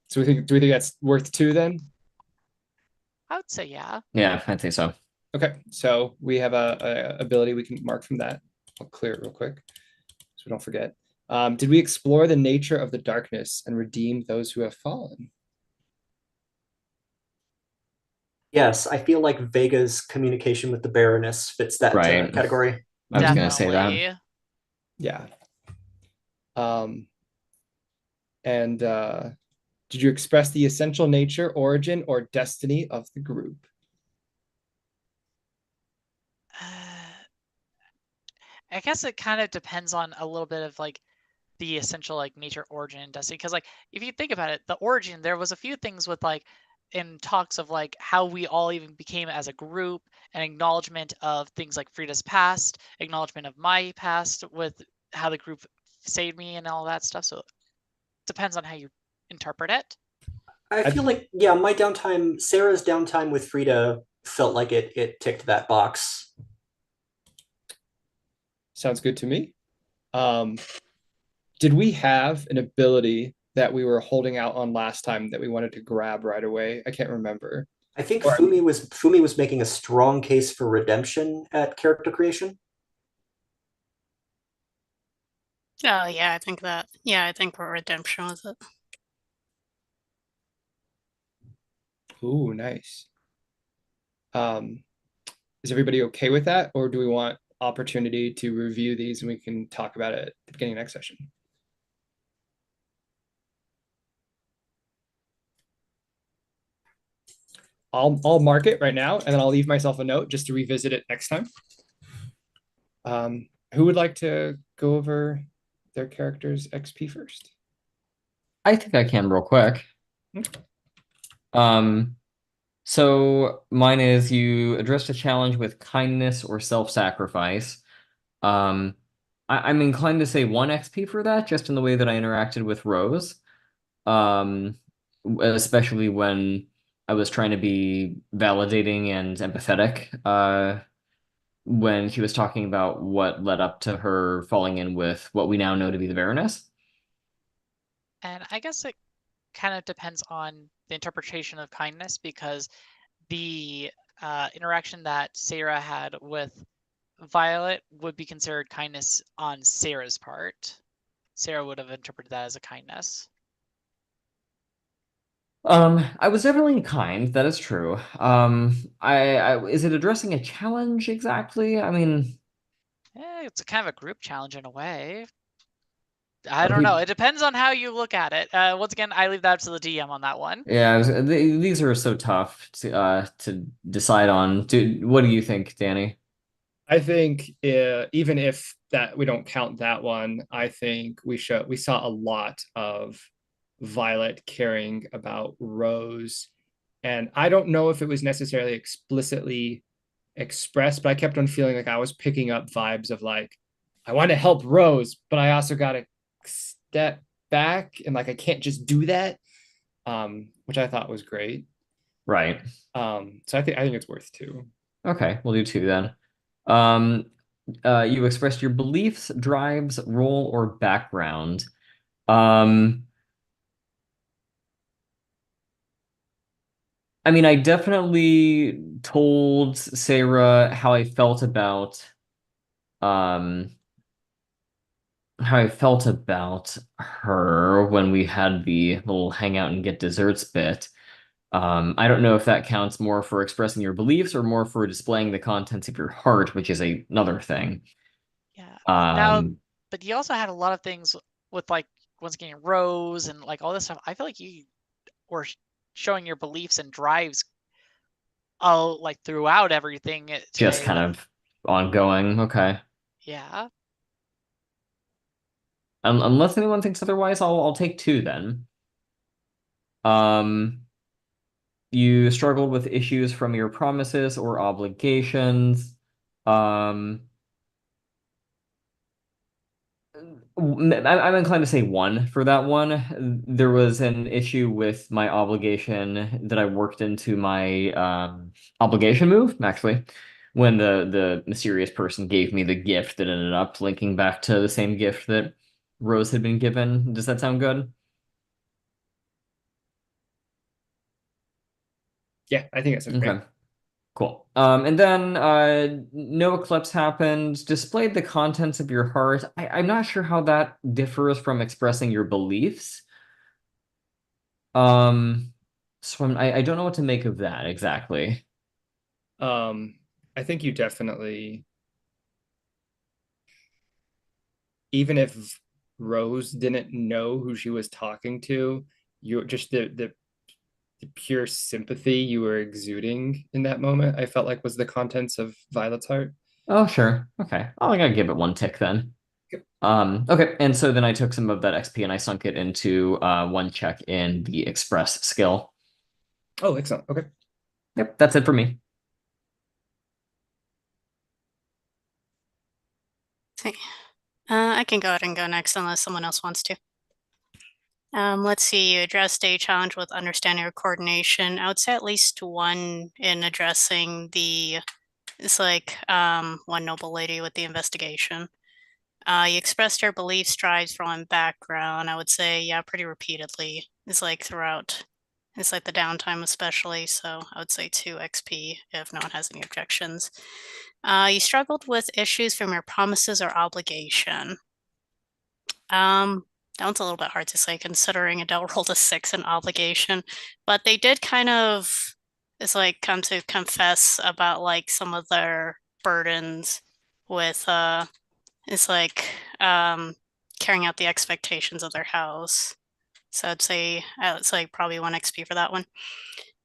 So do we think that's worth 2 then? I would say yeah. Yeah, I'd say so. Okay, so we have a ability we can mark from that. I'll clear it real quick so we don't forget. Did we explore the nature of the darkness and redeem those who have fallen? Yes, I feel like Vega's communication with the Baroness fits that Right. category. I was going to say that. Definitely. Yeah. And did you express the essential nature, origin, or destiny of the group? I guess it kind of depends on a little bit of like the essential like nature, origin, and destiny. Because like if you think about it, the origin, there was a few things with like in talks of like how we all even became as a group, an acknowledgement of things like Frida's past, acknowledgement of my past with how the group saved me and all that stuff. So it depends on how you interpret it. I feel like, yeah, Sarah's downtime with Frida felt like it ticked that box. Sounds good to me. Did we have an ability that we were holding out on last time that we wanted to grab right away? I can't remember. I think Fumi was making a strong case for redemption at character creation. Oh yeah, I think that. Yeah, I think redemption was it. Ooh, nice. Is everybody okay with that, or do we want opportunity to review these and we can talk about it at the beginning of next session? I'll mark it right now, and then I'll leave myself a note just to revisit it next time. Who would like to go over their character's XP first? I think I can real quick. So mine is you addressed a challenge with kindness or self-sacrifice. I'm inclined to say 1 XP for that, just in the way that I interacted with Rose. Especially when I was trying to be validating and empathetic, when she was talking about what led up to her falling in with what we now know to be the Baroness. And I guess it kind of depends on the interpretation of kindness, because the interaction that Sarah had with Violet would be considered kindness on Sarah's part. Sarah would have interpreted that as a kindness. I was definitely kind, that is true. I is it addressing a challenge exactly? I mean, It's a kind of a group challenge in a way. I don't know. It depends on how you look at it. Once again, I leave that up to the DM on that one. Yeah, these are so tough to decide on. What do you think, Danny? I think even if that we don't count that one, I think we saw a lot of Violet caring about Rose, and I don't know if it was necessarily explicitly expressed, but I kept on feeling like I was picking up vibes of like I want to help Rose, but I also got to step back and like I can't just do that, which I thought was great. Right. So I think it's worth two. Okay, we'll do two then. You expressed your beliefs, drives, role, or background. I mean, I definitely told Sarah um, how I felt about her when we had the little hangout and get desserts bit. I don't know if that counts more for expressing your beliefs or more for displaying the contents of your heart, which is another thing. Yeah. Now, Um, but you also had a lot of things with like once again Rose and like all this stuff. I feel like you were showing your beliefs and drives all like throughout everything just today. kind of ongoing. Okay. Yeah. Unless anyone thinks otherwise, I'll take two then. Um, you struggled with issues from your promises or obligations. Um, I'm inclined to say one for that one. There was an issue with my obligation that I worked into my obligation move, actually, when the mysterious person gave me the gift that ended up linking back to the same gift that Rose had been given. Does that sound good? Yeah, I think that's okay. Okay. Cool. And then no eclipse happened. Displayed the contents of your heart. I'm not sure how that differs from expressing your beliefs. So I don't know what to make of that exactly. I think you definitely, even if Rose didn't know who she was talking to, you just the pure sympathy you were exuding in that moment, I felt like was the contents of Violet's heart. Oh, sure. Okay. I gotta give it one tick then. Okay, and so then I took some of that XP and I sunk it into one check in the express skill. Oh, excellent. Okay. Yep, that's it for me. I can go ahead and go next unless someone else wants to. Let's see, you addressed a challenge with understanding or coordination. I would say at least one in addressing it's like one noble lady with the investigation. You expressed your beliefs, drives, role, and background. I would say, yeah, pretty repeatedly. It's like throughout. It's like the downtime especially, so I would say 2 XP if no one has any objections. You struggled with issues from your promises or obligation. That one's a little bit hard to say considering Adele rolled a 6 in obligation, but they did kind of it's like come to confess about like some of their burdens with it's like carrying out the expectations of their house. So I'd say it's like probably 1 XP for that one.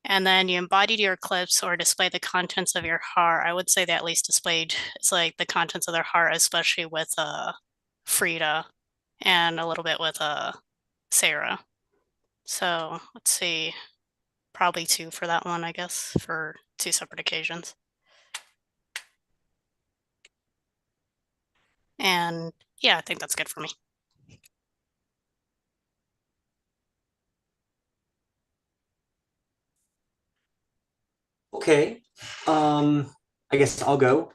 And then you embodied your eclipse or displayed the contents of your heart. I would say they at least displayed it's like the contents of their heart, especially with Frida and a little bit with Sarah. So let's see, probably 2 for that one, I guess, for 2 separate occasions. And yeah, I think that's good for me. Okay. I guess I'll go.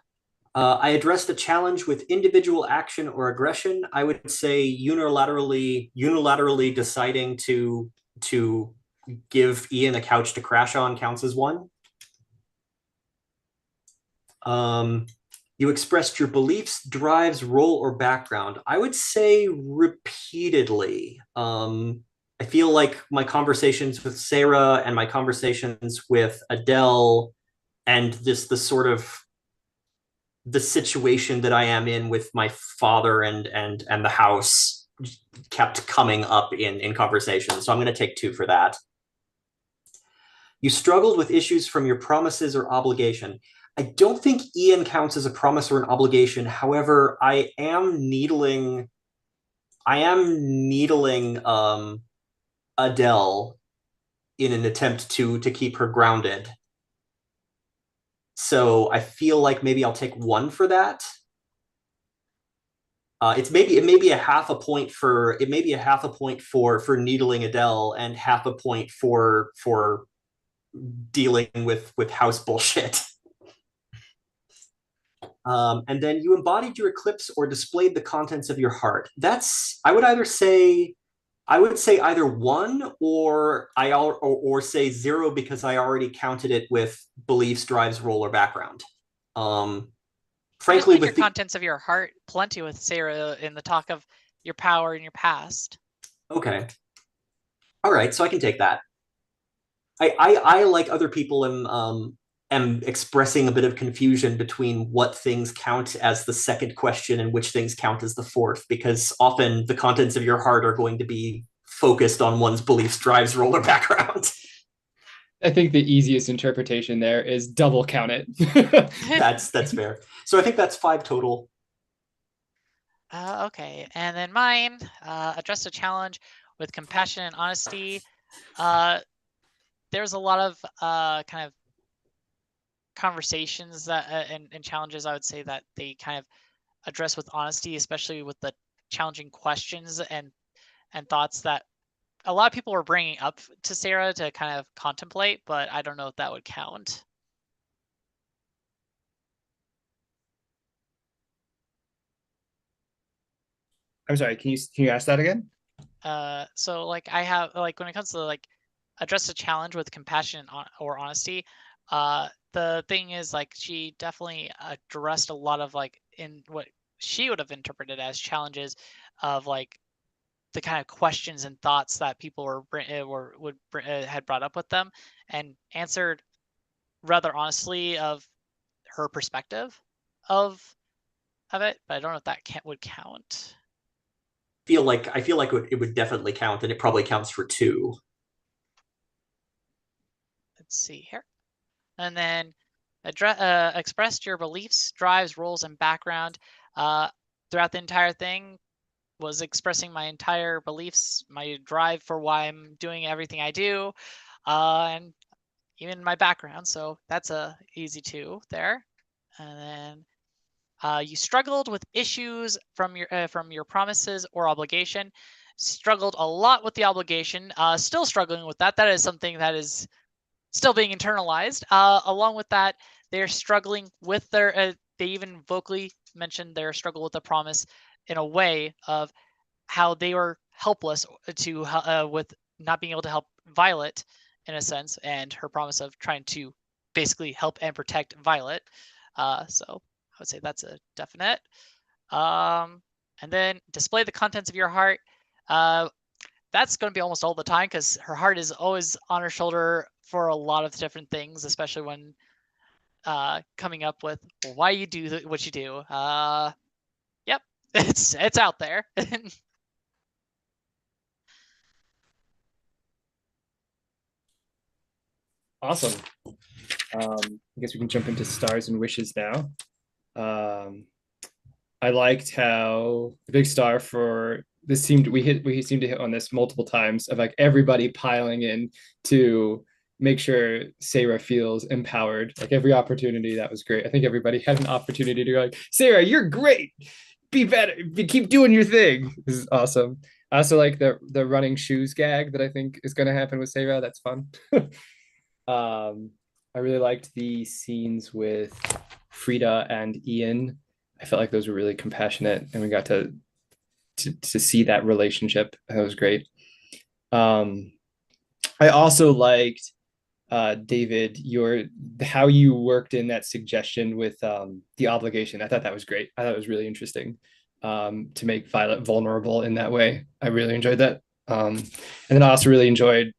I addressed the challenge with individual action or aggression. I would say unilaterally deciding to give Ian a couch to crash on counts as one. You expressed your beliefs, drives, role, or background. I would say repeatedly. I feel like my conversations with Sarah and my conversations with Adele and this the sort of the situation that I am in with my father and the house kept coming up in conversation. So I'm going to take 2 for that. You struggled with issues from your promises or obligation. I don't think Ian counts as a promise or an obligation. However, I am needling Adele in an attempt to keep her grounded. So I feel like maybe I'll take 1 for that. It may be a half a point for needling Adele and half a point for dealing with house bullshit. And then you embodied your eclipse or displayed the contents of your heart. I would say either 1 or say 0 because I already counted it with beliefs, drives, role, or background. Frankly, with the contents of your heart, plenty with Sarah in the talk of your power and your past. Okay. All right, so I can take that. I like other people am expressing a bit of confusion between what things count as the second question and which things count as the fourth, because often the contents of your heart are going to be focused on one's beliefs, drives, role, or background. I think the easiest interpretation there is double count it. That's fair. So I think that's 5 total. Okay, and then mine, address a challenge with compassion and honesty. There's a lot of kind of conversations that and challenges, I would say, that they kind of address with honesty, especially with the challenging questions and thoughts that a lot of people were bringing up to Sarah to kind of contemplate, but I don't know if that would count. I'm sorry, can you ask that again? So like I have, like, when it comes to like address a challenge with compassion or honesty, the thing is, like, she definitely addressed a lot of, like, in what she would have interpreted as challenges of, like, the kind of questions and thoughts that people had brought up with them, and answered rather honestly of her perspective of it. But I don't know if that would count. I feel like it would definitely count, and it probably counts for 2. Let's see here. And then expressed your beliefs, drives, roles, and background. Throughout the entire thing, was expressing my entire beliefs, my drive for why I'm doing everything I do, and even my background. So that's a easy 2 there. And then you struggled with issues from your promises or obligation. Struggled a lot with the obligation. Still struggling with that. That is something that is still being internalized. Along with that, they're struggling with their. They even vocally mentioned their struggle with the promise in a way of how they were helpless to with not being able to help Violet in a sense, and her promise of trying to basically help and protect Violet. So I would say that's a definite. And then display the contents of your heart. That's going to be almost all the time, because her heart is always on her shoulder for a lot of different things, especially when coming up with why you do what you do. Yep, it's out there. Awesome. I guess we can jump into stars and wishes now. I liked how the big star for this seemed we seemed to hit on this multiple times of, like, everybody piling in to make sure Sarah feels empowered. Like, every opportunity, that was great. I think everybody had an opportunity to go, like, Sarah, you're great. Be better. Keep doing your thing. This is awesome. I also like the running shoes gag that I think is going to happen with Sarah. That's fun. I really liked the scenes with Frida and Ian. I felt like those were really compassionate, and we got to see that relationship. That was great. I also liked David, how you worked in that suggestion with the obligation. I thought that was great. I thought it was really interesting to make Violet vulnerable in that way. I really enjoyed that. And then I also really enjoyed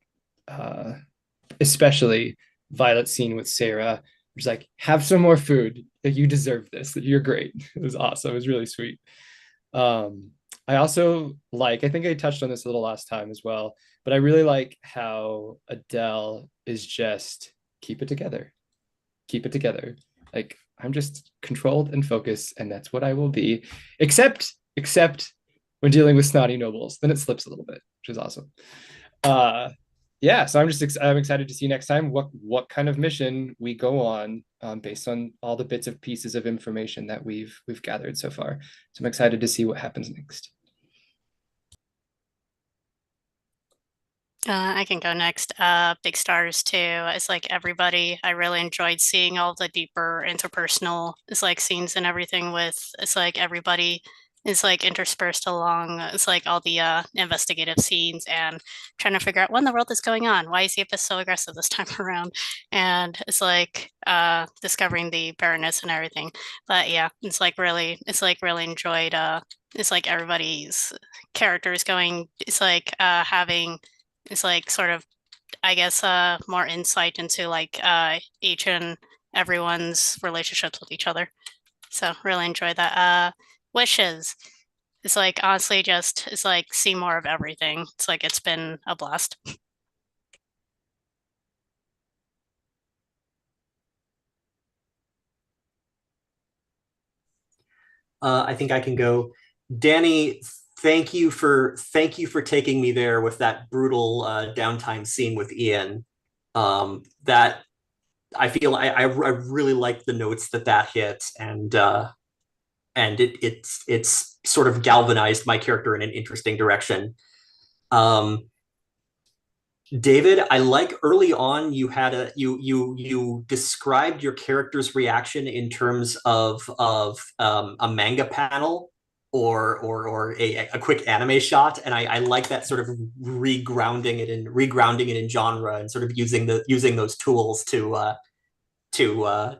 especially Violet's scene with Sarah, which is like, have some more food. Like, you deserve this. You're great. It was awesome. It was really sweet. I also like, I think I touched on this a little last time as well, but I really like how Adele is just keep it together. Keep it together. Like I'm just controlled and focused, and that's what I will be. Except when dealing with snotty nobles, then it slips a little bit, which is awesome. Uh yeah, so I'm excited to see next time what kind of mission we go on based on all the bits of pieces of information that we've gathered so far. So I'm excited to see what happens next. I can go next. Big stars too. It's like everybody. I really enjoyed seeing all the deeper interpersonal, it's like scenes and everything with. It's like everybody is like interspersed along. It's like all the investigative scenes and trying to figure out what in the world is going on. Why is Ep5 so aggressive this time around? And it's like discovering the Baroness and everything. But yeah, it's like really enjoyed. It's like everybody's characters going. It's like having it's like sort of I guess more insight into like each and everyone's relationships with each other. So really enjoyed that. Wishes. It's like honestly just it's like see more of everything. It's like it's been a blast. I think I can go. Danny, thank you for taking me there with that brutal downtime scene with Ian. That I feel I really like the notes that hit, and it's sort of galvanized my character in an interesting direction. Um, David, I like early on you had you described your character's reaction in terms of a manga panel or a quick anime shot, and I like that sort of regrounding it in genre and sort of using those tools to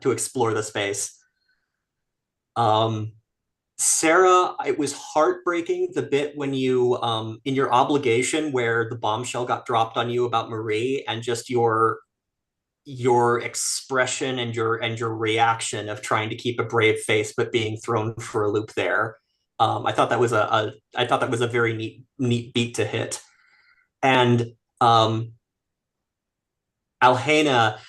explore the space. Um, Sarah, it was heartbreaking the bit when you, in your obligation, where the bombshell got dropped on you about Marie, and just your expression and your reaction of trying to keep a brave face but being thrown for a loop there. I thought that was I thought that was a very neat beat to hit, and Alhena,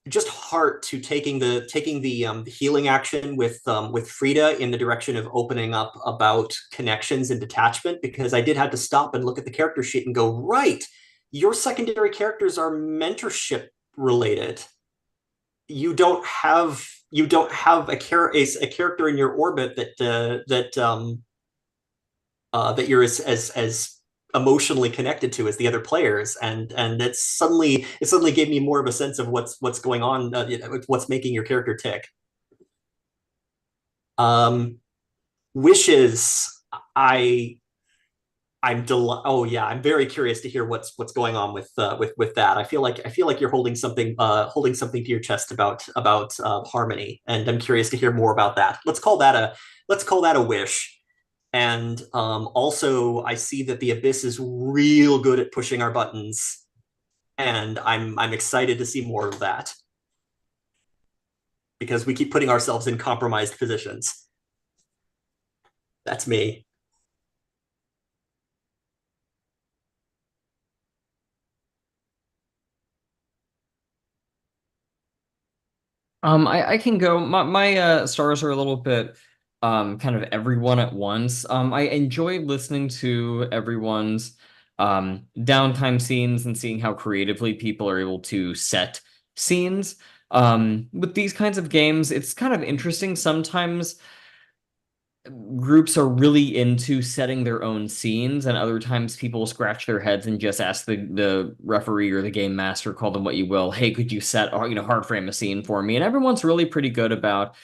just heart to taking the healing action with Frida in the direction of opening up about connections and detachment, because I did have to stop and look at the character sheet and go, right, your secondary characters are mentorship related. You don't have a character in your orbit that you're as emotionally connected to as the other players, and it suddenly gave me more of a sense of what's going on, what's making your character tick. um Wishes, i oh yeah, I'm very curious to hear what's going on with that. I feel like you're holding something to your chest about harmony, and I'm curious to hear more about that. Let's call that a wish. And also, I see that the Abyss is real good at pushing our buttons, and I'm excited to see more of that because we keep putting ourselves in compromised positions. That's me. I can go. My stars are a little bit kind of everyone at once. I enjoy listening to everyone's downtime scenes and seeing how creatively people are able to set scenes. With these kinds of games, it's kind of interesting. Sometimes groups are really into setting their own scenes, and other times people scratch their heads and just ask the referee or the game master, call them what you will, hey, could you set, hard frame a scene for me? And everyone's really pretty good about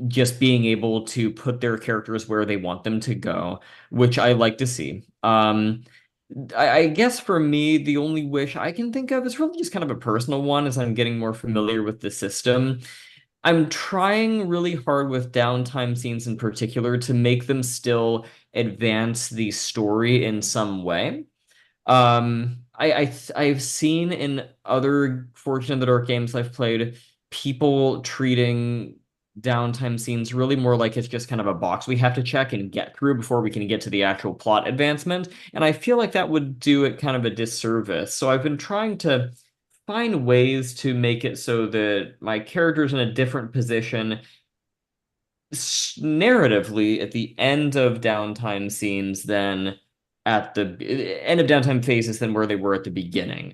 just being able to put their characters where they want them to go, which I like to see. I guess for me, the only wish I can think of is really just kind of a personal one as I'm getting more familiar with the system. I'm trying really hard with downtime scenes in particular to make them still advance the story in some way. I've seen in other Fortune of the Dark games I've played people treating downtime scenes really more like it's just kind of a box we have to check and get through before we can get to the actual plot advancement. And I feel like that would do it kind of a disservice. So I've been trying to find ways to make it so that my character's in a different position narratively at the end of downtime scenes than at the end of downtime phases than where they were at the beginning.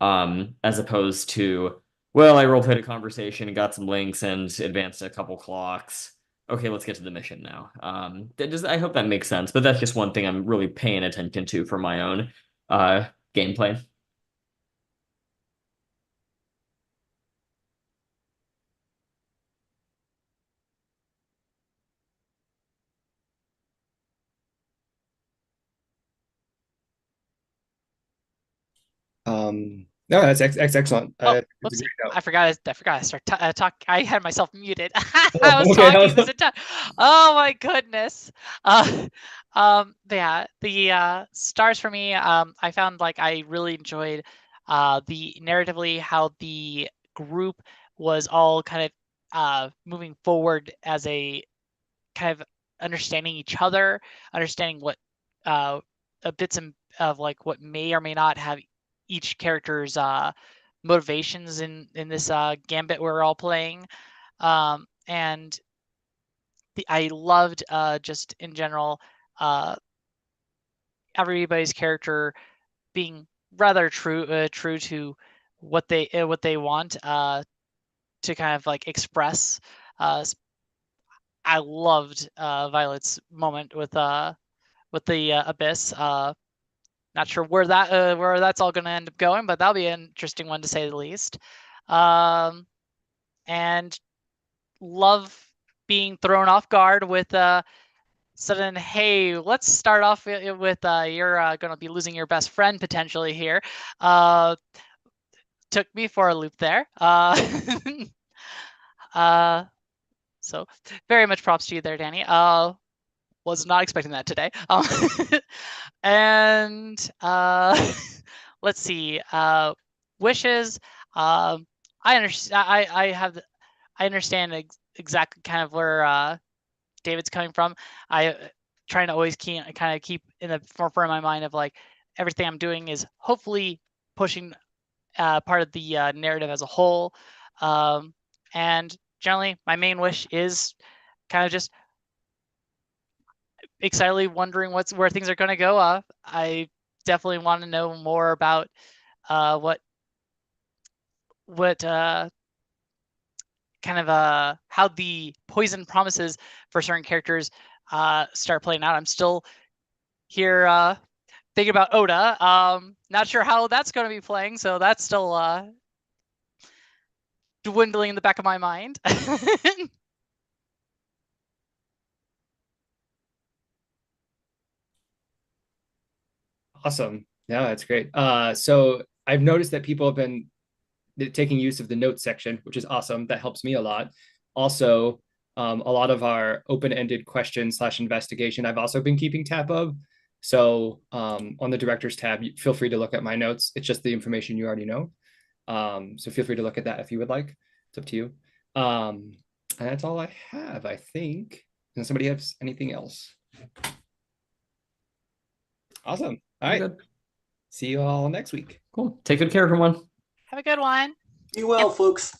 As opposed to, well, I roleplayed a conversation and got some links and advanced a couple clocks. Okay, let's get to the mission now. I hope that makes sense, but that's just one thing I'm really paying attention to for my own gameplay. No, that's excellent. Oh, It's a whoopsie! great note. I forgot. I forgot to start talk. I had myself muted. I Oh, was okay. talking this entire. Oh my goodness. Yeah, the stars for me. I found like I really enjoyed the narratively how the group was all kind of moving forward as a kind of understanding each other, understanding what bits of like what may or may not have each character's motivations in this gambit we're all playing. And I loved just in general everybody's character being rather true to what they want to kind of like express. I loved Violet's moment with the abyss. Not sure where that's all going to end up going, but that'll be an interesting one to say the least. And love being thrown off guard with sudden, hey, let's start off with you're going to be losing your best friend potentially here. Took me for a loop there. So very much props to you there, Danny. Was not expecting that today. And let's see. Wishes. I understand. I understand exactly kind of where David's coming from. I trying to always kind of keep in the forefront of my mind of like everything I'm doing is hopefully pushing part of the narrative as a whole. And generally, my main wish is kind of just excitedly wondering where things are going to go. I definitely want to know more about what kind of how the poison promises for certain characters start playing out. I'm still here thinking about Oda. Not sure how that's going to be playing, so that's still dwindling in the back of my mind. Awesome. Yeah, that's great. So I've noticed that people have been taking use of the notes section, which is awesome. That helps me a lot. Also, a lot of our open-ended questions / investigation I've also been keeping tab of. So on the director's tab, feel free to look at my notes. It's just the information you already know. So feel free to look at that if you would like. It's up to you. And that's all I have, I think. Does somebody have anything else? Awesome. All right. Good. See you all next week. Cool. Take good care, everyone. Have a good one. Be well, folks.